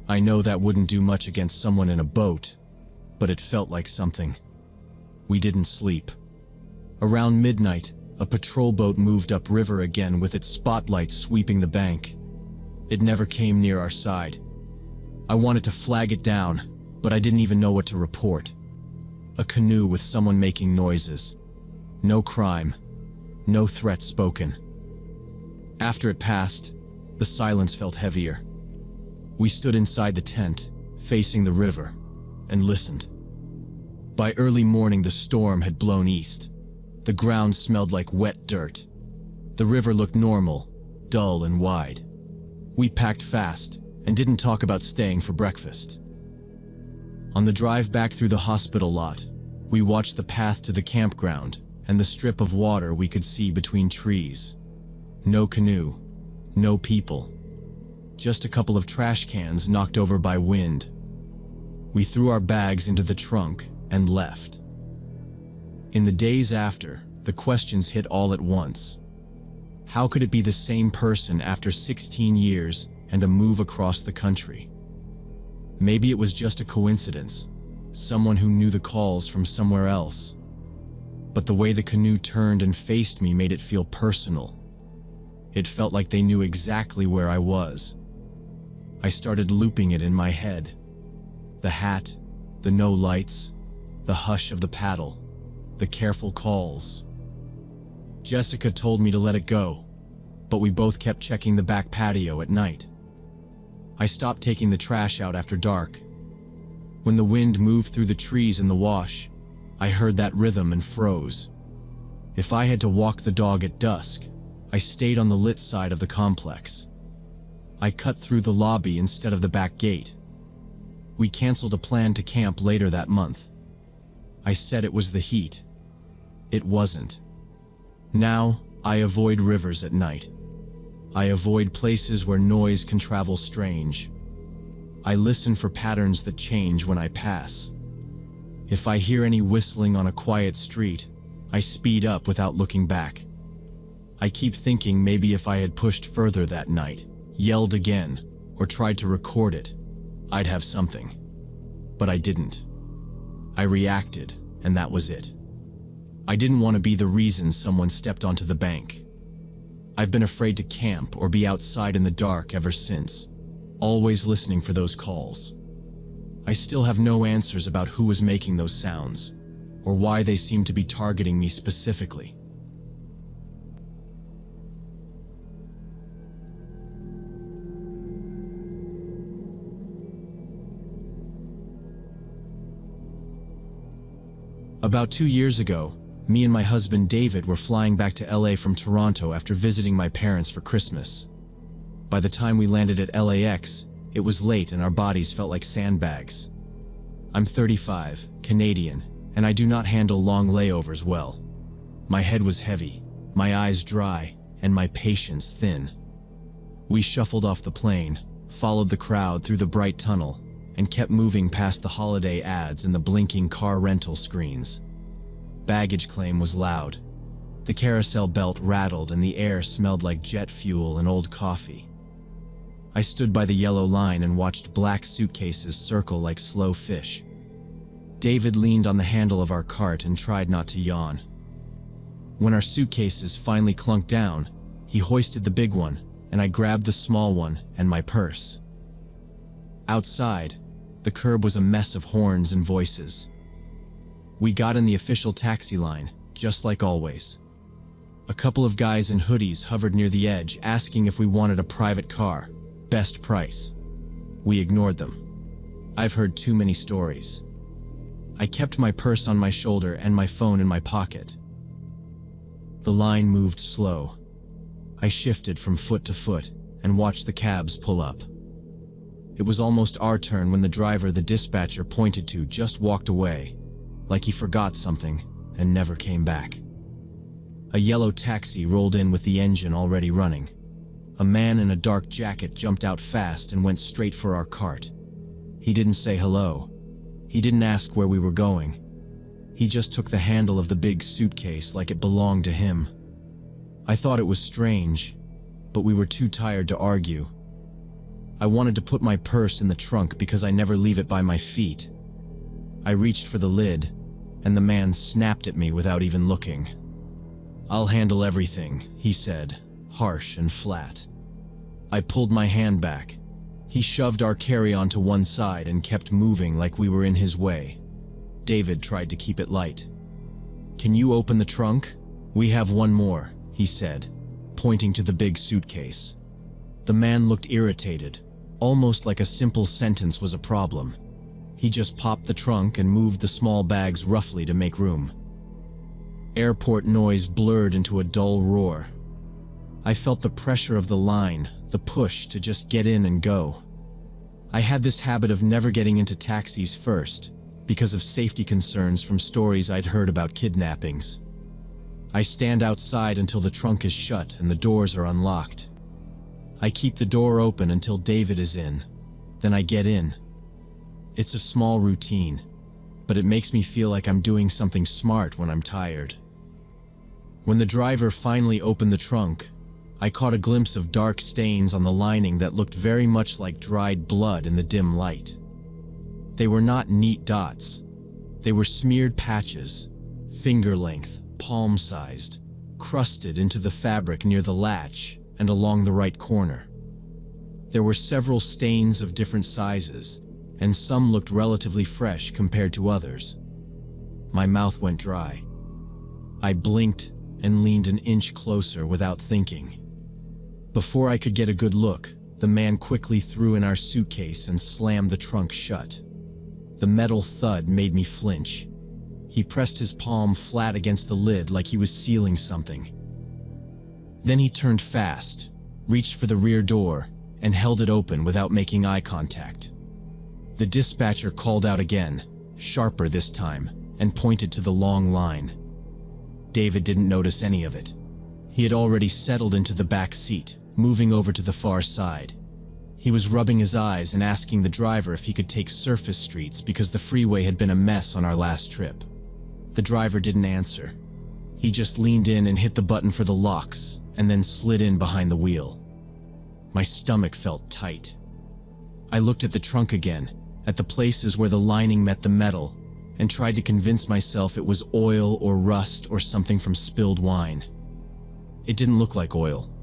S1: I know that wouldn't do much against someone in a boat, but it felt like something. We didn't sleep. Around midnight, a patrol boat moved upriver again with its spotlight sweeping the bank. It never came near our side. I wanted to flag it down, but I didn't even know what to report. A canoe with someone making noises. No crime. No threat spoken. After it passed, the silence felt heavier. We stood inside the tent, facing the river, and listened. By early morning, the storm had blown east. The ground smelled like wet dirt. The river looked normal, dull and wide. We packed fast and didn't talk about staying for breakfast. On the drive back through the hospital lot, we watched the path to the campground and the strip of water we could see between trees. No canoe, no people. Just a couple of trash cans knocked over by wind. We threw our bags into the trunk and left. In the days after, the questions hit all at once. How could it be the same person after 16 years and a move across the country? Maybe it was just a coincidence, someone who knew the calls from somewhere else. But the way the canoe turned and faced me made it feel personal. It felt like they knew exactly where I was. I started looping it in my head. The hat, the no lights, the hush of the paddle, the careful calls. Jessica told me to let it go, but we both kept checking the back patio at night. I stopped taking the trash out after dark. When the wind moved through the trees in the wash, I heard that rhythm and froze. If I had to walk the dog at dusk, I stayed on the lit side of the complex. I cut through the lobby instead of the back gate. We canceled a plan to camp later that month. I said it was the heat. It wasn't. Now, I avoid rivers at night. I avoid places where noise can travel strange. I listen for patterns that change when I pass. If I hear any whistling on a quiet street, I speed up without looking back. I keep thinking maybe if I had pushed further that night, yelled again, or tried to record it, I'd have something. But I didn't. I reacted, and that was it. I didn't want to be the reason someone stepped onto the bank. I've been afraid to camp or be outside in the dark ever since, always listening for those calls. I still have no answers about who was making those sounds, or why they seemed to be targeting me specifically. About 2 years ago, me and my husband David were flying back to LA from Toronto after visiting my parents for Christmas. By the time we landed at LAX, it was late and our bodies felt like sandbags. I'm 35, Canadian, and I do not handle long layovers well. My head was heavy, my eyes dry, and my patience thin. We shuffled off the plane, followed the crowd through the bright tunnel, and kept moving past the holiday ads and the blinking car rental screens. Baggage claim was loud. The carousel belt rattled and the air smelled like jet fuel and old coffee. I stood by the yellow line and watched black suitcases circle like slow fish. David leaned on the handle of our cart and tried not to yawn. When our suitcases finally clunked down, he hoisted the big one, and I grabbed the small one and my purse. Outside, the curb was a mess of horns and voices. We got in the official taxi line, just like always. A couple of guys in hoodies hovered near the edge, asking if we wanted a private car, best price. We ignored them. I've heard too many stories. I kept my purse on my shoulder and my phone in my pocket. The line moved slow. I shifted from foot to foot and watched the cabs pull up. It was almost our turn when the driver the dispatcher pointed to just walked away, like he forgot something and never came back. A yellow taxi rolled in with the engine already running. A man in a dark jacket jumped out fast and went straight for our cart. He didn't say hello. He didn't ask where we were going. He just took the handle of the big suitcase like it belonged to him. I thought it was strange, but we were too tired to argue. I wanted to put my purse in the trunk because I never leave it by my feet. I reached for the lid, and the man snapped at me without even looking. "I'll handle everything," he said, harsh and flat. I pulled my hand back. He shoved our carry-on to one side and kept moving like we were in his way. David tried to keep it light. "Can you open the trunk? We have one more," he said, pointing to the big suitcase. The man looked irritated, almost like a simple sentence was a problem. He just popped the trunk and moved the small bags roughly to make room. Airport noise blurred into a dull roar. I felt the pressure of the line, the push to just get in and go. I had this habit of never getting into taxis first, because of safety concerns from stories I'd heard about kidnappings. I stand outside until the trunk is shut and the doors are unlocked. I keep the door open until David is in. Then I get in. It's a small routine, but it makes me feel like I'm doing something smart when I'm tired. When the driver finally opened the trunk, I caught a glimpse of dark stains on the lining that looked very much like dried blood in the dim light. They were not neat dots. They were smeared patches, finger-length, palm-sized, crusted into the fabric near the latch and along the right corner. There were several stains of different sizes, and some looked relatively fresh compared to others. My mouth went dry. I blinked and leaned an inch closer without thinking. Before I could get a good look, the man quickly threw in our suitcase and slammed the trunk shut. The metal thud made me flinch. He pressed his palm flat against the lid like he was sealing something. Then he turned fast, reached for the rear door, and held it open without making eye contact. The dispatcher called out again, sharper this time, and pointed to the long line. David didn't notice any of it. He had already settled into the back seat, moving over to the far side. He was rubbing his eyes and asking the driver if he could take surface streets because the freeway had been a mess on our last trip. The driver didn't answer. He just leaned in and hit the button for the locks, and then slid in behind the wheel. My stomach felt tight. I looked at the trunk again, at the places where the lining met the metal, and tried to convince myself it was oil or rust or something from spilled wine. It didn't look like oil.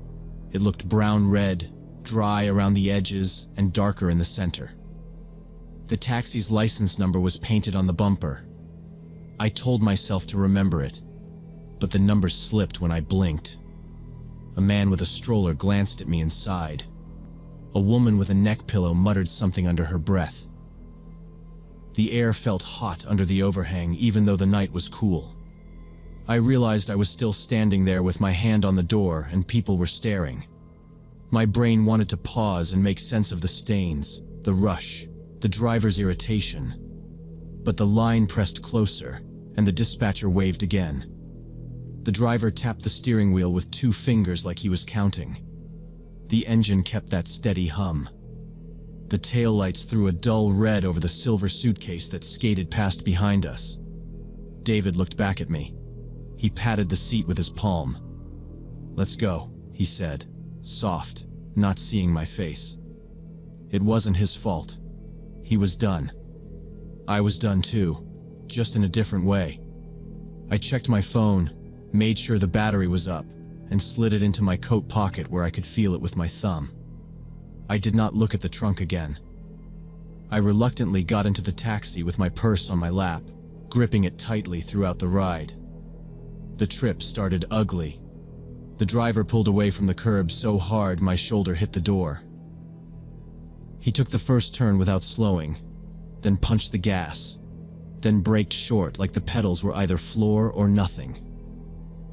S1: It looked brown-red, dry around the edges, and darker in the center. The taxi's license number was painted on the bumper. I told myself to remember it, but the number slipped when I blinked. A man with a stroller glanced at me and sighed. A woman with a neck pillow muttered something under her breath. The air felt hot under the overhang even though the night was cool. I realized I was still standing there with my hand on the door and people were staring. My brain wanted to pause and make sense of the stains, the rush, the driver's irritation. But the line pressed closer, and the dispatcher waved again. The driver tapped the steering wheel with 2 fingers like he was counting. The engine kept that steady hum. The taillights threw a dull red over the silver suitcase that skated past behind us. David looked back at me. He patted the seat with his palm. "Let's go," he said, soft, not seeing my face. It wasn't his fault. He was done. I was done too, just in a different way. I checked my phone, made sure the battery was up, and slid it into my coat pocket where I could feel it with my thumb. I did not look at the trunk again. I reluctantly got into the taxi with my purse on my lap, gripping it tightly throughout the ride. The trip started ugly. The driver pulled away from the curb so hard my shoulder hit the door. He took the first turn without slowing, then punched the gas, then braked short like the pedals were either floor or nothing.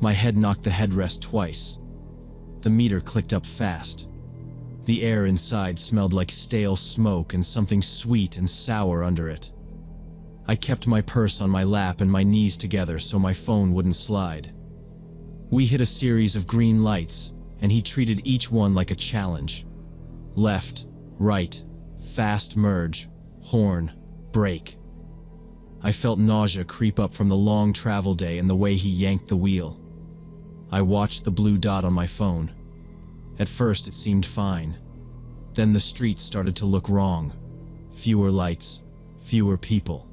S1: My head knocked the headrest twice. The meter clicked up fast. The air inside smelled like stale smoke and something sweet and sour under it. I kept my purse on my lap and my knees together so my phone wouldn't slide. We hit a series of green lights, and he treated each one like a challenge. Left, right, fast merge, horn, brake. I felt nausea creep up from the long travel day and the way he yanked the wheel. I watched the blue dot on my phone. At first it seemed fine. Then the streets started to look wrong. Fewer lights, fewer people.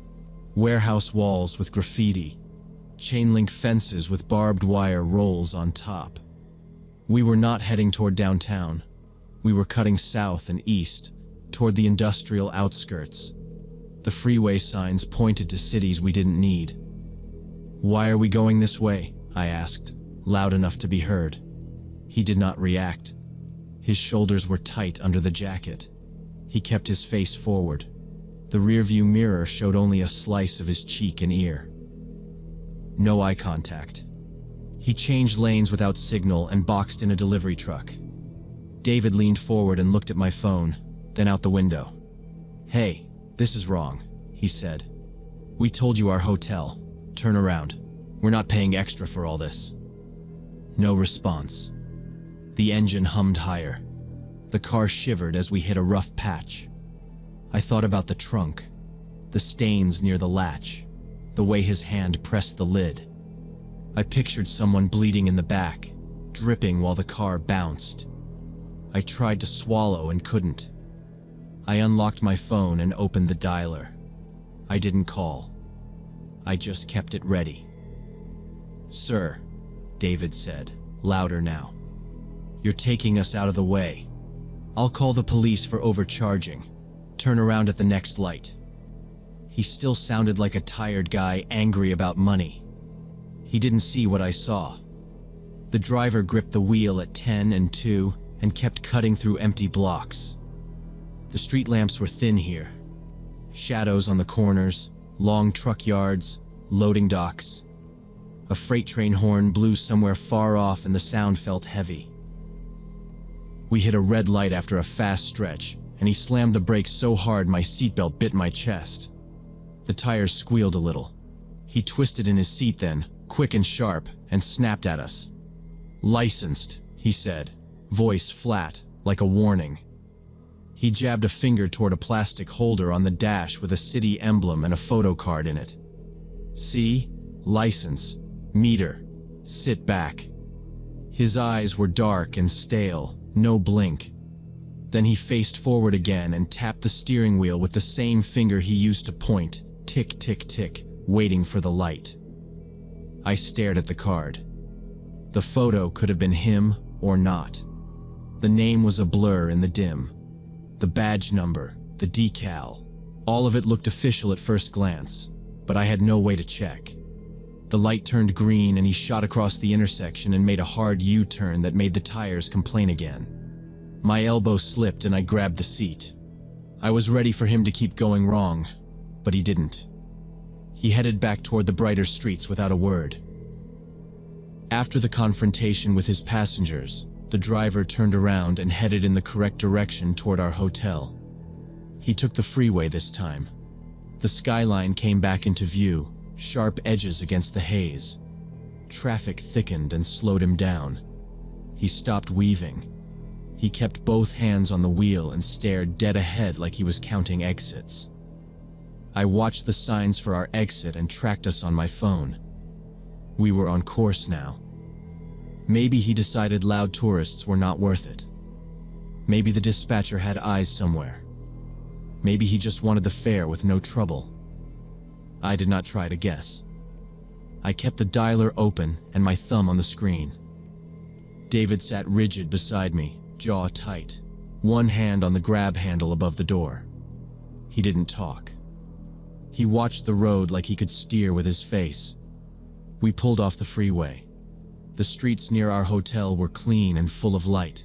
S1: Warehouse walls with graffiti. Chain-link fences with barbed wire rolls on top. We were not heading toward downtown. We were cutting south and east, toward the industrial outskirts. The freeway signs pointed to cities we didn't need. "Why are we going this way?" I asked, loud enough to be heard. He did not react. His shoulders were tight under the jacket. He kept his face forward. The rearview mirror showed only a slice of his cheek and ear. No eye contact. He changed lanes without signal and boxed in a delivery truck. David leaned forward and looked at my phone, then out the window. "Hey, this is wrong," he said. "We told you our hotel. Turn around. We're not paying extra for all this." No response. The engine hummed higher. The car shivered as we hit a rough patch. I thought about the trunk, the stains near the latch, the way his hand pressed the lid. I pictured someone bleeding in the back, dripping while the car bounced. I tried to swallow and couldn't. I unlocked my phone and opened the dialer. I didn't call. I just kept it ready. "Sir," David said, louder now. "You're taking us out of the way. I'll call the police for overcharging. Turn around at the next light." He still sounded like a tired guy angry about money. He didn't see what I saw. The driver gripped the wheel at 10 and 2 and kept cutting through empty blocks. The street lamps were thin here. Shadows on the corners, long truck yards, loading docks. A freight train horn blew somewhere far off and the sound felt heavy. We hit a red light after a fast stretch, and he slammed the brakes so hard my seatbelt bit my chest. The tires squealed a little. He twisted in his seat then, quick and sharp, and snapped at us. "Licensed," he said, voice flat, like a warning. He jabbed a finger toward a plastic holder on the dash with a city emblem and a photo card in it. "See? License. Meter. Sit back." His eyes were dark and stale, no blink. Then he faced forward again and tapped the steering wheel with the same finger he used to point, tick, tick, tick, waiting for the light. I stared at the card. The photo could have been him or not. The name was a blur in the dim. The badge number, the decal, all of it looked official at first glance, but I had no way to check. The light turned green and he shot across the intersection and made a hard U-turn that made the tires complain again. My elbow slipped and I grabbed the seat. I was ready for him to keep going wrong, but he didn't. He headed back toward the brighter streets without a word. After the confrontation with his passengers, the driver turned around and headed in the correct direction toward our hotel. He took the freeway this time. The skyline came back into view, sharp edges against the haze. Traffic thickened and slowed him down. He stopped weaving. He kept both hands on the wheel and stared dead ahead like he was counting exits. I watched the signs for our exit and tracked us on my phone. We were on course now. Maybe he decided loud tourists were not worth it. Maybe the dispatcher had eyes somewhere. Maybe he just wanted the fare with no trouble. I did not try to guess. I kept the dialer open and my thumb on the screen. David sat rigid beside me, jaw tight, one hand on the grab handle above the door. He didn't talk. He watched the road like he could steer with his face. We pulled off the freeway. The streets near our hotel were clean and full of light.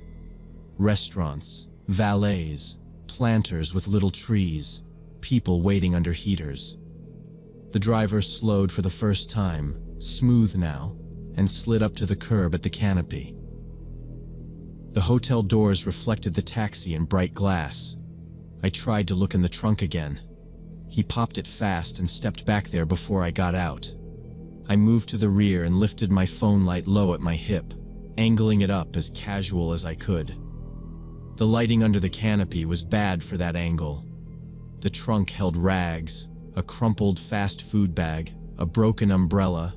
S1: Restaurants, valets, planters with little trees, people waiting under heaters. The driver slowed for the first time, smooth now, and slid up to the curb at the canopy. The hotel doors reflected the taxi in bright glass. I tried to look in the trunk again. He popped it fast and stepped back there before I got out. I moved to the rear and lifted my phone light low at my hip, angling it up as casual as I could. The lighting under the canopy was bad for that angle. The trunk held rags, a crumpled fast food bag, a broken umbrella,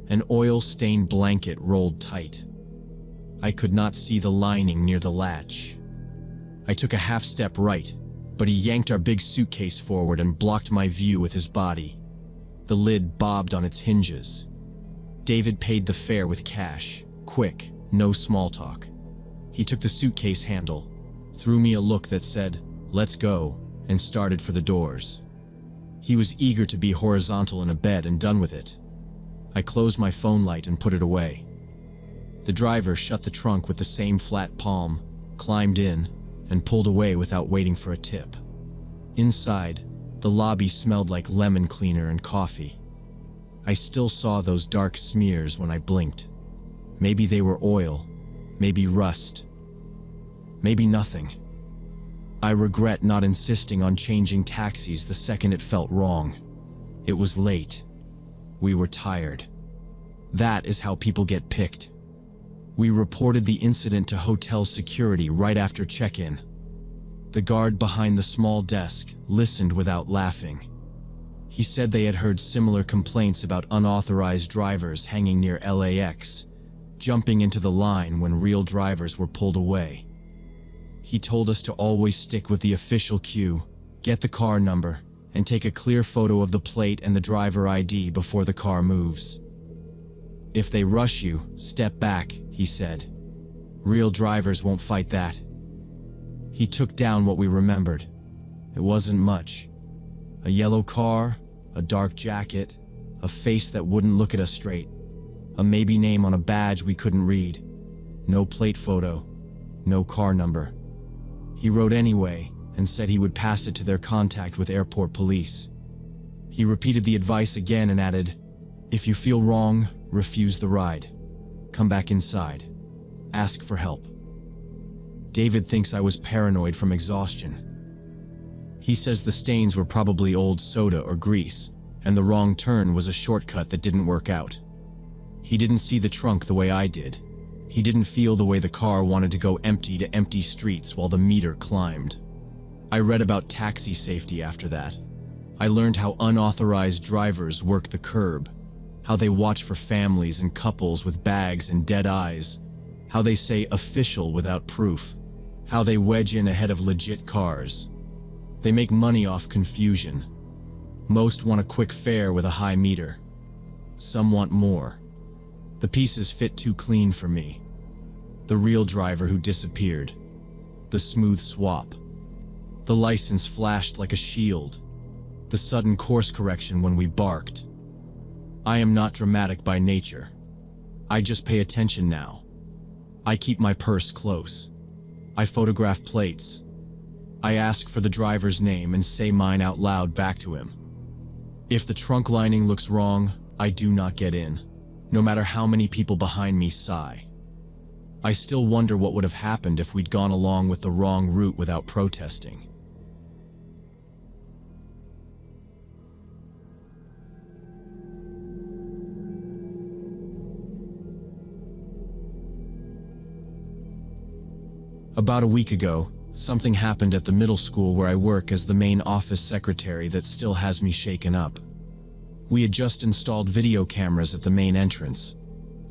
S1: an oil-stained blanket rolled tight. I could not see the lining near the latch. I took a half step right, but he yanked our big suitcase forward and blocked my view with his body. The lid bobbed on its hinges. David paid the fare with cash, quick, no small talk. He took the suitcase handle, threw me a look that said, "Let's go," and started for the doors. He was eager to be horizontal in a bed and done with it. I closed my phone light and put it away. The driver shut the trunk with the same flat palm, climbed in, and pulled away without waiting for a tip. Inside, The lobby smelled like lemon cleaner and coffee. I still saw those dark smears when I blinked. Maybe they were oil, maybe rust, maybe nothing. I regret not insisting on changing taxis the second it felt wrong. It was late. We were tired. That is how people get picked. We reported the incident to hotel security right after check-in. The guard behind the small desk listened without laughing. He said they had heard similar complaints about unauthorized drivers hanging near LAX, jumping into the line when real drivers were pulled away. He told us to always stick with the official queue, get the car number, and take a clear photo of the plate and the driver ID before the car moves. If they rush you, step back, he said. Real drivers won't fight that. He took down what we remembered. It wasn't much. A yellow car, a dark jacket, a face that wouldn't look at us straight, a maybe name on a badge we couldn't read. No plate photo, no car number. He wrote anyway and said he would pass it to their contact with airport police. He repeated the advice again and added, "If you feel wrong, refuse the ride. Come back inside. Ask for help." David thinks I was paranoid from exhaustion. He says the stains were probably old soda or grease, and the wrong turn was a shortcut that didn't work out. He didn't see the trunk the way I did. He didn't feel the way the car wanted to go empty to empty streets while the meter climbed. I read about taxi safety after that. I learned how unauthorized drivers work the curb, how they watch for families and couples with bags and dead eyes, how they say official without proof, how they wedge in ahead of legit cars. They make money off confusion. Most want a quick fare with a high meter. Some want more. The pieces fit too clean for me. The real driver who disappeared. The smooth swap. The license flashed like a shield. The sudden course correction when we barked. I am not dramatic by nature. I just pay attention now. I keep my purse close. I photograph plates. I ask for the driver's name and say mine out loud back to him. If the trunk lining looks wrong, I do not get in, no matter how many people behind me sigh. I still wonder what would have happened if we'd gone along with the wrong route without protesting. About a week ago, something happened at the middle school where I work as the main office secretary that still has me shaken up. We had just installed video cameras at the main entrance.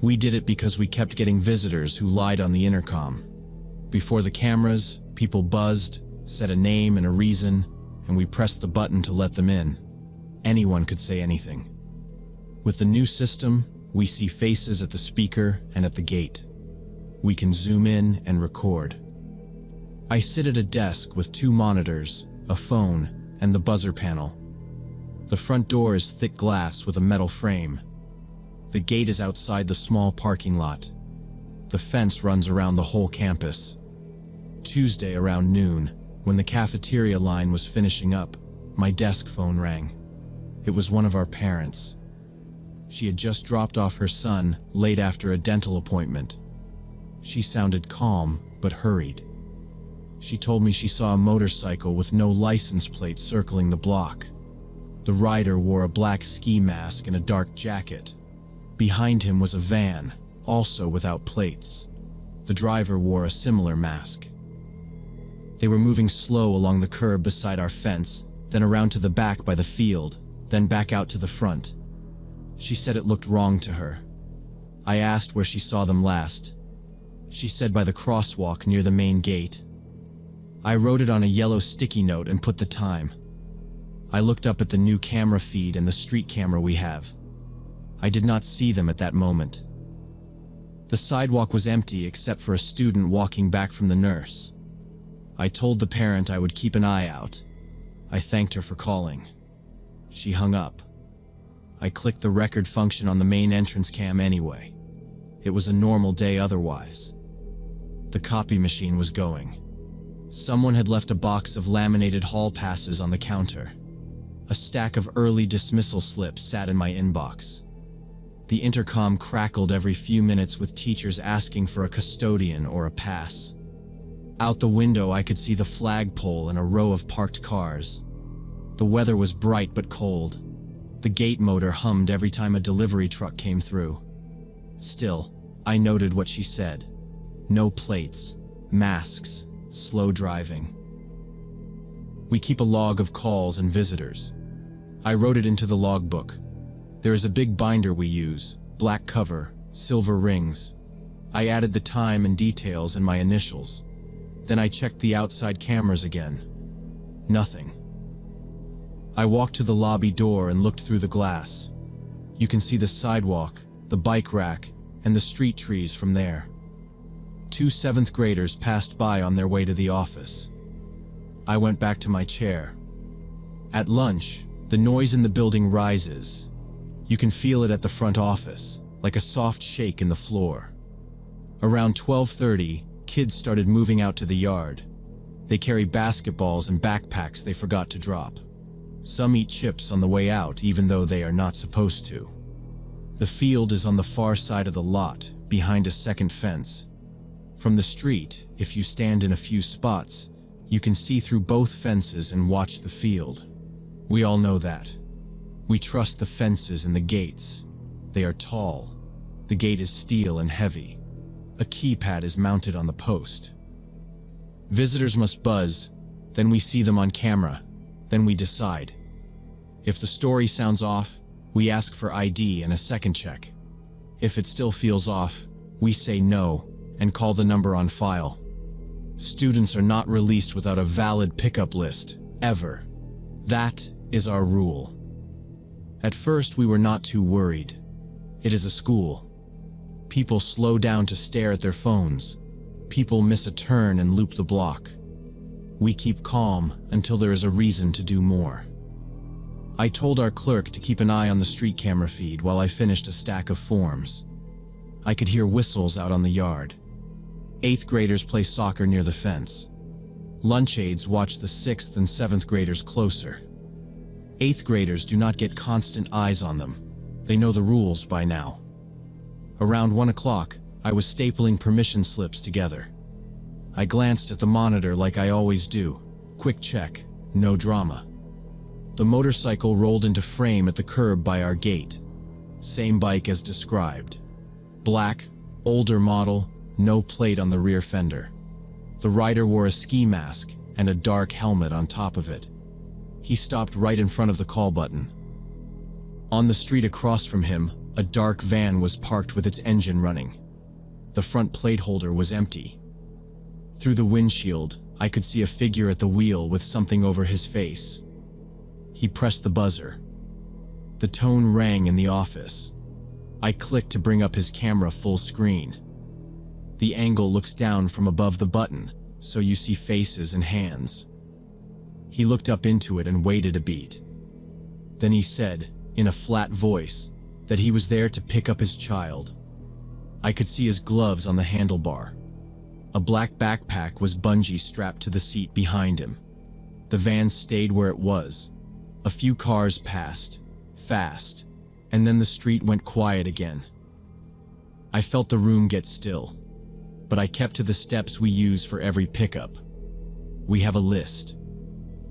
S1: We did it because we kept getting visitors who lied on the intercom. Before the cameras, people buzzed, said a name and a reason, and we pressed the button to let them in. Anyone could say anything. With the new system, we see faces at the speaker and at the gate. We can zoom in and record. I sit at a desk with 2 monitors, a phone, and the buzzer panel. The front door is thick glass with a metal frame. The gate is outside the small parking lot. The fence runs around the whole campus. Tuesday around noon, when the cafeteria line was finishing up, my desk phone rang. It was one of our parents. She had just dropped off her son late after a dental appointment. She sounded calm, but hurried. She told me she saw a motorcycle with no license plate circling the block. The rider wore a black ski mask and a dark jacket. Behind him was a van, also without plates. The driver wore a similar mask. They were moving slow along the curb beside our fence, then around to the back by the field, then back out to the front. She said it looked wrong to her. I asked where she saw them last. She said by the crosswalk near the main gate. I wrote it on a yellow sticky note and put the time. I looked up at the new camera feed and the street camera we have. I did not see them at that moment. The sidewalk was empty except for a student walking back from the nurse. I told the parent I would keep an eye out. I thanked her for calling. She hung up. I clicked the record function on the main entrance cam anyway. It was a normal day otherwise. The copy machine was going. Someone had left a box of laminated hall passes on the counter. A stack of early dismissal slips sat in my inbox. The intercom crackled every few minutes with teachers asking for a custodian or a pass. Out the window, I could see the flagpole and a row of parked cars. The weather was bright but cold. The gate motor hummed every time a delivery truck came through. Still, I noted what she said. No plates, masks, slow driving. We keep a log of calls and visitors. I wrote it into the logbook. There is a big binder we use, black cover, silver rings. I added the time and details and my initials. Then I checked the outside cameras again. Nothing. I walked to the lobby door and looked through the glass. You can see the sidewalk, the bike rack, and the street trees from there. 2 7th graders passed by on their way to the office. I went back to my chair. At lunch, the noise in the building rises. You can feel it at the front office, like a soft shake in the floor. Around 12:30, kids started moving out to the yard. They carry basketballs and backpacks they forgot to drop. Some eat chips on the way out, even though they are not supposed to. The field is on the far side of the lot, behind a second fence. From the street, if you stand in a few spots, you can see through both fences and watch the field. We all know that. We trust the fences and the gates. They are tall. The gate is steel and heavy. A keypad is mounted on the post. Visitors must buzz, then we see them on camera, then we decide. If the story sounds off, we ask for ID and a second check. If it still feels off, we say no and call the number on file. Students are not released without a valid pickup list, ever. That is our rule. At first, we were not too worried. It is a school. People slow down to stare at their phones. People miss a turn and loop the block. We keep calm until there is a reason to do more. I told our clerk to keep an eye on the street camera feed while I finished a stack of forms. I could hear whistles out on the yard. 8th graders play soccer near the fence. Lunch aides watch the 6th and 7th graders closer. 8th graders do not get constant eyes on them. They know the rules by now. Around 1 o'clock, I was stapling permission slips together. I glanced at the monitor like I always do. Quick check, no drama. The motorcycle rolled into frame at the curb by our gate. Same bike as described. Black, older model, no plate on the rear fender. The rider wore a ski mask and a dark helmet on top of it. He stopped right in front of the call button. On the street across from him, a dark van was parked with its engine running. The front plate holder was empty. Through the windshield, I could see a figure at the wheel with something over his face. He pressed the buzzer. The tone rang in the office. I clicked to bring up his camera full screen. The angle looks down from above the button, so you see faces and hands. He looked up into it and waited a beat. Then he said, in a flat voice, that he was there to pick up his child. I could see his gloves on the handlebar. A black backpack was bungee strapped to the seat behind him. The van stayed where it was. A few cars passed, fast, and then the street went quiet again. I felt the room get still, but I kept to the steps we use for every pickup. We have a list.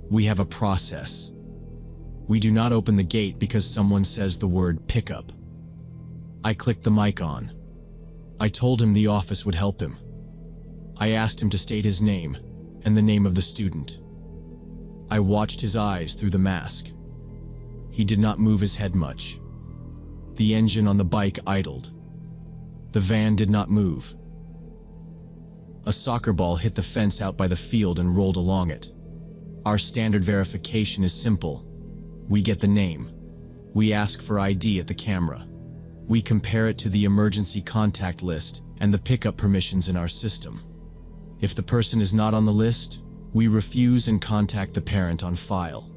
S1: We have a process. We do not open the gate because someone says the word pickup. I clicked the mic on. I told him the office would help him. I asked him to state his name and the name of the student. I watched his eyes through the mask. He did not move his head much. The engine on the bike idled. The van did not move. A soccer ball hit the fence out by the field and rolled along it. Our standard verification is simple. We get the name. We ask for ID at the camera. We compare it to the emergency contact list and the pickup permissions in our system. If the person is not on the list, we refuse and contact the parent on file.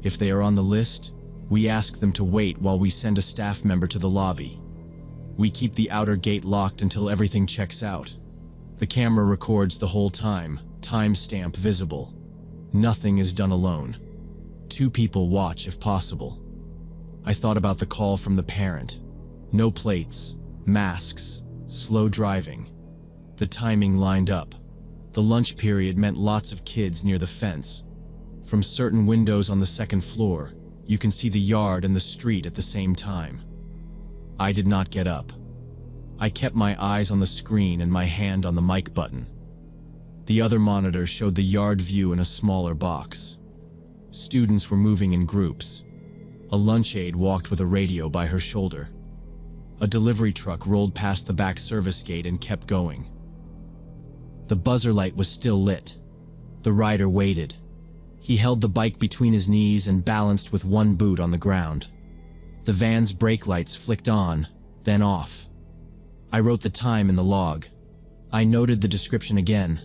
S1: If they are on the list, we ask them to wait while we send a staff member to the lobby. We keep the outer gate locked until everything checks out. The camera records the whole time, timestamp visible. Nothing is done alone. 2 people watch if possible. I thought about the call from the parent. No plates, masks, slow driving. The timing lined up. The lunch period meant lots of kids near the fence. From certain windows on the 2nd floor, you can see the yard and the street at the same time. I did not get up. I kept my eyes on the screen and my hand on the mic button. The other monitor showed the yard view in a smaller box. Students were moving in groups. A lunch aide walked with a radio by her shoulder. A delivery truck rolled past the back service gate and kept going. The buzzer light was still lit. The rider waited. He held the bike between his knees and balanced with one boot on the ground. The van's brake lights flicked on, then off. I wrote the time in the log. I noted the description again.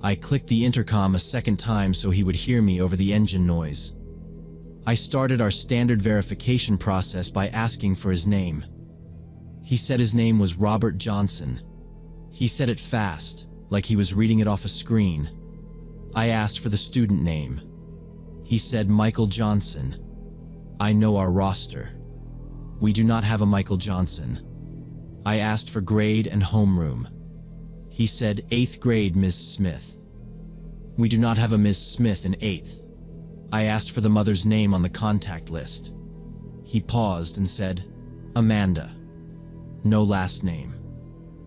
S1: I clicked the intercom a second time so he would hear me over the engine noise. I started our standard verification process by asking for his name. He said his name was Robert Johnson. He said it fast, like he was reading it off a screen. I asked for the student name. He said Michael Johnson. I know our roster. We do not have a Michael Johnson. I asked for grade and homeroom. He said 8th grade, Ms. Smith. We do not have a Ms. Smith in 8th. I asked for the mother's name on the contact list. He paused and said, Amanda. No last name.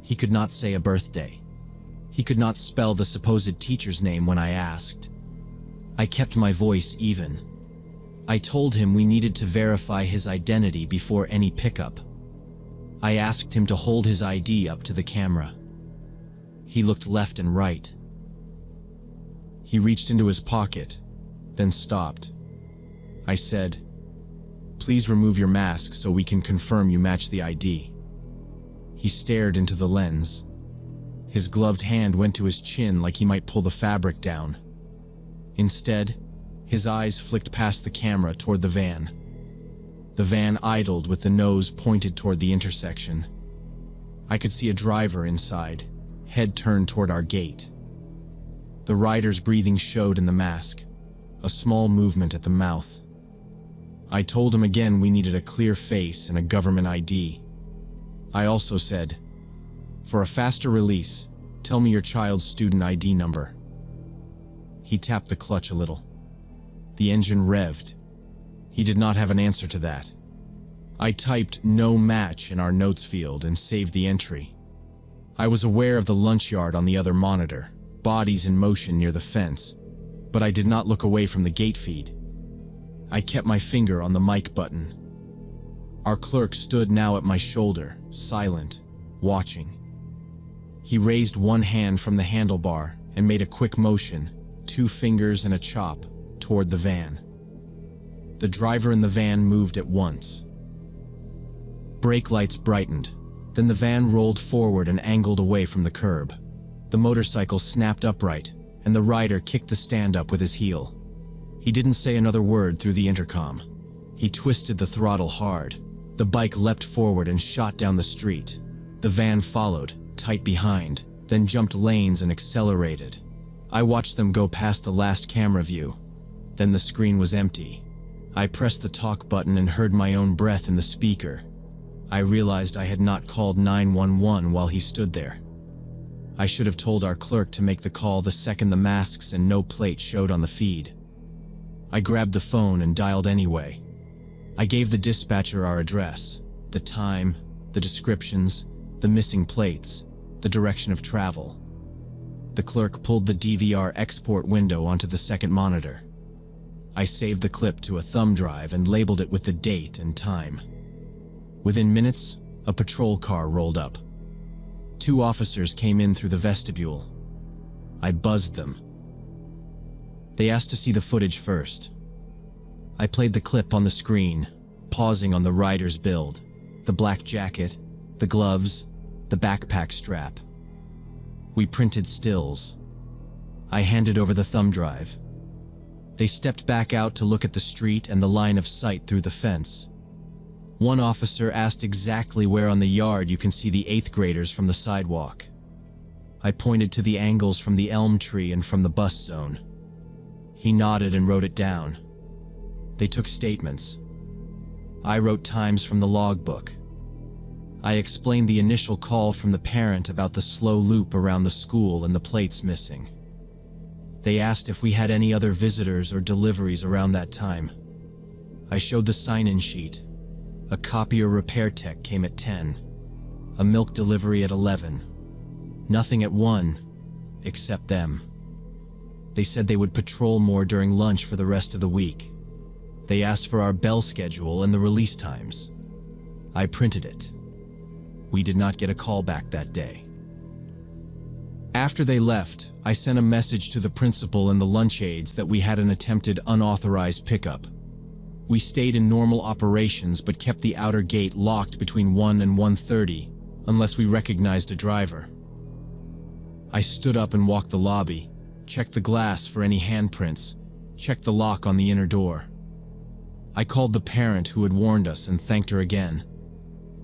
S1: He could not say a birthday. He could not spell the supposed teacher's name when I asked. I kept my voice even. I told him we needed to verify his identity before any pickup. I asked him to hold his ID up to the camera. He looked left and right. He reached into his pocket, then stopped. I said, Please remove your mask so we can confirm you match the ID. He stared into the lens. His gloved hand went to his chin like he might pull the fabric down. Instead, his eyes flicked past the camera toward the van. The van idled with the nose pointed toward the intersection. I could see a driver inside, head turned toward our gate. The rider's breathing showed in the mask, a small movement at the mouth. I told him again we needed a clear face and a government ID. I also said, For a faster release, tell me your child's student ID number. He tapped the clutch a little. The engine revved. He did not have an answer to that. I typed no match in our notes field and saved the entry. I was aware of the lunch yard on the other monitor, bodies in motion near the fence, but I did not look away from the gate feed. I kept my finger on the mic button. Our clerk stood now at my shoulder, silent, watching. He raised one hand from the handlebar and made a quick motion, 2 fingers and a chop, toward the van. The driver in the van moved at once. Brake lights brightened. Then the van rolled forward and angled away from the curb. The motorcycle snapped upright, and the rider kicked the stand up with his heel. He didn't say another word through the intercom. He twisted the throttle hard. The bike leapt forward and shot down the street. The van followed, tight behind, then jumped lanes and accelerated. I watched them go past the last camera view. Then the screen was empty. I pressed the talk button and heard my own breath in the speaker. I realized I had not called 911 while he stood there. I should have told our clerk to make the call the second the masks and no plate showed on the feed. I grabbed the phone and dialed anyway. I gave the dispatcher our address, the time, the descriptions, the missing plates, the direction of travel. The clerk pulled the DVR export window onto the second monitor. I saved the clip to a thumb drive and labeled it with the date and time. Within minutes, a patrol car rolled up. 2 officers came in through the vestibule. I buzzed them. They asked to see the footage first. I played the clip on the screen, pausing on the rider's build, the black jacket, the gloves, the backpack strap. We printed stills. I handed over the thumb drive. They stepped back out to look at the street and the line of sight through the fence. One officer asked exactly where on the yard you can see the 8th graders from the sidewalk. I pointed to the angles from the elm tree and from the bus zone. He nodded and wrote it down. They took statements. I wrote times from the logbook. I explained the initial call from the parent about the slow loop around the school and the plates missing. They asked if we had any other visitors or deliveries around that time. I showed the sign-in sheet. A copier repair tech came at 10. A milk delivery at 11. Nothing at 1, except them. They said they would patrol more during lunch for the rest of the week. They asked for our bell schedule and the release times. I printed it. We did not get a call back that day. After they left, I sent a message to the principal and the lunch aides that we had an attempted unauthorized pickup. We stayed in normal operations but kept the outer gate locked between 1 and 1:30 unless we recognized a driver. I stood up and walked the lobby, checked the glass for any handprints, checked the lock on the inner door. I called the parent who had warned us and thanked her again.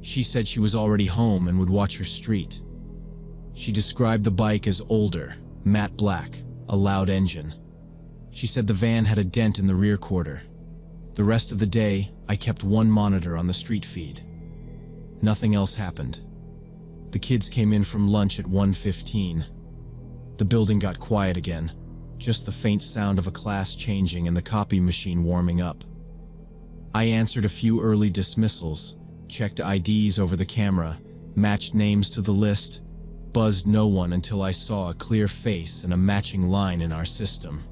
S1: She said she was already home and would watch her street. She described the bike as older, matte black, a loud engine. She said the van had a dent in the rear quarter. The rest of the day, I kept one monitor on the street feed. Nothing else happened. The kids came in from lunch at 1:15. The building got quiet again, just the faint sound of a class changing and the copy machine warming up. I answered a few early dismissals, checked IDs over the camera, matched names to the list, buzzed no one until I saw a clear face and a matching line in our system.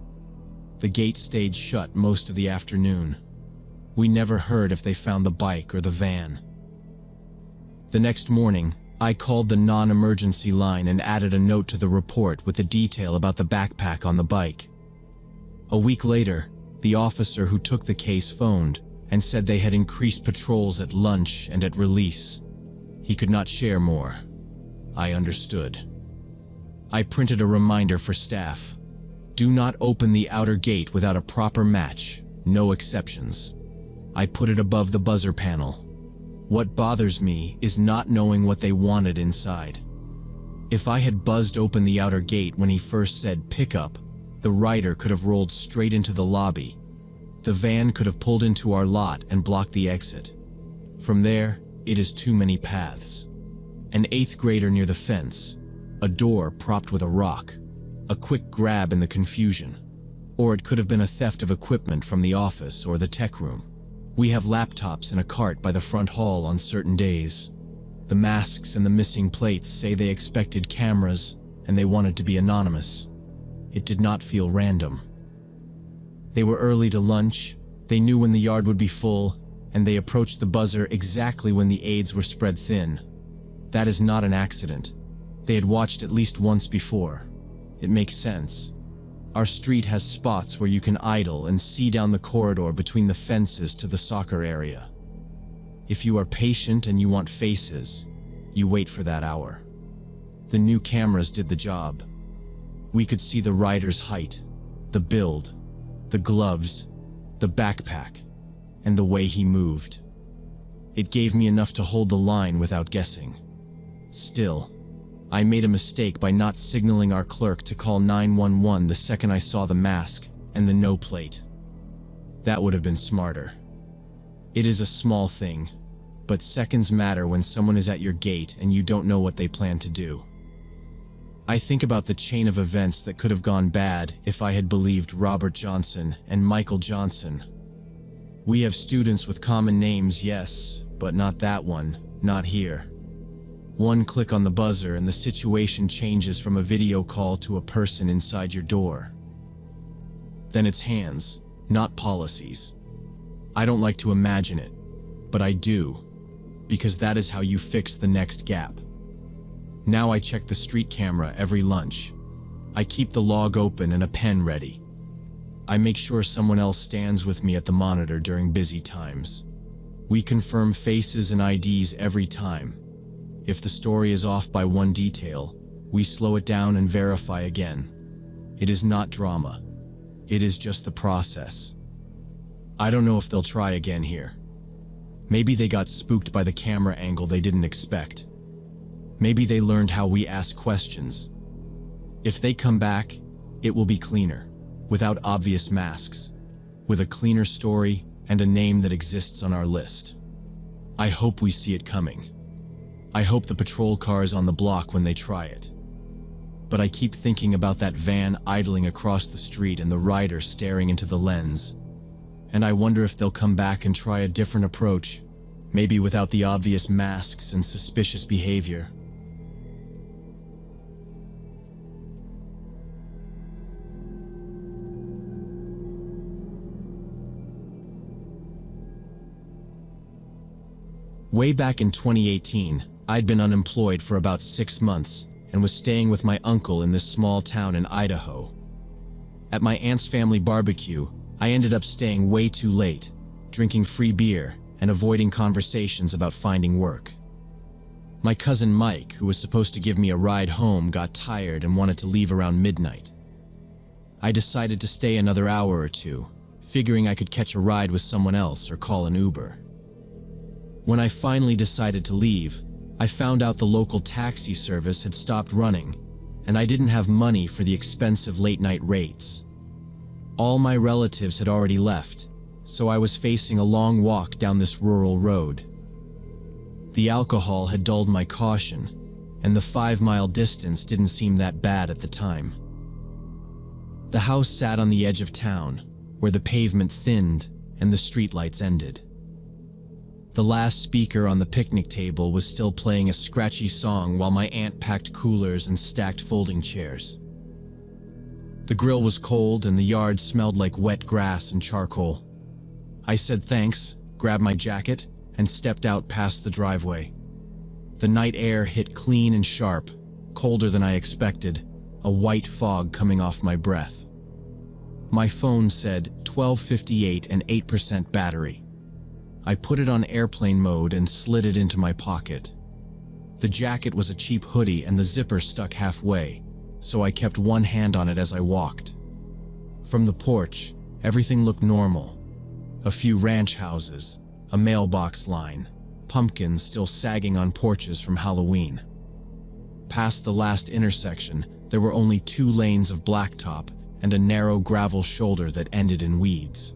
S1: The gate stayed shut most of the afternoon. We never heard if they found the bike or the van. The next morning, I called the non-emergency line and added a note to the report with the detail about the backpack on the bike. A week later, the officer who took the case phoned and said they had increased patrols at lunch and at release. He could not share more. I understood. I printed a reminder for staff. Do not open the outer gate without a proper match, no exceptions. I put it above the buzzer panel. What bothers me is not knowing what they wanted inside. If I had buzzed open the outer gate when he first said pickup, the rider could have rolled straight into the lobby. The van could have pulled into our lot and blocked the exit. From there, it is too many paths. An 8th grader near the fence, a door propped with a rock, a quick grab in the confusion. Or it could have been a theft of equipment from the office or the tech room. We have laptops in a cart by the front hall on certain days. The masks and the missing plates say they expected cameras and they wanted to be anonymous. It did not feel random. They were early to lunch, they knew when the yard would be full, and they approached the buzzer exactly when the aides were spread thin. That is not an accident. They had watched at least once before. It makes sense. Our street has spots where you can idle and see down the corridor between the fences to the soccer area. If you are patient and you want faces, you wait for that hour. The new cameras did the job. We could see the rider's height, the build, the gloves, the backpack, and the way he moved. It gave me enough to hold the line without guessing. Still, I made a mistake by not signaling our clerk to call 911 the second I saw the mask and the no plate. That would have been smarter. It is a small thing, but seconds matter when someone is at your gate and you don't know what they plan to do. I think about the chain of events that could have gone bad if I had believed Robert Johnson and Michael Johnson. We have students with common names, yes, but not that one, not here. One click on the buzzer and the situation changes from a video call to a person inside your door. Then it's hands, not policies. I don't like to imagine it, but I do, because that is how you fix the next gap. Now I check the street camera every lunch. I keep the log open and a pen ready. I make sure someone else stands with me at the monitor during busy times. We confirm faces and IDs every time. If the story is off by one detail, we slow it down and verify again. It is not drama. It is just the process. I don't know if they'll try again here. Maybe they got spooked by the camera angle they didn't expect. Maybe they learned how we ask questions. If they come back, it will be cleaner, without obvious masks, with a cleaner story and a name that exists on our list. I hope we see it coming. I hope the patrol car is on the block when they try it. But I keep thinking about that van idling across the street and the rider staring into the lens. And I wonder if they'll come back and try a different approach, maybe without the obvious masks and suspicious behavior. Way back in 2018, I'd been unemployed for about 6 months and was staying with my uncle in this small town in Idaho. At my aunt's family barbecue, I ended up staying way too late, drinking free beer and avoiding conversations about finding work. My cousin Mike, who was supposed to give me a ride home, got tired and wanted to leave around midnight. I decided to stay another hour or two, figuring I could catch a ride with someone else or call an Uber. When I finally decided to leave, I found out the local taxi service had stopped running, and I didn't have money for the expensive late-night rates. All my relatives had already left, so I was facing a long walk down this rural road. The alcohol had dulled my caution, and the 5-mile distance didn't seem that bad at the time. The house sat on the edge of town, where the pavement thinned and the streetlights ended. The last speaker on the picnic table was still playing a scratchy song while my aunt packed coolers and stacked folding chairs. The grill was cold and the yard smelled like wet grass and charcoal. I said thanks, grabbed my jacket, and stepped out past the driveway. The night air hit clean and sharp, colder than I expected, a white fog coming off my breath. My phone said 12:58 and 8% battery. I put it on airplane mode and slid it into my pocket. The jacket was a cheap hoodie and the zipper stuck halfway, so I kept one hand on it as I walked. From the porch, everything looked normal. A few ranch houses, a mailbox line, pumpkins still sagging on porches from Halloween. Past the last intersection, there were only 2 lanes of blacktop and a narrow gravel shoulder that ended in weeds.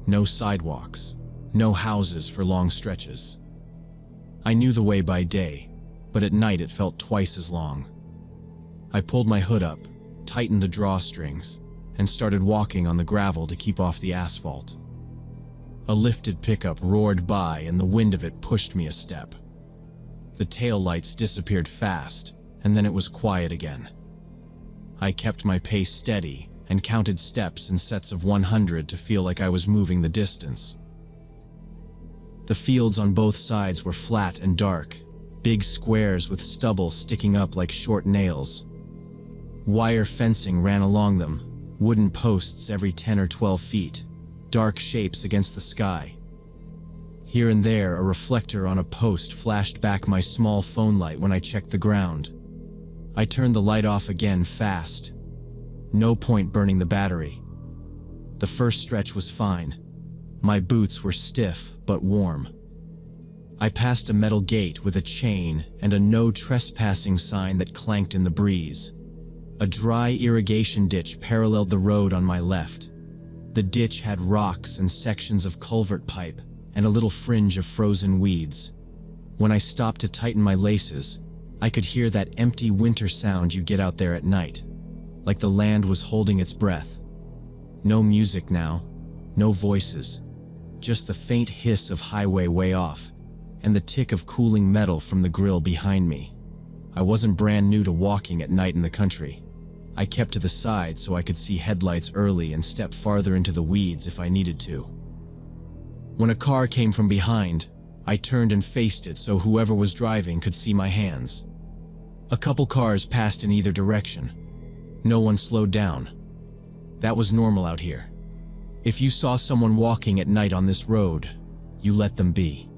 S1: No sidewalks. No houses for long stretches. I knew the way by day, but at night it felt twice as long. I pulled my hood up, tightened the drawstrings, and started walking on the gravel to keep off the asphalt. A lifted pickup roared by and the wind of it pushed me a step. The taillights disappeared fast, and then it was quiet again. I kept my pace steady and counted steps in sets of 100 to feel like I was moving the distance. The fields on both sides were flat and dark, big squares with stubble sticking up like short nails. Wire fencing ran along them, wooden posts every 10 or 12 feet, dark shapes against the sky. Here and there, a reflector on a post flashed back my small phone light when I checked the ground. I turned the light off again fast. No point burning the battery. The first stretch was fine. My boots were stiff but warm. I passed a metal gate with a chain and a no trespassing sign that clanked in the breeze. A dry irrigation ditch paralleled the road on my left. The ditch had rocks and sections of culvert pipe and a little fringe of frozen weeds. When I stopped to tighten my laces, I could hear that empty winter sound you get out there at night, like the land was holding its breath. No music now, no voices. Just the faint hiss of highway way off, and the tick of cooling metal from the grill behind me. I wasn't brand new to walking at night in the country. I kept to the side so I could see headlights early and step farther into the weeds if I needed to. When a car came from behind, I turned and faced it so whoever was driving could see my hands. A couple cars passed in either direction. No one slowed down. That was normal out here. If you saw someone walking at night on this road, you let them be.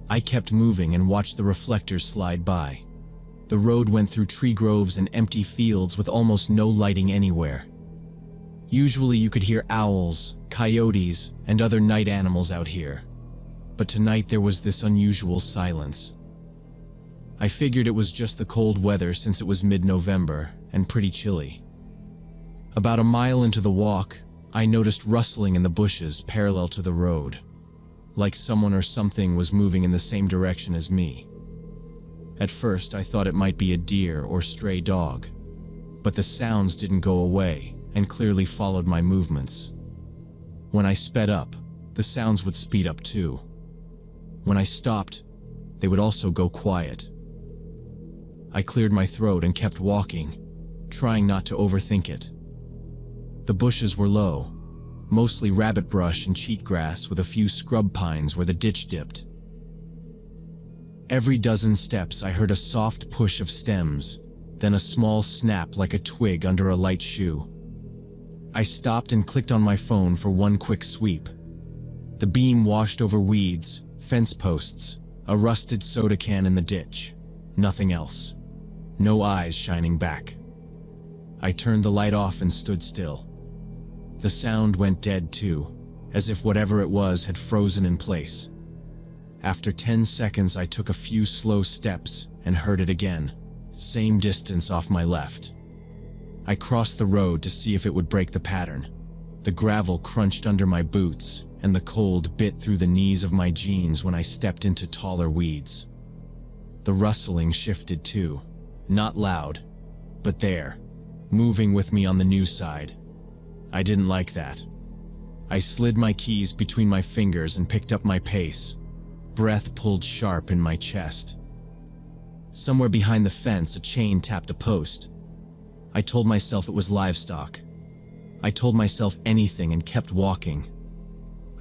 S1: I kept moving and watched the reflectors slide by. The road went through tree groves and empty fields with almost no lighting anywhere. Usually you could hear owls, coyotes, and other night animals out here. But tonight there was this unusual silence. I figured it was just the cold weather since it was mid-November and pretty chilly. About a mile into the walk, I noticed rustling in the bushes parallel to the road, like someone or something was moving in the same direction as me. At first, I thought it might be a deer or stray dog, but the sounds didn't go away and clearly followed my movements. When I sped up, the sounds would speed up too. When I stopped, they would also go quiet. I cleared my throat and kept walking, trying not to overthink it. The bushes were low, mostly rabbit brush and cheatgrass with a few scrub pines where the ditch dipped. Every dozen steps I heard a soft push of stems, then a small snap like a twig under a light shoe. I stopped and clicked on my phone for one quick sweep. The beam washed over weeds, fence posts, a rusted soda can in the ditch. Nothing else. No eyes shining back. I turned the light off and stood still. The sound went dead too, as if whatever it was had frozen in place. After 10 seconds, I took a few slow steps and heard it again, same distance off my left. I crossed the road to see if it would break the pattern. The gravel crunched under my boots, and the cold bit through the knees of my jeans when I stepped into taller weeds. The rustling shifted too, not loud, but there, moving with me on the new side. I didn't like that. I slid my keys between my fingers and picked up my pace. Breath pulled sharp in my chest. Somewhere behind the fence, a chain tapped a post. I told myself it was livestock. I told myself anything and kept walking.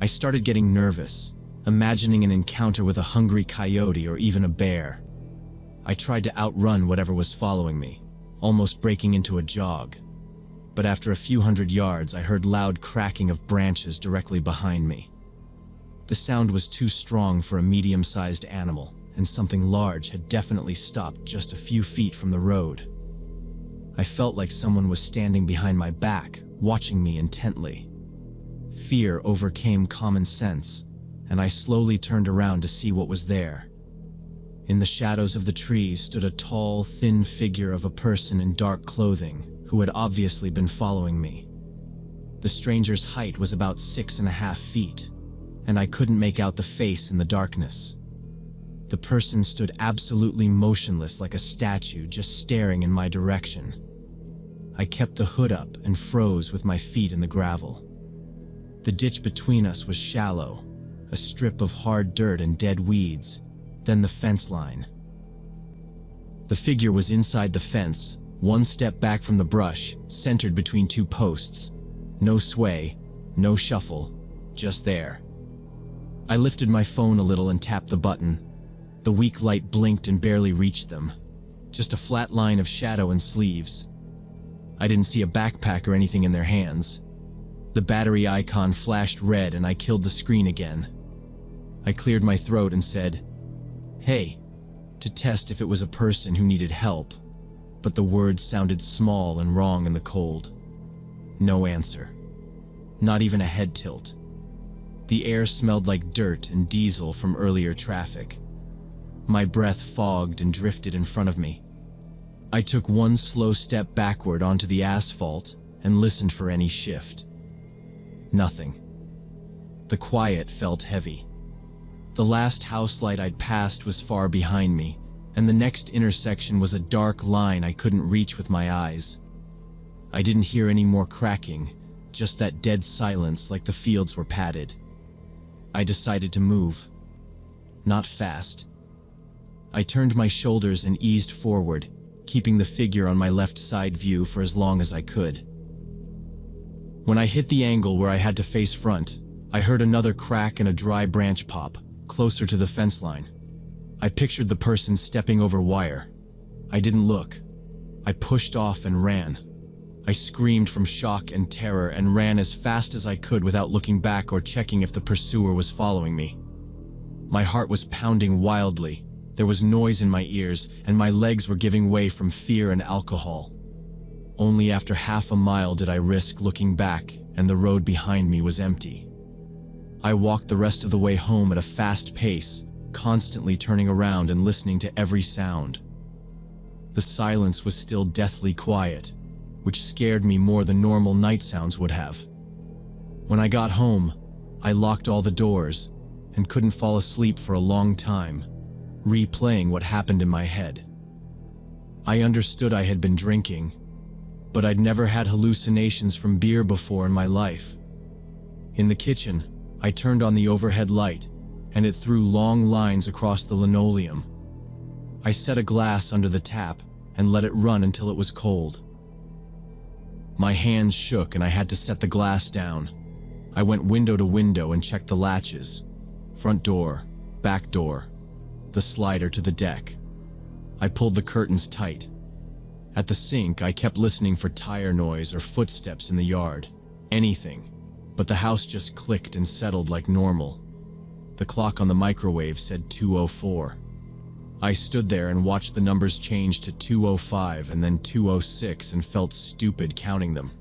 S1: I started getting nervous, imagining an encounter with a hungry coyote or even a bear. I tried to outrun whatever was following me, almost breaking into a jog. But after a few hundred yards, I heard loud cracking of branches directly behind me. The sound was too strong for a medium-sized animal, and something large had definitely stopped just a few feet from the road. I felt like someone was standing behind my back, watching me intently. Fear overcame common sense, and I slowly turned around to see what was there. In the shadows of the trees stood a tall, thin figure of a person in dark clothing who had obviously been following me. The stranger's height was about 6.5 feet, and I couldn't make out the face in the darkness. The person stood absolutely motionless like a statue, just staring in my direction. I kept the hood up and froze with my feet in the gravel. The ditch between us was shallow, a strip of hard dirt and dead weeds, then the fence line. The figure was inside the fence, one step back from the brush, centered between two posts. No sway, no shuffle, just there. I lifted my phone a little and tapped the button. The weak light blinked and barely reached them. Just a flat line of shadow and sleeves. I didn't see a backpack or anything in their hands. The battery icon flashed red and I killed the screen again. I cleared my throat and said, "Hey," to test if it was a person who needed help, but the words sounded small and wrong in the cold. No answer. Not even a head tilt. The air smelled like dirt and diesel from earlier traffic. My breath fogged and drifted in front of me. I took one slow step backward onto the asphalt and listened for any shift. Nothing. The quiet felt heavy. The last house light I'd passed was far behind me, and the next intersection was a dark line I couldn't reach with my eyes. I didn't hear any more cracking, just that dead silence like the fields were padded. I decided to move. Not fast. I turned my shoulders and eased forward, keeping the figure on my left side view for as long as I could. When I hit the angle where I had to face front, I heard another crack and a dry branch pop, closer to the fence line. I pictured the person stepping over wire. I didn't look. I pushed off and ran. I screamed from shock and terror and ran as fast as I could without looking back or checking if the pursuer was following me. My heart was pounding wildly. There was noise in my ears, and my legs were giving way from fear and alcohol. Only after half a mile did I risk looking back, and the road behind me was empty. I walked the rest of the way home at a fast pace, constantly turning around and listening to every sound. The silence was still deathly quiet, which scared me more than normal night sounds would have. When I got home, I locked all the doors and couldn't fall asleep for a long time, replaying what happened in my head. I understood I had been drinking, but I'd never had hallucinations from beer before in my life. In the kitchen, I turned on the overhead light, and it threw long lines across the linoleum. I set a glass under the tap and let it run until it was cold. My hands shook and I had to set the glass down. I went window to window and checked the latches. Front door, back door, the slider to the deck. I pulled the curtains tight. At the sink, I kept listening for tire noise or footsteps in the yard. Anything. But the house just clicked and settled like normal. The clock on the microwave said 2:04. I stood there and watched the numbers change to 2:05 and then 2:06 and felt stupid counting them.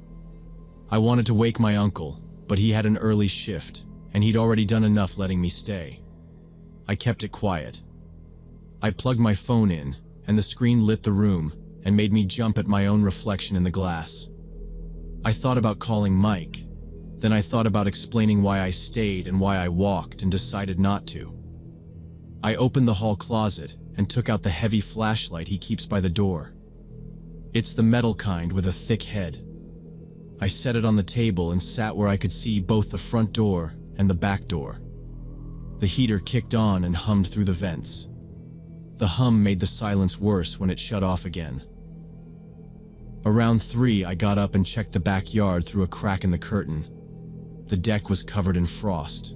S1: I wanted to wake my uncle, but he had an early shift, and he'd already done enough letting me stay. I kept it quiet. I plugged my phone in, and the screen lit the room and made me jump at my own reflection in the glass. I thought about calling Mike. Then I thought about explaining why I stayed and why I walked and decided not to. I opened the hall closet and took out the heavy flashlight he keeps by the door. It's the metal kind with a thick head. I set it on the table and sat where I could see both the front door and the back door. The heater kicked on and hummed through the vents. The hum made the silence worse when it shut off again. Around 3, I got up and checked the backyard through a crack in the curtain. The deck was covered in frost.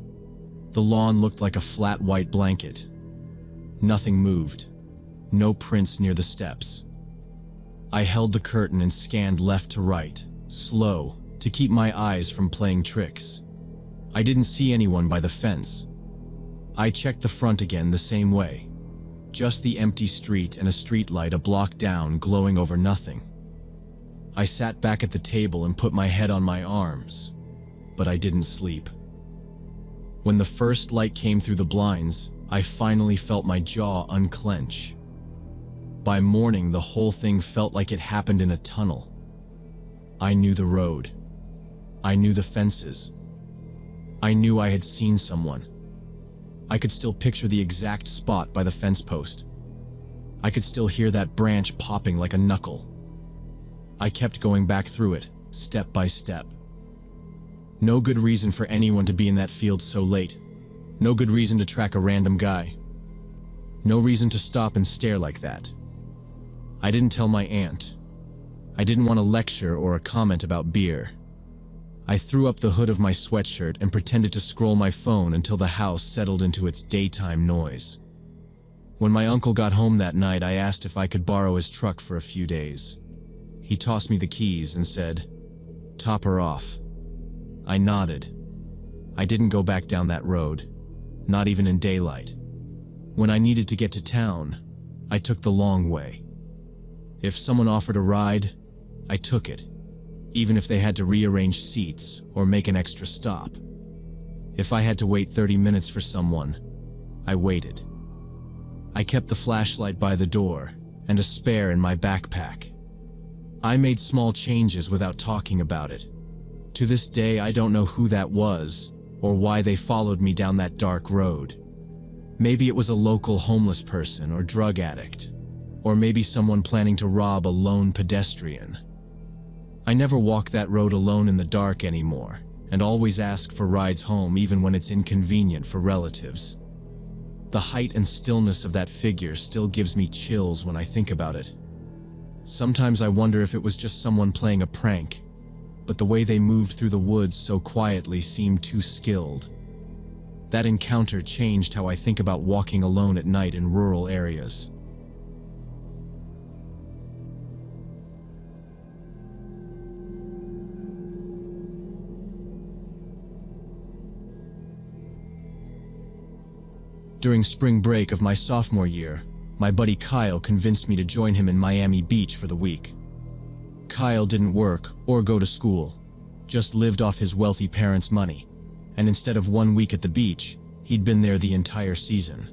S1: The lawn looked like a flat white blanket. Nothing moved. No prints near the steps. I held the curtain and scanned left to right, slow, to keep my eyes from playing tricks. I didn't see anyone by the fence. I checked the front again the same way. Just the empty street and a street light a block down glowing over nothing. I sat back at the table and put my head on my arms, but I didn't sleep. When the first light came through the blinds, I finally felt my jaw unclench. By morning, the whole thing felt like it happened in a tunnel. I knew the road. I knew the fences. I knew I had seen someone. I could still picture the exact spot by the fence post. I could still hear that branch popping like a knuckle. I kept going back through it, step by step. No good reason for anyone to be in that field so late. No good reason to track a random guy. No reason to stop and stare like that. I didn't tell my aunt. I didn't want a lecture or a comment about beer. I threw up the hood of my sweatshirt and pretended to scroll my phone until the house settled into its daytime noise. When my uncle got home that night, I asked if I could borrow his truck for a few days. He tossed me the keys and said, "Top her off." I nodded. I didn't go back down that road, not even in daylight. When I needed to get to town, I took the long way. If someone offered a ride, I took it, even if they had to rearrange seats or make an extra stop. If I had to wait 30 minutes for someone, I waited. I kept the flashlight by the door and a spare in my backpack. I made small changes without talking about it. To this day, I don't know who that was or why they followed me down that dark road. Maybe it was a local homeless person or drug addict, or maybe someone planning to rob a lone pedestrian. I never walk that road alone in the dark anymore, and always ask for rides home even when it's inconvenient for relatives. The height and stillness of that figure still gives me chills when I think about it. Sometimes I wonder if it was just someone playing a prank, but the way they moved through the woods so quietly seemed too skilled. That encounter changed how I think about walking alone at night in rural areas. During spring break of my sophomore year, my buddy Kyle convinced me to join him in Miami Beach for the week. Kyle didn't work or go to school, just lived off his wealthy parents' money, and instead of 1 week at the beach, he'd been there the entire season.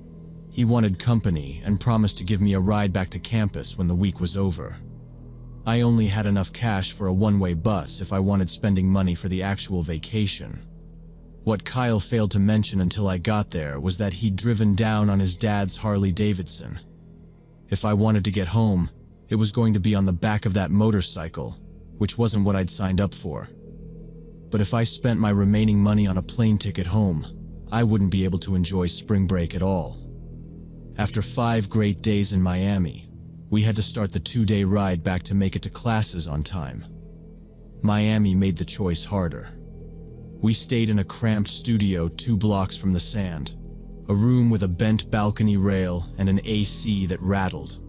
S1: He wanted company and promised to give me a ride back to campus when the week was over. I only had enough cash for a one-way bus if I wanted spending money for the actual vacation. What Kyle failed to mention until I got there was that he'd driven down on his dad's Harley Davidson. If I wanted to get home, it was going to be on the back of that motorcycle, which wasn't what I'd signed up for. But if I spent my remaining money on a plane ticket home, I wouldn't be able to enjoy spring break at all. After 5 great days in Miami, we had to start the 2-day ride back to make it to classes on time. Miami made the choice harder. We stayed in a cramped studio 2 blocks from the sand, a room with a bent balcony rail and an AC that rattled.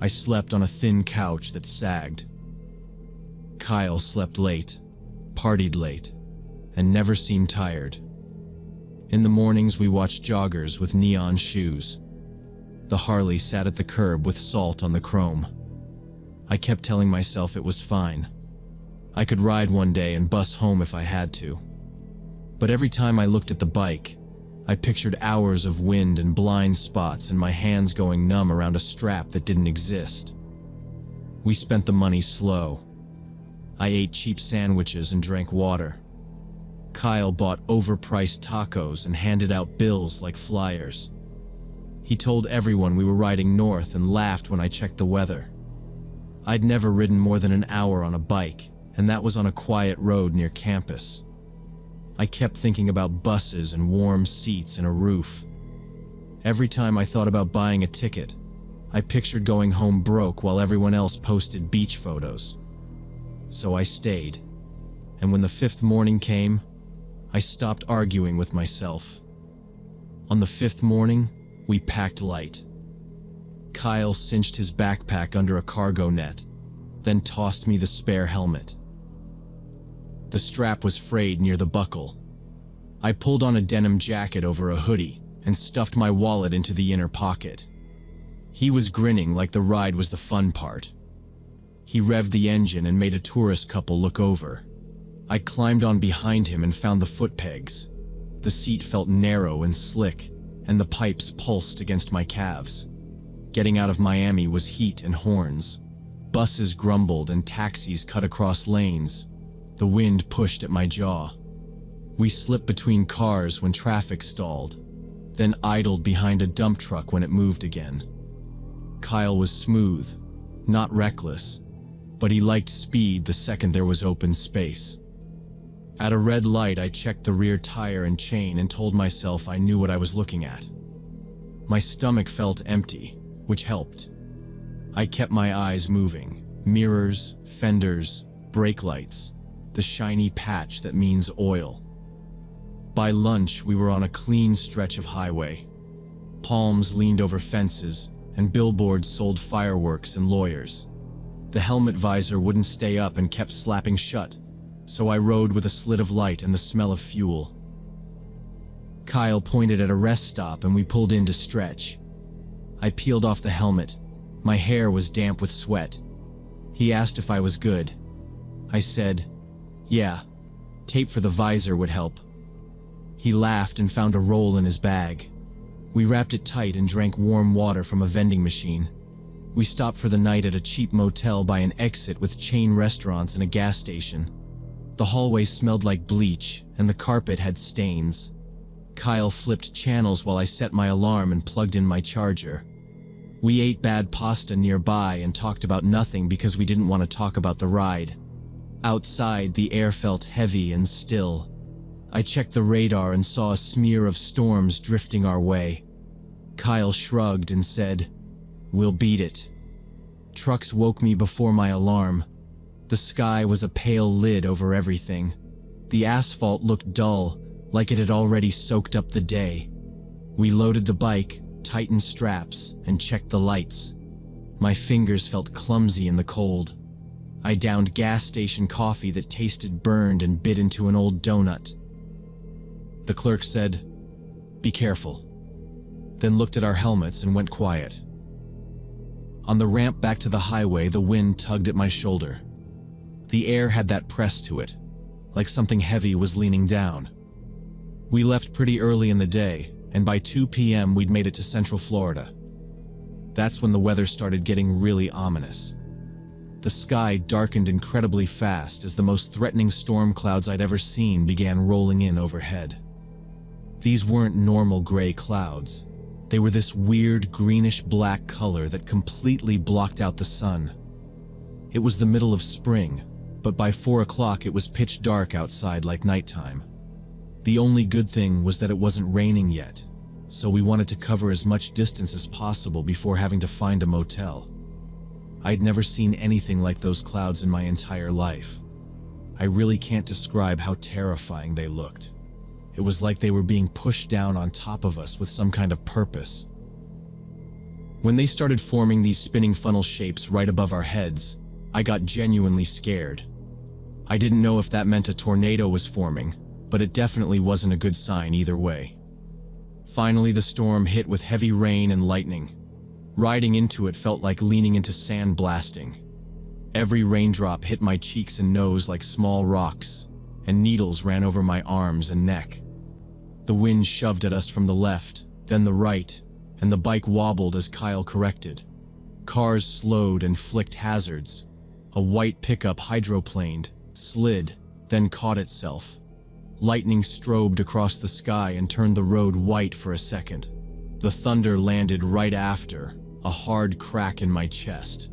S1: I slept on a thin couch that sagged. Kyle slept late, partied late, and never seemed tired. In the mornings we watched joggers with neon shoes. The Harley sat at the curb with salt on the chrome. I kept telling myself it was fine. I could ride one day and bus home if I had to. But every time I looked at the bike, I pictured hours of wind and blind spots and my hands going numb around a strap that didn't exist. We spent the money slow. I ate cheap sandwiches and drank water. Kyle bought overpriced tacos and handed out bills like flyers. He told everyone we were riding north and laughed when I checked the weather. I'd never ridden more than an hour on a bike, and that was on a quiet road near campus. I kept thinking about buses and warm seats and a roof. Every time I thought about buying a ticket, I pictured going home broke while everyone else posted beach photos. So I stayed, and when the 5th morning came, I stopped arguing with myself. On the 5th morning, we packed light. Kyle cinched his backpack under a cargo net, then tossed me the spare helmet. The strap was frayed near the buckle. I pulled on a denim jacket over a hoodie and stuffed my wallet into the inner pocket. He was grinning like the ride was the fun part. He revved the engine and made a tourist couple look over. I climbed on behind him and found the foot pegs. The seat felt narrow and slick, and the pipes pulsed against my calves. Getting out of Miami was heat and horns. Buses grumbled and taxis cut across lanes. The wind pushed at my jaw. We slipped between cars when traffic stalled, then idled behind a dump truck when it moved again. Kyle was smooth, not reckless, but he liked speed the second there was open space. At a red light, I checked the rear tire and chain and told myself I knew what I was looking at. My stomach felt empty, which helped. I kept my eyes moving. Mirrors, fenders, brake lights, the shiny patch that means oil. By lunch, we were on a clean stretch of highway. Palms leaned over fences, and billboards sold fireworks and lawyers. The helmet visor wouldn't stay up and kept slapping shut, so I rode with a slit of light and the smell of fuel. Kyle pointed at a rest stop and we pulled in to stretch. I peeled off the helmet. My hair was damp with sweat. He asked if I was good. I said, "Yeah, tape for the visor would help." He laughed and found a roll in his bag. We wrapped it tight and drank warm water from a vending machine. We stopped for the night at a cheap motel by an exit with chain restaurants and a gas station. The hallway smelled like bleach, and the carpet had stains. Kyle flipped channels while I set my alarm and plugged in my charger. We ate bad pasta nearby and talked about nothing because we didn't want to talk about the ride. Outside, the air felt heavy and still. I checked the radar and saw a smear of storms drifting our way. Kyle shrugged and said, "We'll beat it." Trucks woke me before my alarm. The sky was a pale lid over everything. The asphalt looked dull, like it had already soaked up the day. We loaded the bike, tightened straps, and checked the lights. My fingers felt clumsy in the cold. I downed gas station coffee that tasted burned and bit into an old donut. The clerk said, "Be careful," then looked at our helmets and went quiet. On the ramp back to the highway, the wind tugged at my shoulder. The air had that press to it, like something heavy was leaning down. We left pretty early in the day, and by 2 p.m. we'd made it to Central Florida. That's when the weather started getting really ominous. The sky darkened incredibly fast as the most threatening storm clouds I'd ever seen began rolling in overhead. These weren't normal gray clouds. They were this weird greenish-black color that completely blocked out the sun. It was the middle of spring, but by 4 o'clock it was pitch dark outside like nighttime. The only good thing was that it wasn't raining yet, so we wanted to cover as much distance as possible before having to find a motel. I'd never seen anything like those clouds in my entire life. I really can't describe how terrifying they looked. It was like they were being pushed down on top of us with some kind of purpose. When they started forming these spinning funnel shapes right above our heads, I got genuinely scared. I didn't know if that meant a tornado was forming, but it definitely wasn't a good sign either way. Finally, the storm hit with heavy rain and lightning. Riding into it felt like leaning into sand blasting. Every raindrop hit my cheeks and nose like small rocks, and needles ran over my arms and neck. The wind shoved at us from the left, then the right, and the bike wobbled as Kyle corrected. Cars slowed and flicked hazards. A white pickup hydroplaned, slid, then caught itself. Lightning strobed across the sky and turned the road white for a second. The thunder landed right after, a hard crack in my chest.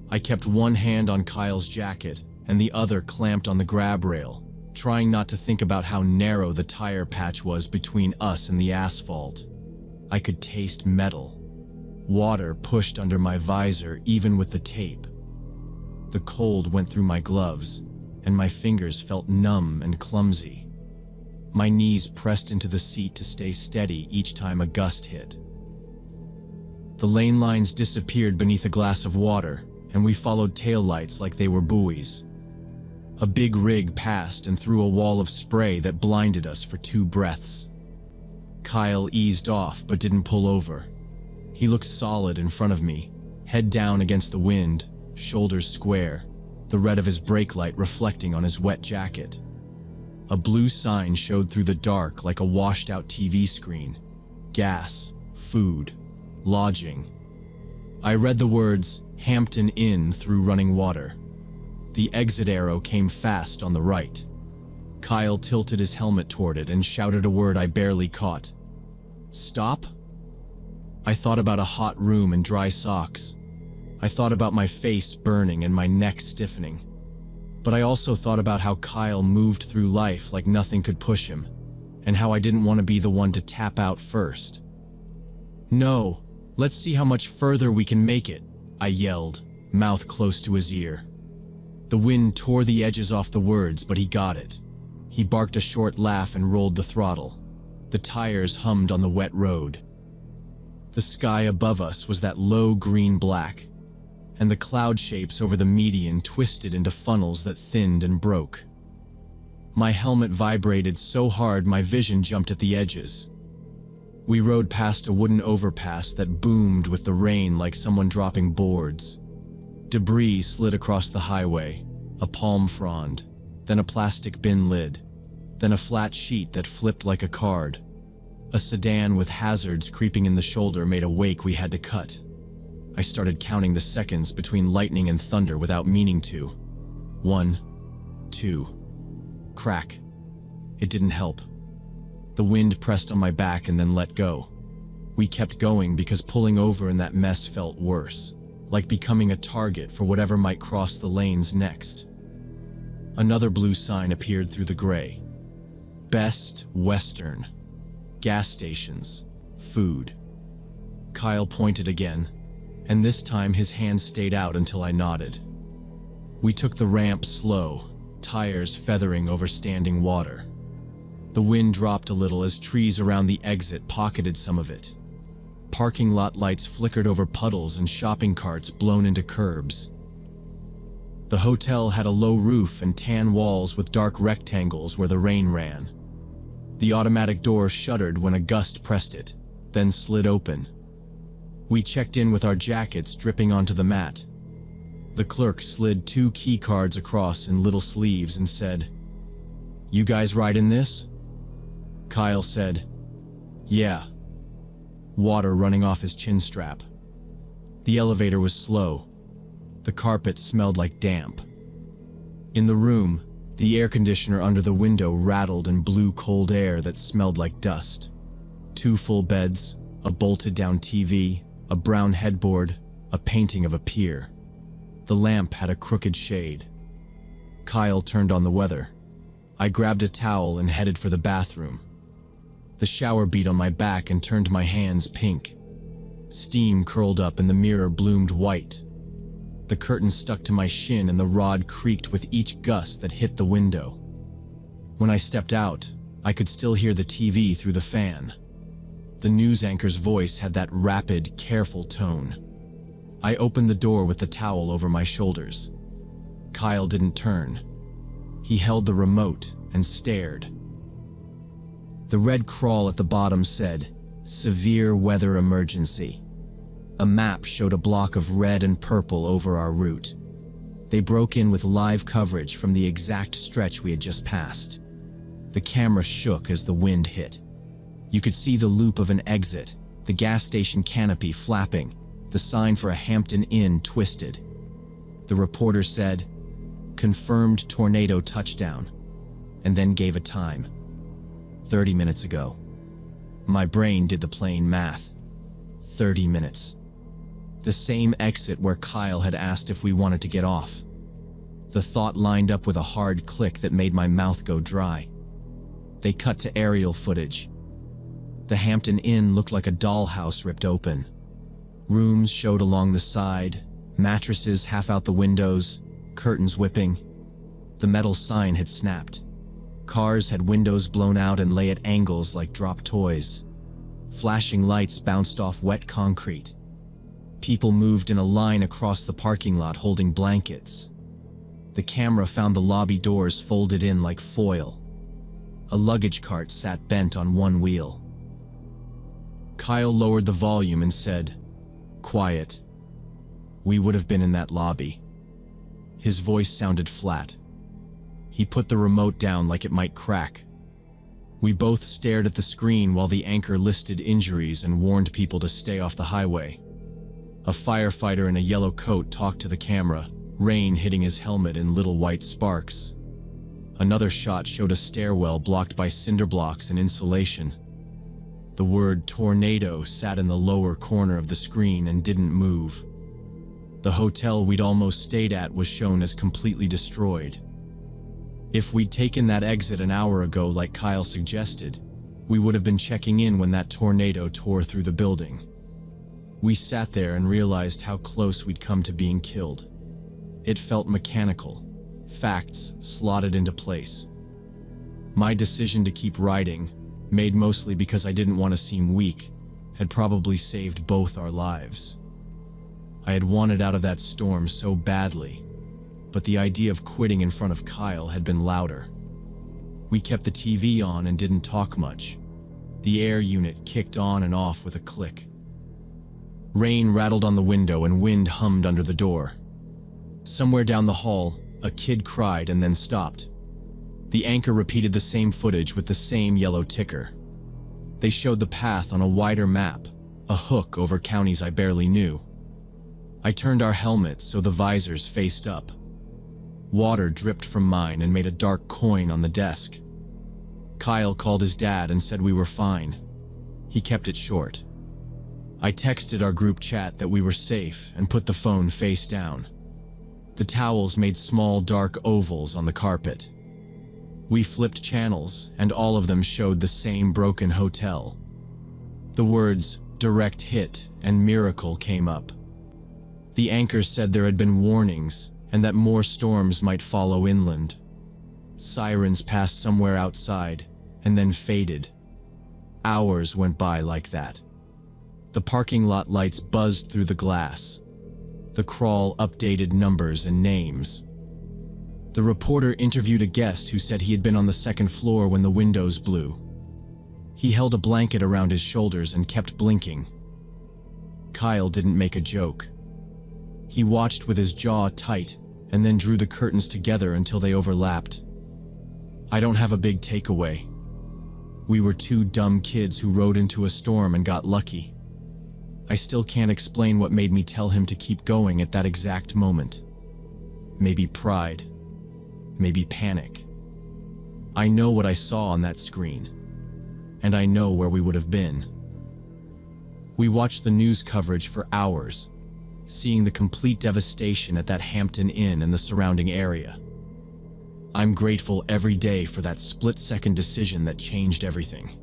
S1: I kept one hand on Kyle's jacket and the other clamped on the grab rail, trying not to think about how narrow the tire patch was between us and the asphalt. I could taste metal. Water pushed under my visor even with the tape. The cold went through my gloves, and my fingers felt numb and clumsy. My knees pressed into the seat to stay steady each time a gust hit. The lane lines disappeared beneath a glass of water, and we followed taillights like they were buoys. A big rig passed and threw a wall of spray that blinded us for 2 breaths. Kyle eased off but didn't pull over. He looked solid in front of me, head down against the wind, shoulders square, the red of his brake light reflecting on his wet jacket. A blue sign showed through the dark like a washed-out TV screen. Gas, food, lodging. I read the words, Hampton Inn, through running water. The exit arrow came fast on the right. Kyle tilted his helmet toward it and shouted a word I barely caught. Stop? I thought about a hot room and dry socks. I thought about my face burning and my neck stiffening. But I also thought about how Kyle moved through life like nothing could push him, and how I didn't want to be the one to tap out first. No, let's see how much further we can make it, I yelled, mouth close to his ear. The wind tore the edges off the words, but he got it. He barked a short laugh and rolled the throttle. The tires hummed on the wet road. The sky above us was that low green black, and the cloud shapes over the median twisted into funnels that thinned and broke. My helmet vibrated so hard my vision jumped at the edges. We rode past a wooden overpass that boomed with the rain like someone dropping boards. Debris slid across the highway, a palm frond, then a plastic bin lid, then a flat sheet that flipped like a card. A sedan with hazards creeping in the shoulder made a wake we had to cut. I started counting the seconds between lightning and thunder without meaning to. 1, 2. Crack. It didn't help. The wind pressed on my back and then let go. We kept going because pulling over in that mess felt worse, like becoming a target for whatever might cross the lanes next. Another blue sign appeared through the gray. Best Western. Gas stations. Food. Kyle pointed again, and this time his hand stayed out until I nodded. We took the ramp slow, tires feathering over standing water. The wind dropped a little as trees around the exit pocketed some of it. Parking lot lights flickered over puddles and shopping carts blown into curbs. The hotel had a low roof and tan walls with dark rectangles where the rain ran. The automatic door shuddered when a gust pressed it, then slid open. We checked in with our jackets dripping onto the mat. The clerk slid 2 key cards across in little sleeves and said, "You guys ride in this?" Kyle said, "Yeah." Water running off his chin strap. The elevator was slow. The carpet smelled like damp. In the room, the air conditioner under the window rattled and blew cold air that smelled like dust. 2 full beds, a bolted-down TV, a brown headboard, a painting of a pier. The lamp had a crooked shade. Kyle turned on the weather. I grabbed a towel and headed for the bathroom. The shower beat on my back and turned my hands pink. Steam curled up and the mirror bloomed white. The curtain stuck to my shin and the rod creaked with each gust that hit the window. When I stepped out, I could still hear the TV through the fan. The news anchor's voice had that rapid, careful tone. I opened the door with the towel over my shoulders. Kyle didn't turn. He held the remote and stared. The red crawl at the bottom said, "Severe weather emergency." A map showed a block of red and purple over our route. They broke in with live coverage from the exact stretch we had just passed. The camera shook as the wind hit. You could see the loop of an exit, the gas station canopy flapping, the sign for a Hampton Inn twisted. The reporter said, "Confirmed tornado touchdown," and then gave a time. 30 minutes ago. My brain did the plain math. 30 minutes. The same exit where Kyle had asked if we wanted to get off. The thought lined up with a hard click that made my mouth go dry. They cut to aerial footage. The Hampton Inn looked like a dollhouse ripped open. Rooms showed along the side, mattresses half out the windows, curtains whipping. The metal sign had snapped. Cars had windows blown out and lay at angles like dropped toys. Flashing lights bounced off wet concrete. People moved in a line across the parking lot holding blankets. The camera found the lobby doors folded in like foil. A luggage cart sat bent on one wheel. Kyle lowered the volume and said, "Quiet. We would have been in that lobby." His voice sounded flat. He put the remote down like it might crack. We both stared at the screen while the anchor listed injuries and warned people to stay off the highway. A firefighter in a yellow coat talked to the camera, rain hitting his helmet in little white sparks. Another shot showed a stairwell blocked by cinder blocks and insulation. The word tornado sat in the lower corner of the screen and didn't move. The hotel we'd almost stayed at was shown as completely destroyed. If we'd taken that exit an hour ago like Kyle suggested, we would have been checking in when that tornado tore through the building. We sat there and realized how close we'd come to being killed. It felt mechanical, facts slotted into place. My decision to keep writing, made mostly because I didn't want to seem weak, had probably saved both our lives. I had wanted out of that storm so badly, but the idea of quitting in front of Kyle had been louder. We kept the TV on and didn't talk much. The air unit kicked on and off with a click. Rain rattled on the window and wind hummed under the door. Somewhere down the hall, a kid cried and then stopped. The anchor repeated the same footage with the same yellow ticker. They showed the path on a wider map, a hook over counties I barely knew. I turned our helmets so the visors faced up. Water dripped from mine and made a dark coin on the desk. Kyle called his dad and said we were fine. He kept it short. I texted our group chat that we were safe and put the phone face down. The towels made small dark ovals on the carpet. We flipped channels and all of them showed the same broken hotel. The words "direct hit" and "miracle" came up. The anchor said there had been warnings and that more storms might follow inland. Sirens passed somewhere outside and then faded. Hours went by like that. The parking lot lights buzzed through the glass. The crawl updated numbers and names. The reporter interviewed a guest who said he had been on the second floor when the windows blew. He held a blanket around his shoulders and kept blinking. Kyle didn't make a joke. He watched with his jaw tight and then drew the curtains together until they overlapped. I don't have a big takeaway. We were two dumb kids who rode into a storm and got lucky. I still can't explain what made me tell him to keep going at that exact moment. Maybe pride. Maybe panic. I know what I saw on that screen. And I know where we would have been. We watched the news coverage for hours, seeing the complete devastation at that Hampton Inn and the surrounding area. I'm grateful every day for that split-second decision that changed everything.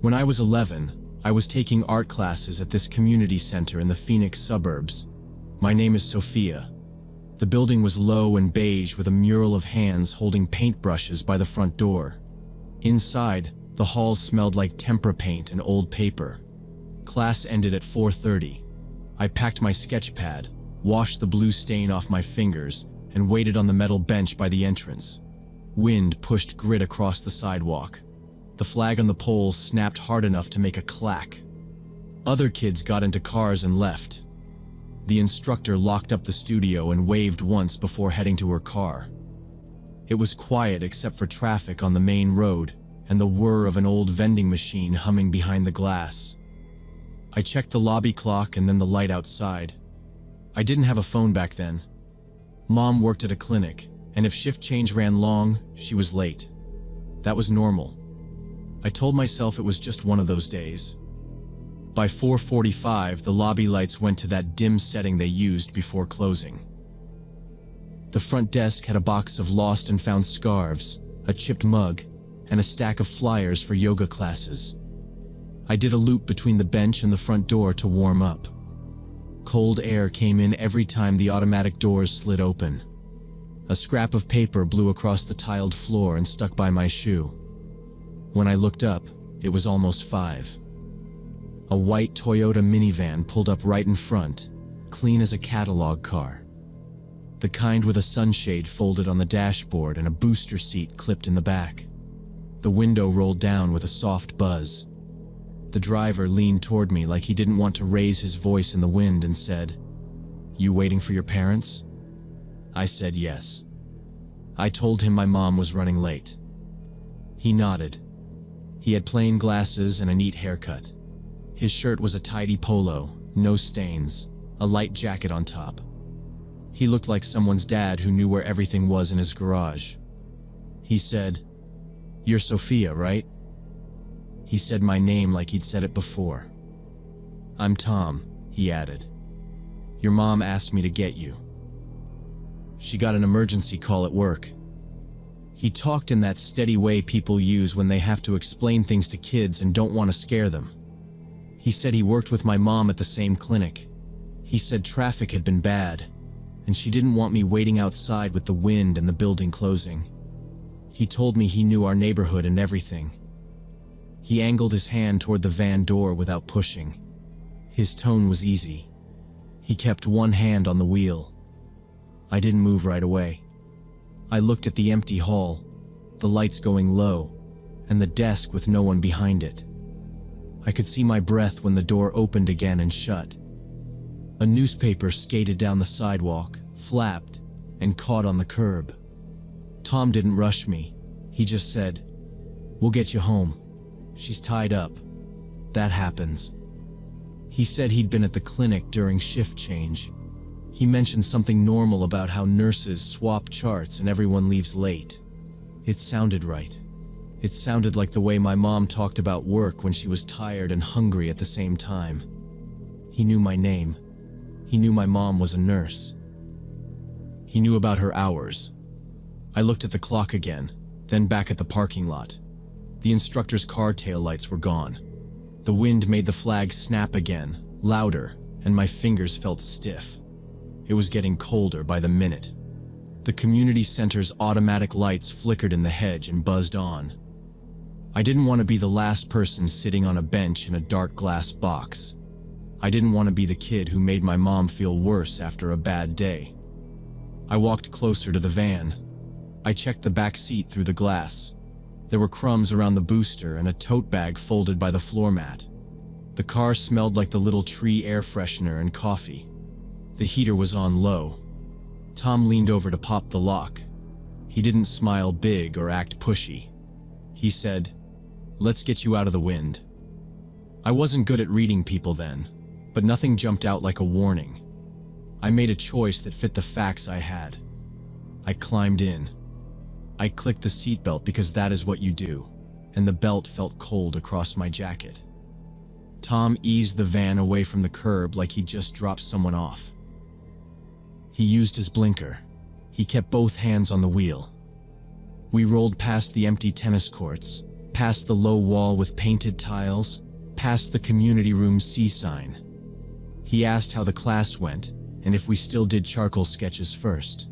S1: When I was 11, I was taking art classes at this community center in the Phoenix suburbs. My name is Sophia. The building was low and beige with a mural of hands holding paintbrushes by the front door. Inside, the halls smelled like tempera paint and old paper. Class ended at 4:30. I packed my sketch pad, washed the blue stain off my fingers, and waited on the metal bench by the entrance. Wind pushed grit across the sidewalk. The flag on the pole snapped hard enough to make a clack. Other kids got into cars and left. The instructor locked up the studio and waved once before heading to her car. It was quiet except for traffic on the main road and the whir of an old vending machine humming behind the glass. I checked the lobby clock and then the light outside. I didn't have a phone back then. Mom worked at a clinic, and if shift change ran long, she was late. That was normal. I told myself it was just one of those days. By 4:45, the lobby lights went to that dim setting they used before closing. The front desk had a box of lost and found scarves, a chipped mug, and a stack of flyers for yoga classes. I did a loop between the bench and the front door to warm up. Cold air came in every time the automatic doors slid open. A scrap of paper blew across the tiled floor and stuck by my shoe. When I looked up, it was almost 5. A white Toyota minivan pulled up right in front, clean as a catalog car. The kind with a sunshade folded on the dashboard and a booster seat clipped in the back. The window rolled down with a soft buzz. The driver leaned toward me like he didn't want to raise his voice in the wind and said, "You waiting for your parents?" I said yes. I told him my mom was running late. He nodded. He had plain glasses and a neat haircut. His shirt was a tidy polo, no stains, a light jacket on top. He looked like someone's dad who knew where everything was in his garage. He said, "You're Sophia, right?" He said my name like he'd said it before. "I'm Tom," he added. "Your mom asked me to get you. She got an emergency call at work." He talked in that steady way people use when they have to explain things to kids and don't want to scare them. He said he worked with my mom at the same clinic. He said traffic had been bad, and she didn't want me waiting outside with the wind and the building closing. He told me he knew our neighborhood and everything. He angled his hand toward the van door without pushing. His tone was easy. He kept one hand on the wheel. I didn't move right away. I looked at the empty hall, the lights going low, and the desk with no one behind it. I could see my breath when the door opened again and shut. A newspaper skated down the sidewalk, flapped, and caught on the curb. Tom didn't rush me. He just said, "We'll get you home. She's tied up. That happens." He said he'd been at the clinic during shift change. He mentioned something normal about how nurses swap charts and everyone leaves late. It sounded right. It sounded like the way my mom talked about work when she was tired and hungry at the same time. He knew my name. He knew my mom was a nurse. He knew about her hours. I looked at the clock again, then back at the parking lot. The instructor's car taillights were gone. The wind made the flag snap again, louder, and my fingers felt stiff. It was getting colder by the minute. The community center's automatic lights flickered in the hedge and buzzed on. I didn't want to be the last person sitting on a bench in a dark glass box. I didn't want to be the kid who made my mom feel worse after a bad day. I walked closer to the van. I checked the back seat through the glass. There were crumbs around the booster and a tote bag folded by the floor mat. The car smelled like the little tree air freshener and coffee. The heater was on low. Tom leaned over to pop the lock. He didn't smile big or act pushy. He said, "Let's get you out of the wind." I wasn't good at reading people then, but nothing jumped out like a warning. I made a choice that fit the facts I had. I climbed in. I clicked the seatbelt because that is what you do, and the belt felt cold across my jacket. Tom eased the van away from the curb like he'd just dropped someone off. He used his blinker. He kept both hands on the wheel. We rolled past the empty tennis courts, past the low wall with painted tiles, past the community room C sign. He asked how the class went and if we still did charcoal sketches first.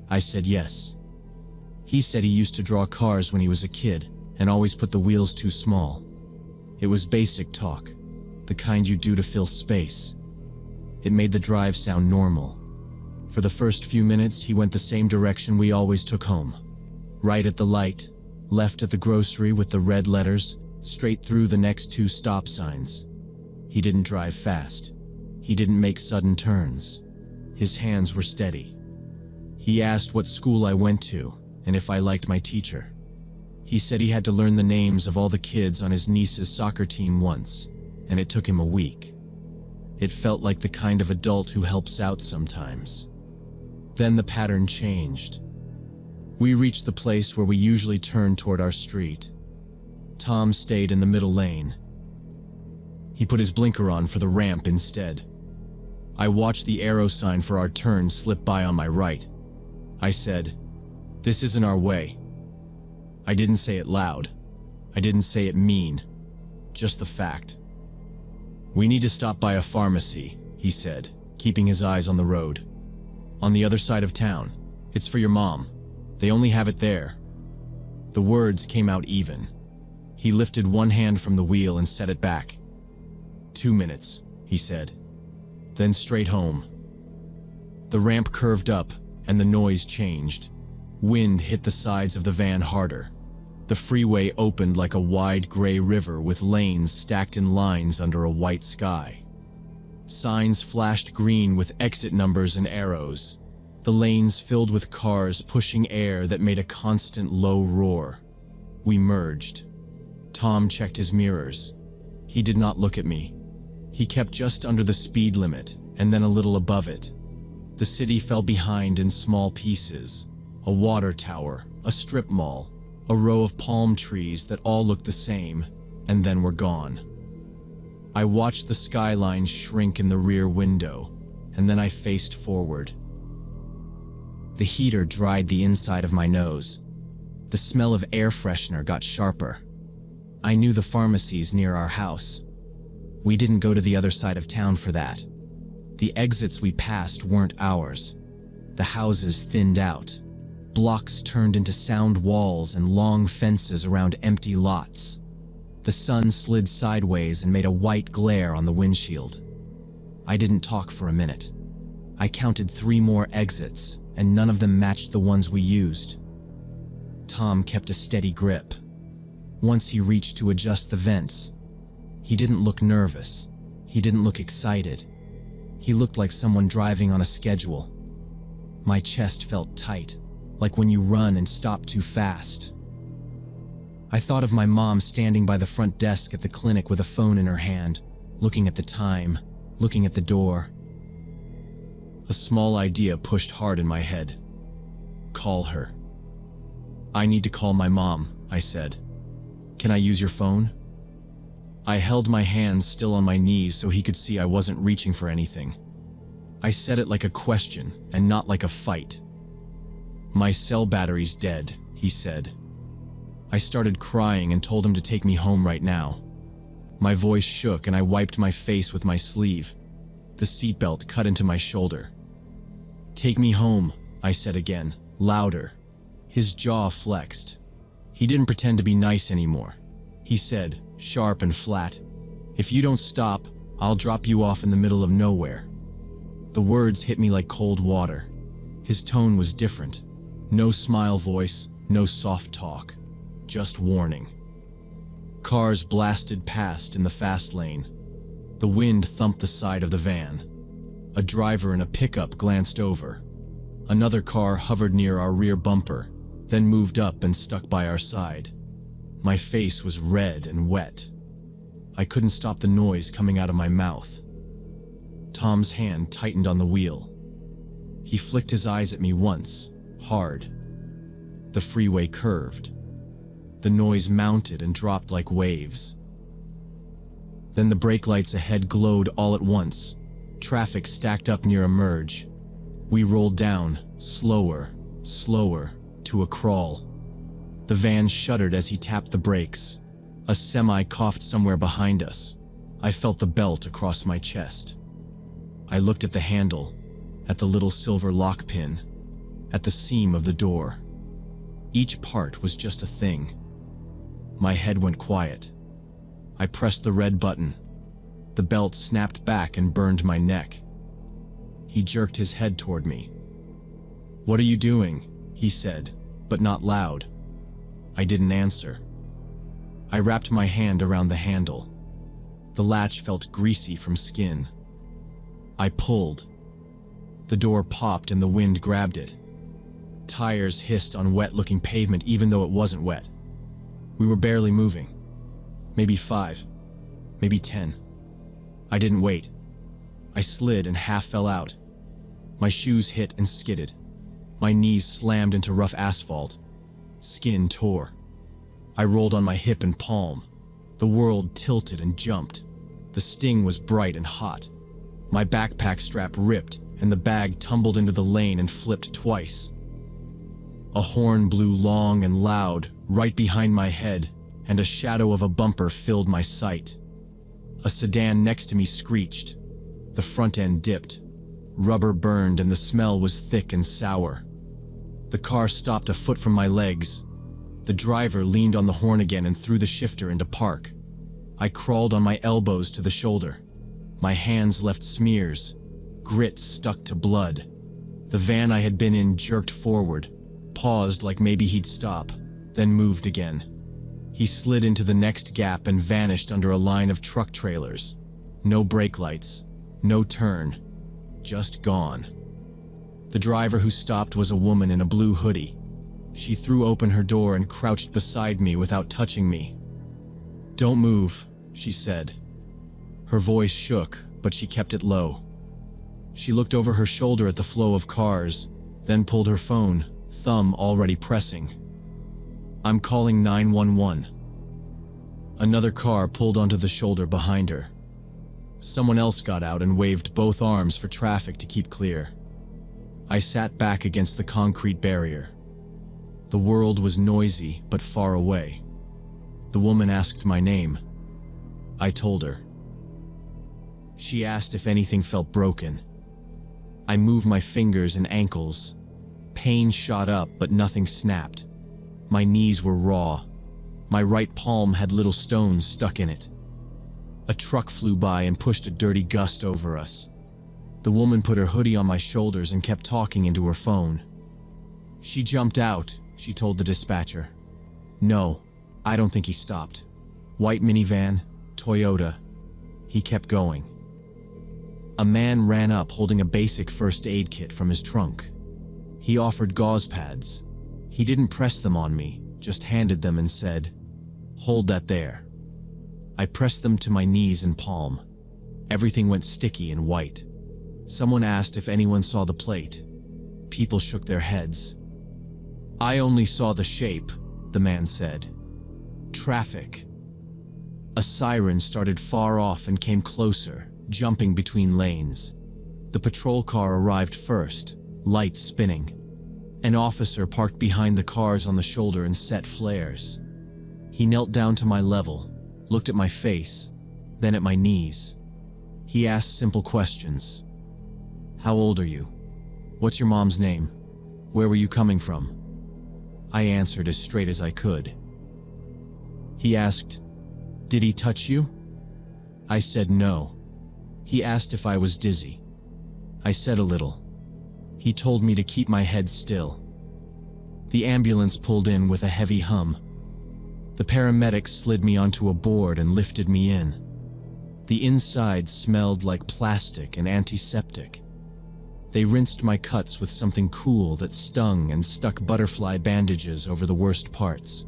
S1: I said yes. He said he used to draw cars when he was a kid and always put the wheels too small. It was basic talk, the kind you do to fill space. It made the drive sound normal. For the first few minutes, he went the same direction we always took home. Right at the light, left at the grocery with the red letters, straight through the next 2 stop signs. He didn't drive fast. He didn't make sudden turns. His hands were steady. He asked what school I went to and if I liked my teacher. He said he had to learn the names of all the kids on his niece's soccer team once, and it took him a week. It felt like the kind of adult who helps out sometimes. Then the pattern changed. We reached the place where we usually turn toward our street. Tom stayed in the middle lane. He put his blinker on for the ramp instead. I watched the arrow sign for our turn slip by on my right. I said, "This isn't our way." I didn't say it loud. I didn't say it mean. Just the fact. "We need to stop by a pharmacy," he said, keeping his eyes on the road. "On the other side of town. It's for your mom. They only have it there." The words came out even. He lifted one hand from the wheel and set it back. 2 minutes, he said. Then straight home. The ramp curved up, and the noise changed. Wind hit the sides of the van harder. The freeway opened like a wide gray river with lanes stacked in lines under a white sky. Signs flashed green with exit numbers and arrows. The lanes filled with cars pushing air that made a constant low roar. We merged. Tom checked his mirrors. He did not look at me. He kept just under the speed limit, and then a little above it. The city fell behind in small pieces. A water tower, a strip mall, a row of palm trees that all looked the same, and then were gone. I watched the skyline shrink in the rear window, and then I faced forward. The heater dried the inside of my nose. The smell of air freshener got sharper. I knew the pharmacies near our house. We didn't go to the other side of town for that. The exits we passed weren't ours. The houses thinned out. Blocks turned into sound walls and long fences around empty lots. The sun slid sideways and made a white glare on the windshield. I didn't talk for a minute. I counted 3 more exits, and none of them matched the ones we used. Tom kept a steady grip. Once he reached to adjust the vents, he didn't look nervous. He didn't look excited. He looked like someone driving on a schedule. My chest felt tight, like when you run and stop too fast. I thought of my mom standing by the front desk at the clinic with a phone in her hand, looking at the time, looking at the door. A small idea pushed hard in my head. Call her. "I need to call my mom," I said. "Can I use your phone?" I held my hands still on my knees so he could see I wasn't reaching for anything. I said it like a question and not like a fight. "My cell battery's dead," he said. I started crying and told him to take me home right now. My voice shook and I wiped my face with my sleeve. The seatbelt cut into my shoulder. "Take me home," I said again, louder. His jaw flexed. He didn't pretend to be nice anymore. He said, sharp and flat, "If you don't stop, I'll drop you off in the middle of nowhere." The words hit me like cold water. His tone was different. No smile voice, no soft talk. Just warning. Cars blasted past in the fast lane. The wind thumped the side of the van. A driver in a pickup glanced over. Another car hovered near our rear bumper, then moved up and stuck by our side. My face was red and wet. I couldn't stop the noise coming out of my mouth. Tom's hand tightened on the wheel. He flicked his eyes at me once, hard. The freeway curved. The noise mounted and dropped like waves. Then the brake lights ahead glowed all at once. Traffic stacked up near a merge. We rolled down, slower, to a crawl. The van shuddered as he tapped the brakes. A semi coughed somewhere behind us. I felt the belt across my chest. I looked at the handle, at the little silver lock pin, at the seam of the door. Each part was just a thing. My head went quiet. I pressed the red button. The belt snapped back and burned my neck. He jerked his head toward me. "What are you doing?" he said, but not loud. I didn't answer. I wrapped my hand around the handle. The latch felt greasy from skin. I pulled. The door popped and the wind grabbed it. Tires hissed on wet-looking pavement even though it wasn't wet. We were barely moving. Maybe 5, maybe 10. I didn't wait. I slid and half fell out. My shoes hit and skidded. My knees slammed into rough asphalt. Skin tore. I rolled on my hip and palm. The world tilted and jumped. The sting was bright and hot. My backpack strap ripped and the bag tumbled into the lane and flipped twice. A horn blew long and loud right behind my head, and a shadow of a bumper filled my sight. A sedan next to me screeched. The front end dipped. Rubber burned and the smell was thick and sour. The car stopped a foot from my legs. The driver leaned on the horn again and threw the shifter into park. I crawled on my elbows to the shoulder. My hands left smears. Grit stuck to blood. The van I had been in jerked forward, paused like maybe he'd stop, then moved again. He slid into the next gap and vanished under a line of truck trailers. No brake lights, no turn, just gone. The driver who stopped was a woman in a blue hoodie. She threw open her door and crouched beside me without touching me. "Don't move," she said. Her voice shook, but she kept it low. She looked over her shoulder at the flow of cars, then pulled her phone, thumb already pressing. "I'm calling 911. Another car pulled onto the shoulder behind her. Someone else got out and waved both arms for traffic to keep clear. I sat back against the concrete barrier. The world was noisy but far away. The woman asked my name. I told her. She asked if anything felt broken. I moved my fingers and ankles. Pain shot up, but nothing snapped. My knees were raw. My right palm had little stones stuck in it. A truck flew by and pushed a dirty gust over us. The woman put her hoodie on my shoulders and kept talking into her phone. "She jumped out," she told the dispatcher. "No, I don't think he stopped. White minivan, Toyota." He kept going. A man ran up holding a basic first aid kit from his trunk. He offered gauze pads. He didn't press them on me, just handed them and said, "Hold that there." I pressed them to my knees and palm. Everything went sticky and white. Someone asked if anyone saw the plate. People shook their heads. "I only saw the shape," the man said. "Traffic." A siren started far off and came closer, jumping between lanes. The patrol car arrived first, lights spinning. An officer parked behind the cars on the shoulder and set flares. He knelt down to my level, looked at my face, then at my knees. He asked simple questions. "How old are you? What's your mom's name? Where were you coming from?" I answered as straight as I could. He asked, "Did he touch you?" I said no. He asked if I was dizzy. I said a little. He told me to keep my head still. The ambulance pulled in with a heavy hum. The paramedics slid me onto a board and lifted me in. The inside smelled like plastic and antiseptic. They rinsed my cuts with something cool that stung and stuck butterfly bandages over the worst parts.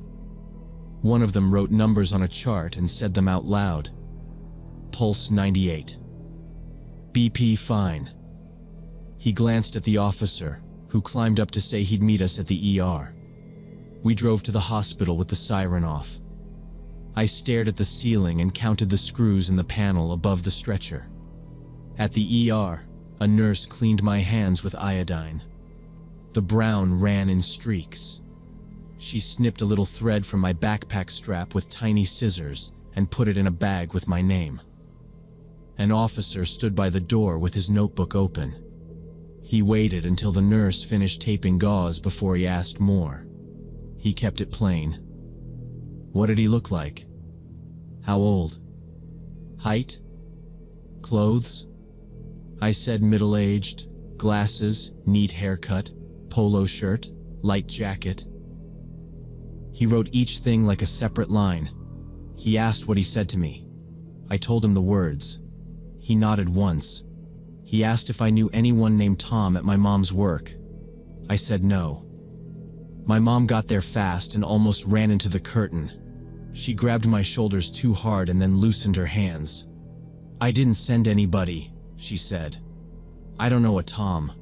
S1: One of them wrote numbers on a chart and said them out loud. Pulse 98. BP fine. He glanced at the officer, who climbed up to say he'd meet us at the ER. We drove to the hospital with the siren off. I stared at the ceiling and counted the screws in the panel above the stretcher. At the ER, a nurse cleaned my hands with iodine. The brown ran in streaks. She snipped a little thread from my backpack strap with tiny scissors and put it in a bag with my name. An officer stood by the door with his notebook open. He waited until the nurse finished taping gauze before he asked more. He kept it plain. What did he look like? How old? Height? Clothes? I said middle-aged, glasses, neat haircut, polo shirt, light jacket. He wrote each thing like a separate line. He asked what he said to me. I told him the words. He nodded once. He asked if I knew anyone named Tom at my mom's work. I said no. My mom got there fast and almost ran into the curtain. She grabbed my shoulders too hard and then loosened her hands. I didn't send anybody, she said. I don't know a Tom.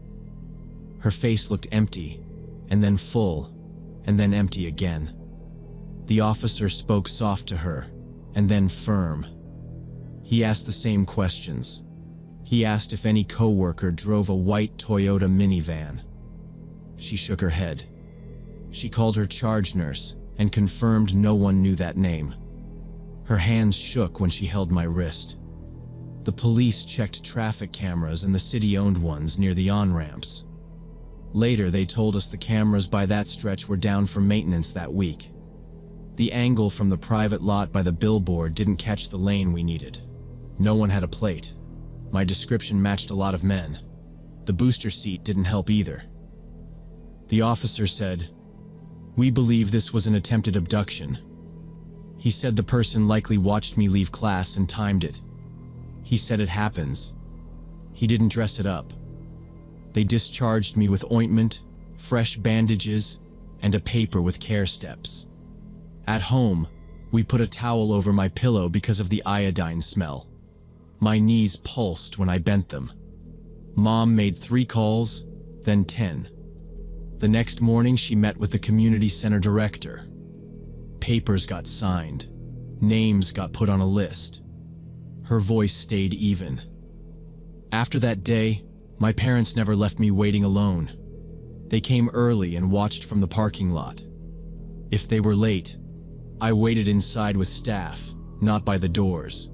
S1: Her face looked empty, and then full, and then empty again. The officer spoke soft to her, and then firm. He asked the same questions. He asked if any coworker drove a white Toyota minivan. She shook her head. She called her charge nurse and confirmed no one knew that name. Her hands shook when she held my wrist. The police checked traffic cameras and the city-owned ones near the on-ramps. Later, they told us the cameras by that stretch were down for maintenance that week. The angle from the private lot by the billboard didn't catch the lane we needed. No one had a plate. My description matched a lot of men. The booster seat didn't help either. The officer said, "We believe this was an attempted abduction." He said the person likely watched me leave class and timed it. He said it happens. He didn't dress it up. They discharged me with ointment, fresh bandages, and a paper with care steps. At home, we put a towel over my pillow because of the iodine smell. My knees pulsed when I bent them. Mom made 3 calls, then 10. The next morning, she met with the community center director. Papers got signed. Names got put on a list. Her voice stayed even. After that day, my parents never left me waiting alone. They came early and watched from the parking lot. If they were late, I waited inside with staff, not by the doors.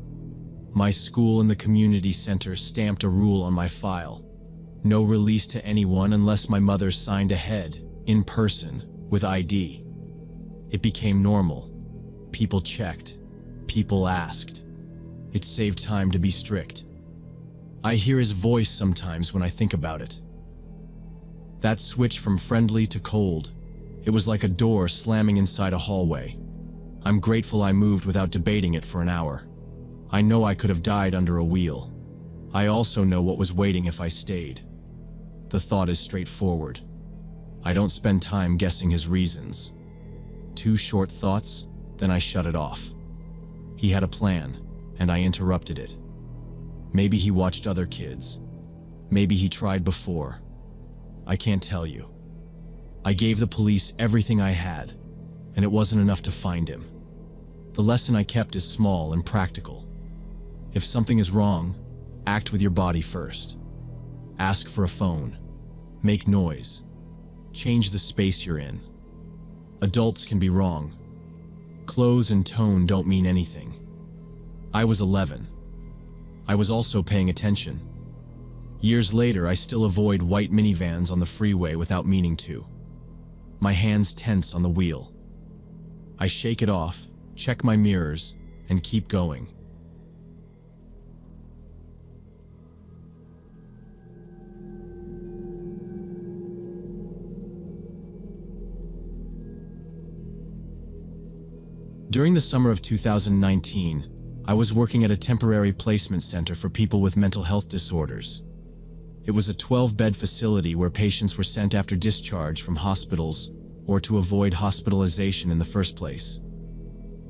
S1: My school and the community center stamped a rule on my file. No release to anyone unless my mother signed ahead, in person, with ID. It became normal. People checked. People asked. It saved time to be strict. I hear his voice sometimes when I think about it. That switch from friendly to cold, it was like a door slamming inside a hallway. I'm grateful I moved without debating it for an hour. I know I could have died under a wheel. I also know what was waiting if I stayed. The thought is straightforward. I don't spend time guessing his reasons. 2 short thoughts, then I shut it off. He had a plan, and I interrupted it. Maybe he watched other kids. Maybe he tried before. I can't tell you. I gave the police everything I had, and it wasn't enough to find him. The lesson I kept is small and practical. If something is wrong, act with your body first. Ask for a phone. Make noise. Change the space you're in. Adults can be wrong. Clothes and tone don't mean anything. I was 11. I was also paying attention. Years later, I still avoid white minivans on the freeway without meaning to. My hands tense on the wheel. I shake it off, check my mirrors, and keep going. During the summer of 2019, I was working at a temporary placement center for people with mental health disorders. It was a 12-bed facility where patients were sent after discharge from hospitals or to avoid hospitalization in the first place.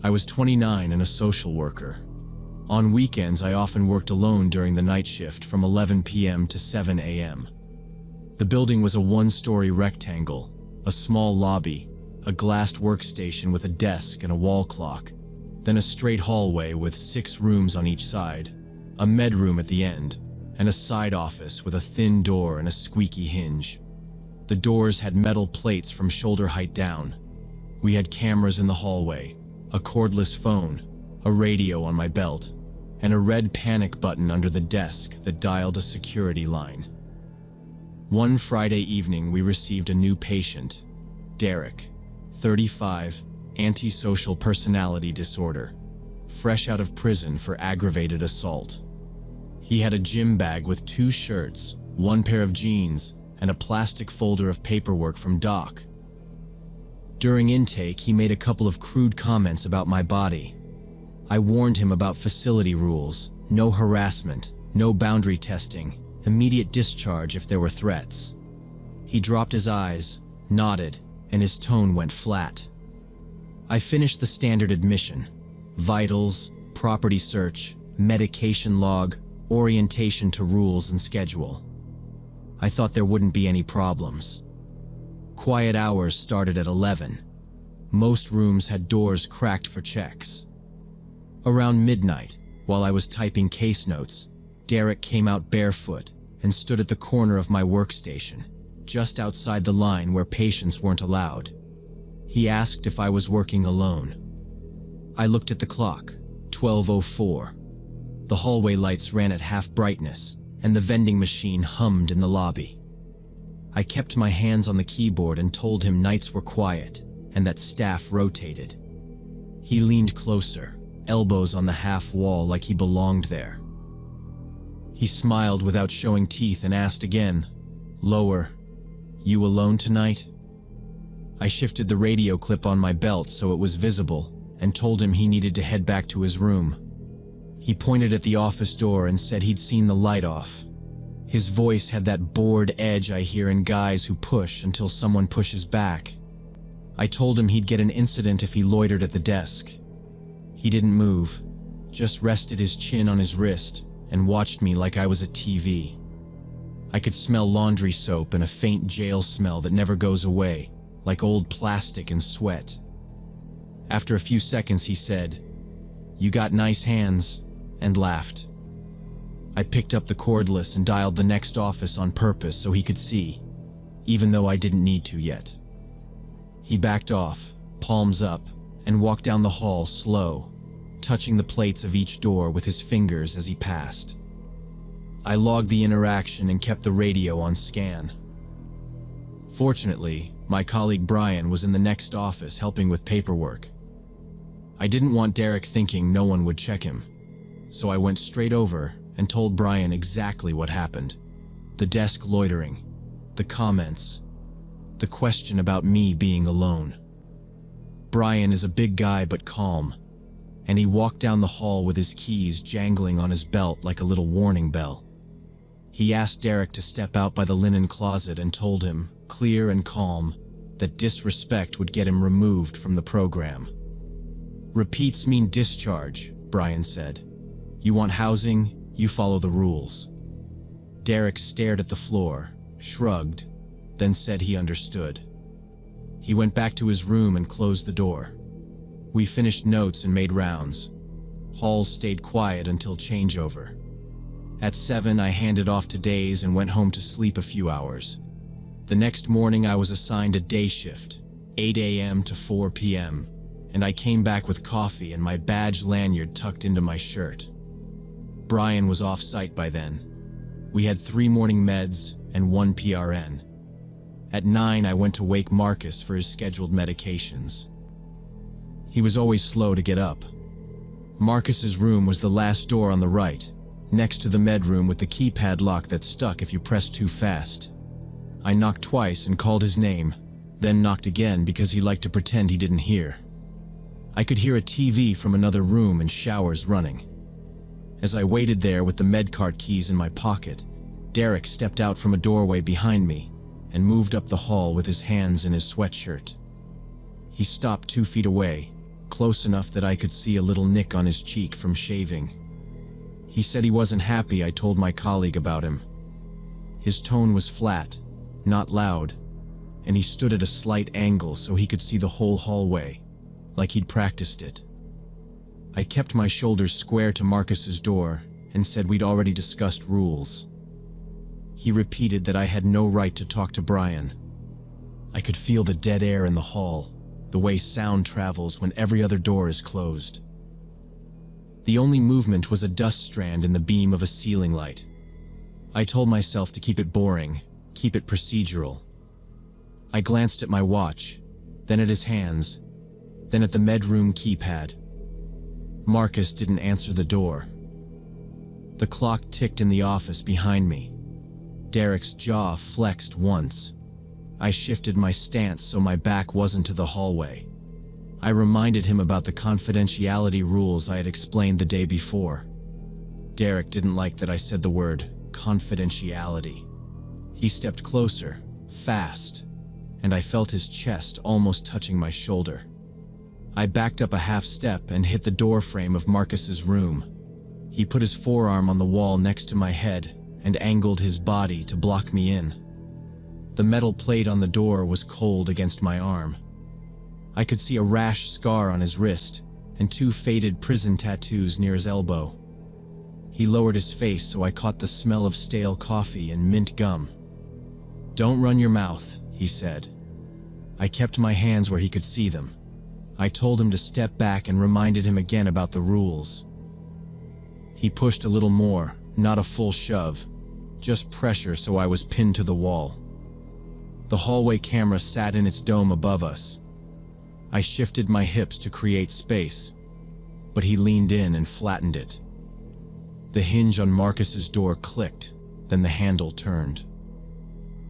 S1: I was 29 and a social worker. On weekends, I often worked alone during the night shift from 11 p.m. to 7 a.m. The building was a one-story rectangle, a small lobby, a glassed workstation with a desk and a wall clock, then a straight hallway with 6 rooms on each side, a med room at the end, and a side office with a thin door and a squeaky hinge. The doors had metal plates from shoulder height down. We had cameras in the hallway, a cordless phone, a radio on my belt, and a red panic button under the desk that dialed a security line. One Friday evening, we received a new patient, Derek, 35, antisocial personality disorder, fresh out of prison for aggravated assault. He had a gym bag with 2 shirts, 1 pair of jeans, and a plastic folder of paperwork from Doc. During intake, he made a couple of crude comments about my body. I warned him about facility rules, no harassment, no boundary testing, immediate discharge if there were threats. He dropped his eyes, nodded, and his tone went flat. I finished the standard admission: vitals, property search, medication log, orientation to rules and schedule. I thought there wouldn't be any problems. Quiet hours started at 11. Most rooms had doors cracked for checks. Around midnight, while I was typing case notes, Derek came out barefoot and stood at the corner of my workstation, just outside the line where patients weren't allowed. He asked if I was working alone. I looked at the clock, 12:04. The hallway lights ran at half brightness, and the vending machine hummed in the lobby. I kept my hands on the keyboard and told him nights were quiet and that staff rotated. He leaned closer, elbows on the half wall like he belonged there. He smiled without showing teeth and asked again, lower, "You alone tonight?" I shifted the radio clip on my belt so it was visible and told him he needed to head back to his room. He pointed at the office door and said he'd seen the light off. His voice had that bored edge I hear in guys who push until someone pushes back. I told him he'd get an incident if he loitered at the desk. He didn't move, just rested his chin on his wrist and watched me like I was a TV. I could smell laundry soap and a faint jail smell that never goes away, like old plastic and sweat. After a few seconds, he said, "You got nice hands," and laughed. I picked up the cordless and dialed the next office on purpose so he could see, even though I didn't need to yet. He backed off, palms up, and walked down the hall slow, touching the plates of each door with his fingers as he passed. I logged the interaction and kept the radio on scan. Fortunately, my colleague Brian was in the next office helping with paperwork. I didn't want Derek thinking no one would check him, so I went straight over and told Brian exactly what happened. The desk loitering, the comments, the question about me being alone. Brian is a big guy but calm, and he walked down the hall with his keys jangling on his belt like a little warning bell. He asked Derek to step out by the linen closet and told him, clear and calm, that disrespect would get him removed from the program. "Repeats mean discharge," Brian said. "You want housing, you follow the rules." Derek stared at the floor, shrugged, then said he understood. He went back to his room and closed the door. We finished notes and made rounds. Halls stayed quiet until changeover. At 7, I handed off to days and went home to sleep a few hours. The next morning, I was assigned a day shift, 8 a.m. to 4 p.m., and I came back with coffee and my badge lanyard tucked into my shirt. Brian was off-site by then. We had 3 morning meds and 1 PRN. At 9, I went to wake Marcus for his scheduled medications. He was always slow to get up. Marcus's room was the last door on the right, next to the med room with the keypad lock that stuck if you pressed too fast. I knocked twice and called his name, then knocked again because he liked to pretend he didn't hear. I could hear a TV from another room and showers running. As I waited there with the med cart keys in my pocket, Derek stepped out from a doorway behind me and moved up the hall with his hands in his sweatshirt. He stopped 2 feet away, close enough that I could see a little nick on his cheek from shaving. He said he wasn't happy I told my colleague about him. His tone was flat, not loud, and he stood at a slight angle so he could see the whole hallway, like he'd practiced it. I kept my shoulders square to Marcus's door and said we'd already discussed rules. He repeated that I had no right to talk to Brian. I could feel the dead air in the hall, the way sound travels when every other door is closed. The only movement was a dust strand in the beam of a ceiling light. I told myself to keep it boring, keep it procedural. I glanced at my watch, then at his hands, then at the medroom keypad. Marcus didn't answer the door. The clock ticked in the office behind me. Derek's jaw flexed once. I shifted my stance so my back wasn't to the hallway. I reminded him about the confidentiality rules I had explained the day before. Derek didn't like that I said the word confidentiality. He stepped closer, fast, and I felt his chest almost touching my shoulder. I backed up a half step and hit the door frame of Marcus's room. He put his forearm on the wall next to my head and angled his body to block me in. The metal plate on the door was cold against my arm. I could see a rash scar on his wrist and 2 faded prison tattoos near his elbow. He lowered his face so I caught the smell of stale coffee and mint gum. "Don't run your mouth," he said. I kept my hands where he could see them. I told him to step back and reminded him again about the rules. He pushed a little more, not a full shove, just pressure so I was pinned to the wall. The hallway camera sat in its dome above us. I shifted my hips to create space, but he leaned in and flattened it. The hinge on Marcus's door clicked, then the handle turned.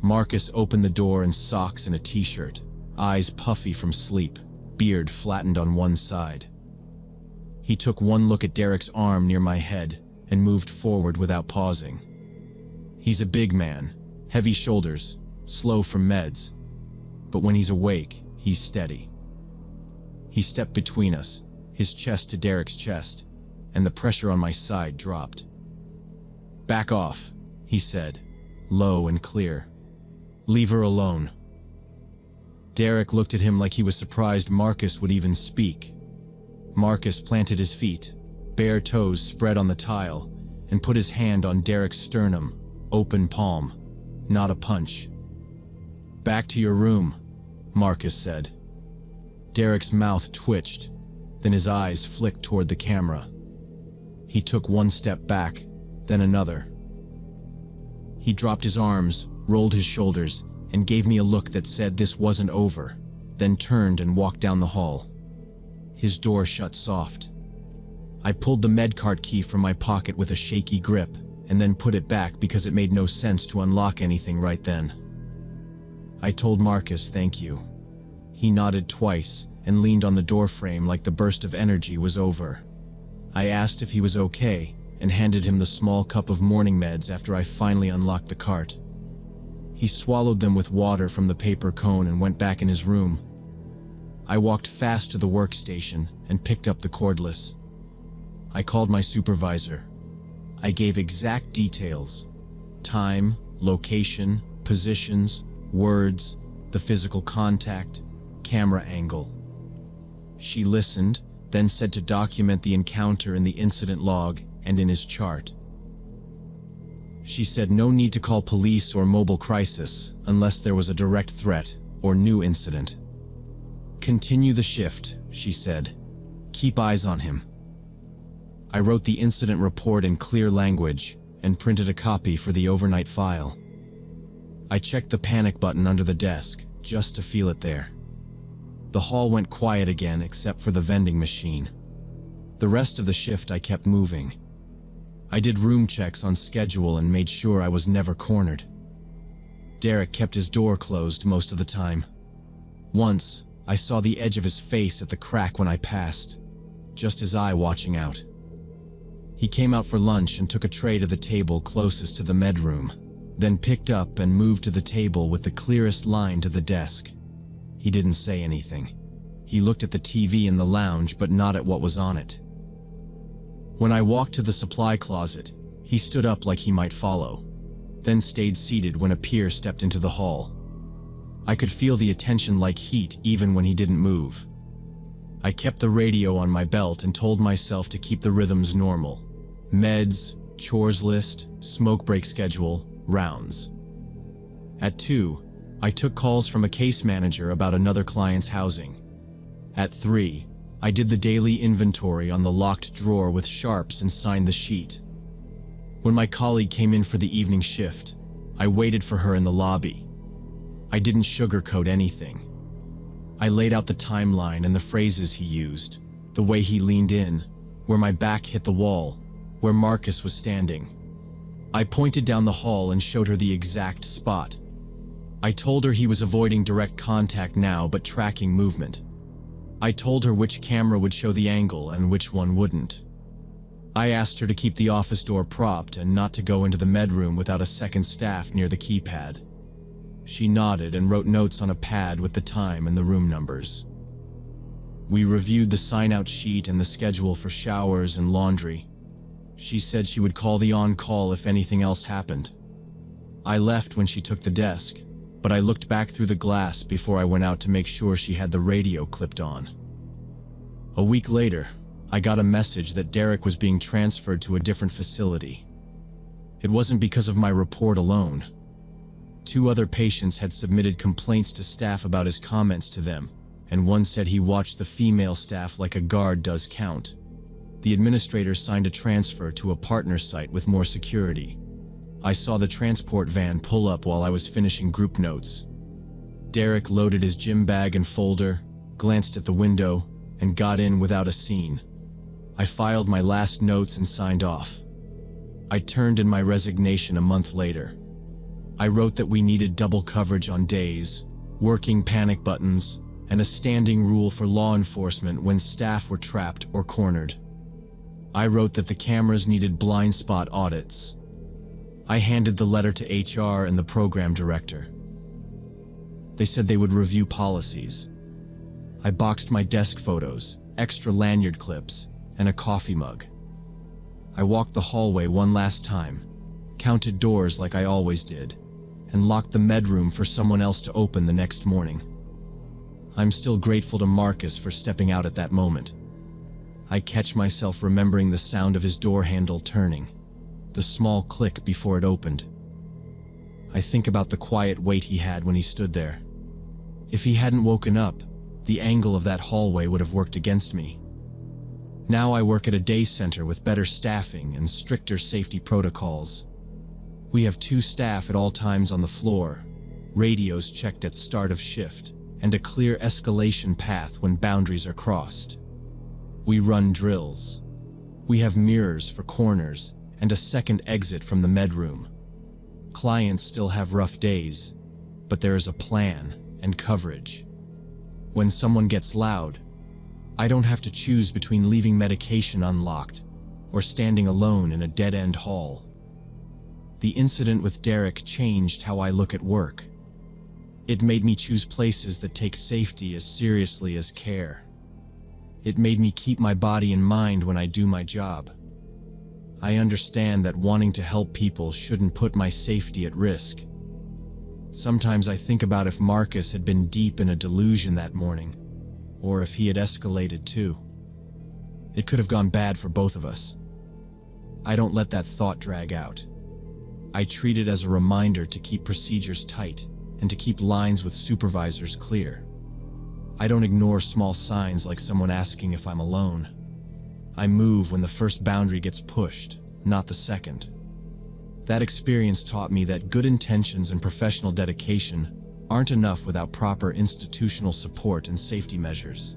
S1: Marcus opened the door in socks and a t-shirt, eyes puffy from sleep, beard flattened on one side. He took one look at Derek's arm near my head and moved forward without pausing. He's a big man, heavy shoulders, slow from meds, but when he's awake, he's steady. He stepped between us, his chest to Derek's chest, and the pressure on my side dropped. "Back off," he said, low and clear. "Leave her alone." Derek looked at him like he was surprised Marcus would even speak. Marcus planted his feet, bare toes spread on the tile, and put his hand on Derek's sternum, open palm, not a punch. "Back to your room," Marcus said. Derek's mouth twitched, then his eyes flicked toward the camera. He took one step back, then another. He dropped his arms, rolled his shoulders, and gave me a look that said this wasn't over, then turned and walked down the hall. His door shut soft. I pulled the medcart key from my pocket with a shaky grip, and then put it back because it made no sense to unlock anything right then. I told Marcus thank you. He nodded twice and leaned on the doorframe like the burst of energy was over. I asked if he was okay and handed him the small cup of morning meds after I finally unlocked the cart. He swallowed them with water from the paper cone and went back in his room. I walked fast to the workstation and picked up the cordless. I called my supervisor. I gave exact details: time, location, positions, words, the physical contact, camera angle. She listened, then said to document the encounter in the incident log and in his chart. She said no need to call police or mobile crisis unless there was a direct threat or new incident. "Continue the shift," she said. "Keep eyes on him." I wrote the incident report in clear language and printed a copy for the overnight file. I checked the panic button under the desk, just to feel it there. The hall went quiet again except for the vending machine. The rest of the shift I kept moving. I did room checks on schedule and made sure I was never cornered. Derek kept his door closed most of the time. Once, I saw the edge of his face at the crack when I passed, just his eye watching out. He came out for lunch and took a tray to the table closest to the med room. then picked up and moved to the table with the clearest line to the desk. He didn't say anything. He looked at the TV in the lounge, but not at what was on it. When I walked to the supply closet, he stood up like he might follow, then stayed seated when a peer stepped into the hall. I could feel the attention like heat even when he didn't move. I kept the radio on my belt and told myself to keep the rhythms normal. Meds, chores list, smoke break schedule, rounds. At 2, I took calls from a case manager about another client's housing. At 3, I did the daily inventory on the locked drawer with sharps and signed the sheet. When my colleague came in for the evening shift, I waited for her in the lobby. I didn't sugarcoat anything. I laid out the timeline and the phrases he used, the way he leaned in, where my back hit the wall, where Marcus was standing. I pointed down the hall and showed her the exact spot. I told her he was avoiding direct contact now but tracking movement. I told her which camera would show the angle and which one wouldn't. I asked her to keep the office door propped and not to go into the med room without a second staff near the keypad. She nodded and wrote notes on a pad with the time and the room numbers. We reviewed the sign-out sheet and the schedule for showers and laundry. She said she would call the on-call if anything else happened. I left when she took the desk, but I looked back through the glass before I went out to make sure she had the radio clipped on. A week later, I got a message that Derek was being transferred to a different facility. It wasn't because of my report alone. 2 other patients had submitted complaints to staff about his comments to them, and one said he watched the female staff like a guard does count. The administrator signed a transfer to a partner site with more security. I saw the transport van pull up while I was finishing group notes. Derek loaded his gym bag and folder, glanced at the window, and got in without a scene. I filed my last notes and signed off. I turned in my resignation a month later. I wrote that we needed double coverage on days, working panic buttons, and a standing rule for law enforcement when staff were trapped or cornered. I wrote that the cameras needed blind spot audits. I handed the letter to HR and the program director. They said they would review policies. I boxed my desk photos, extra lanyard clips, and a coffee mug. I walked the hallway one last time, counted doors like I always did, and locked the med room for someone else to open the next morning. I'm still grateful to Marcus for stepping out at that moment. I catch myself remembering the sound of his door handle turning, the small click before it opened. I think about the quiet wait he had when he stood there. If he hadn't woken up, the angle of that hallway would have worked against me. Now I work at a day center with better staffing and stricter safety protocols. We have 2 staff at all times on the floor, radios checked at start of shift, and a clear escalation path when boundaries are crossed. We run drills. We have mirrors for corners and a second exit from the med room. Clients still have rough days, but there is a plan and coverage. When someone gets loud, I don't have to choose between leaving medication unlocked or standing alone in a dead-end hall. The incident with Derek changed how I look at work. It made me choose places that take safety as seriously as care. It made me keep my body in mind when I do my job. I understand that wanting to help people shouldn't put my safety at risk. Sometimes I think about if Marcus had been deep in a delusion that morning, or if he had escalated too. It could have gone bad for both of us. I don't let that thought drag out. I treat it as a reminder to keep procedures tight and to keep lines with supervisors clear. I don't ignore small signs like someone asking if I'm alone. I move when the first boundary gets pushed, not the second. That experience taught me that good intentions and professional dedication aren't enough without proper institutional support and safety measures.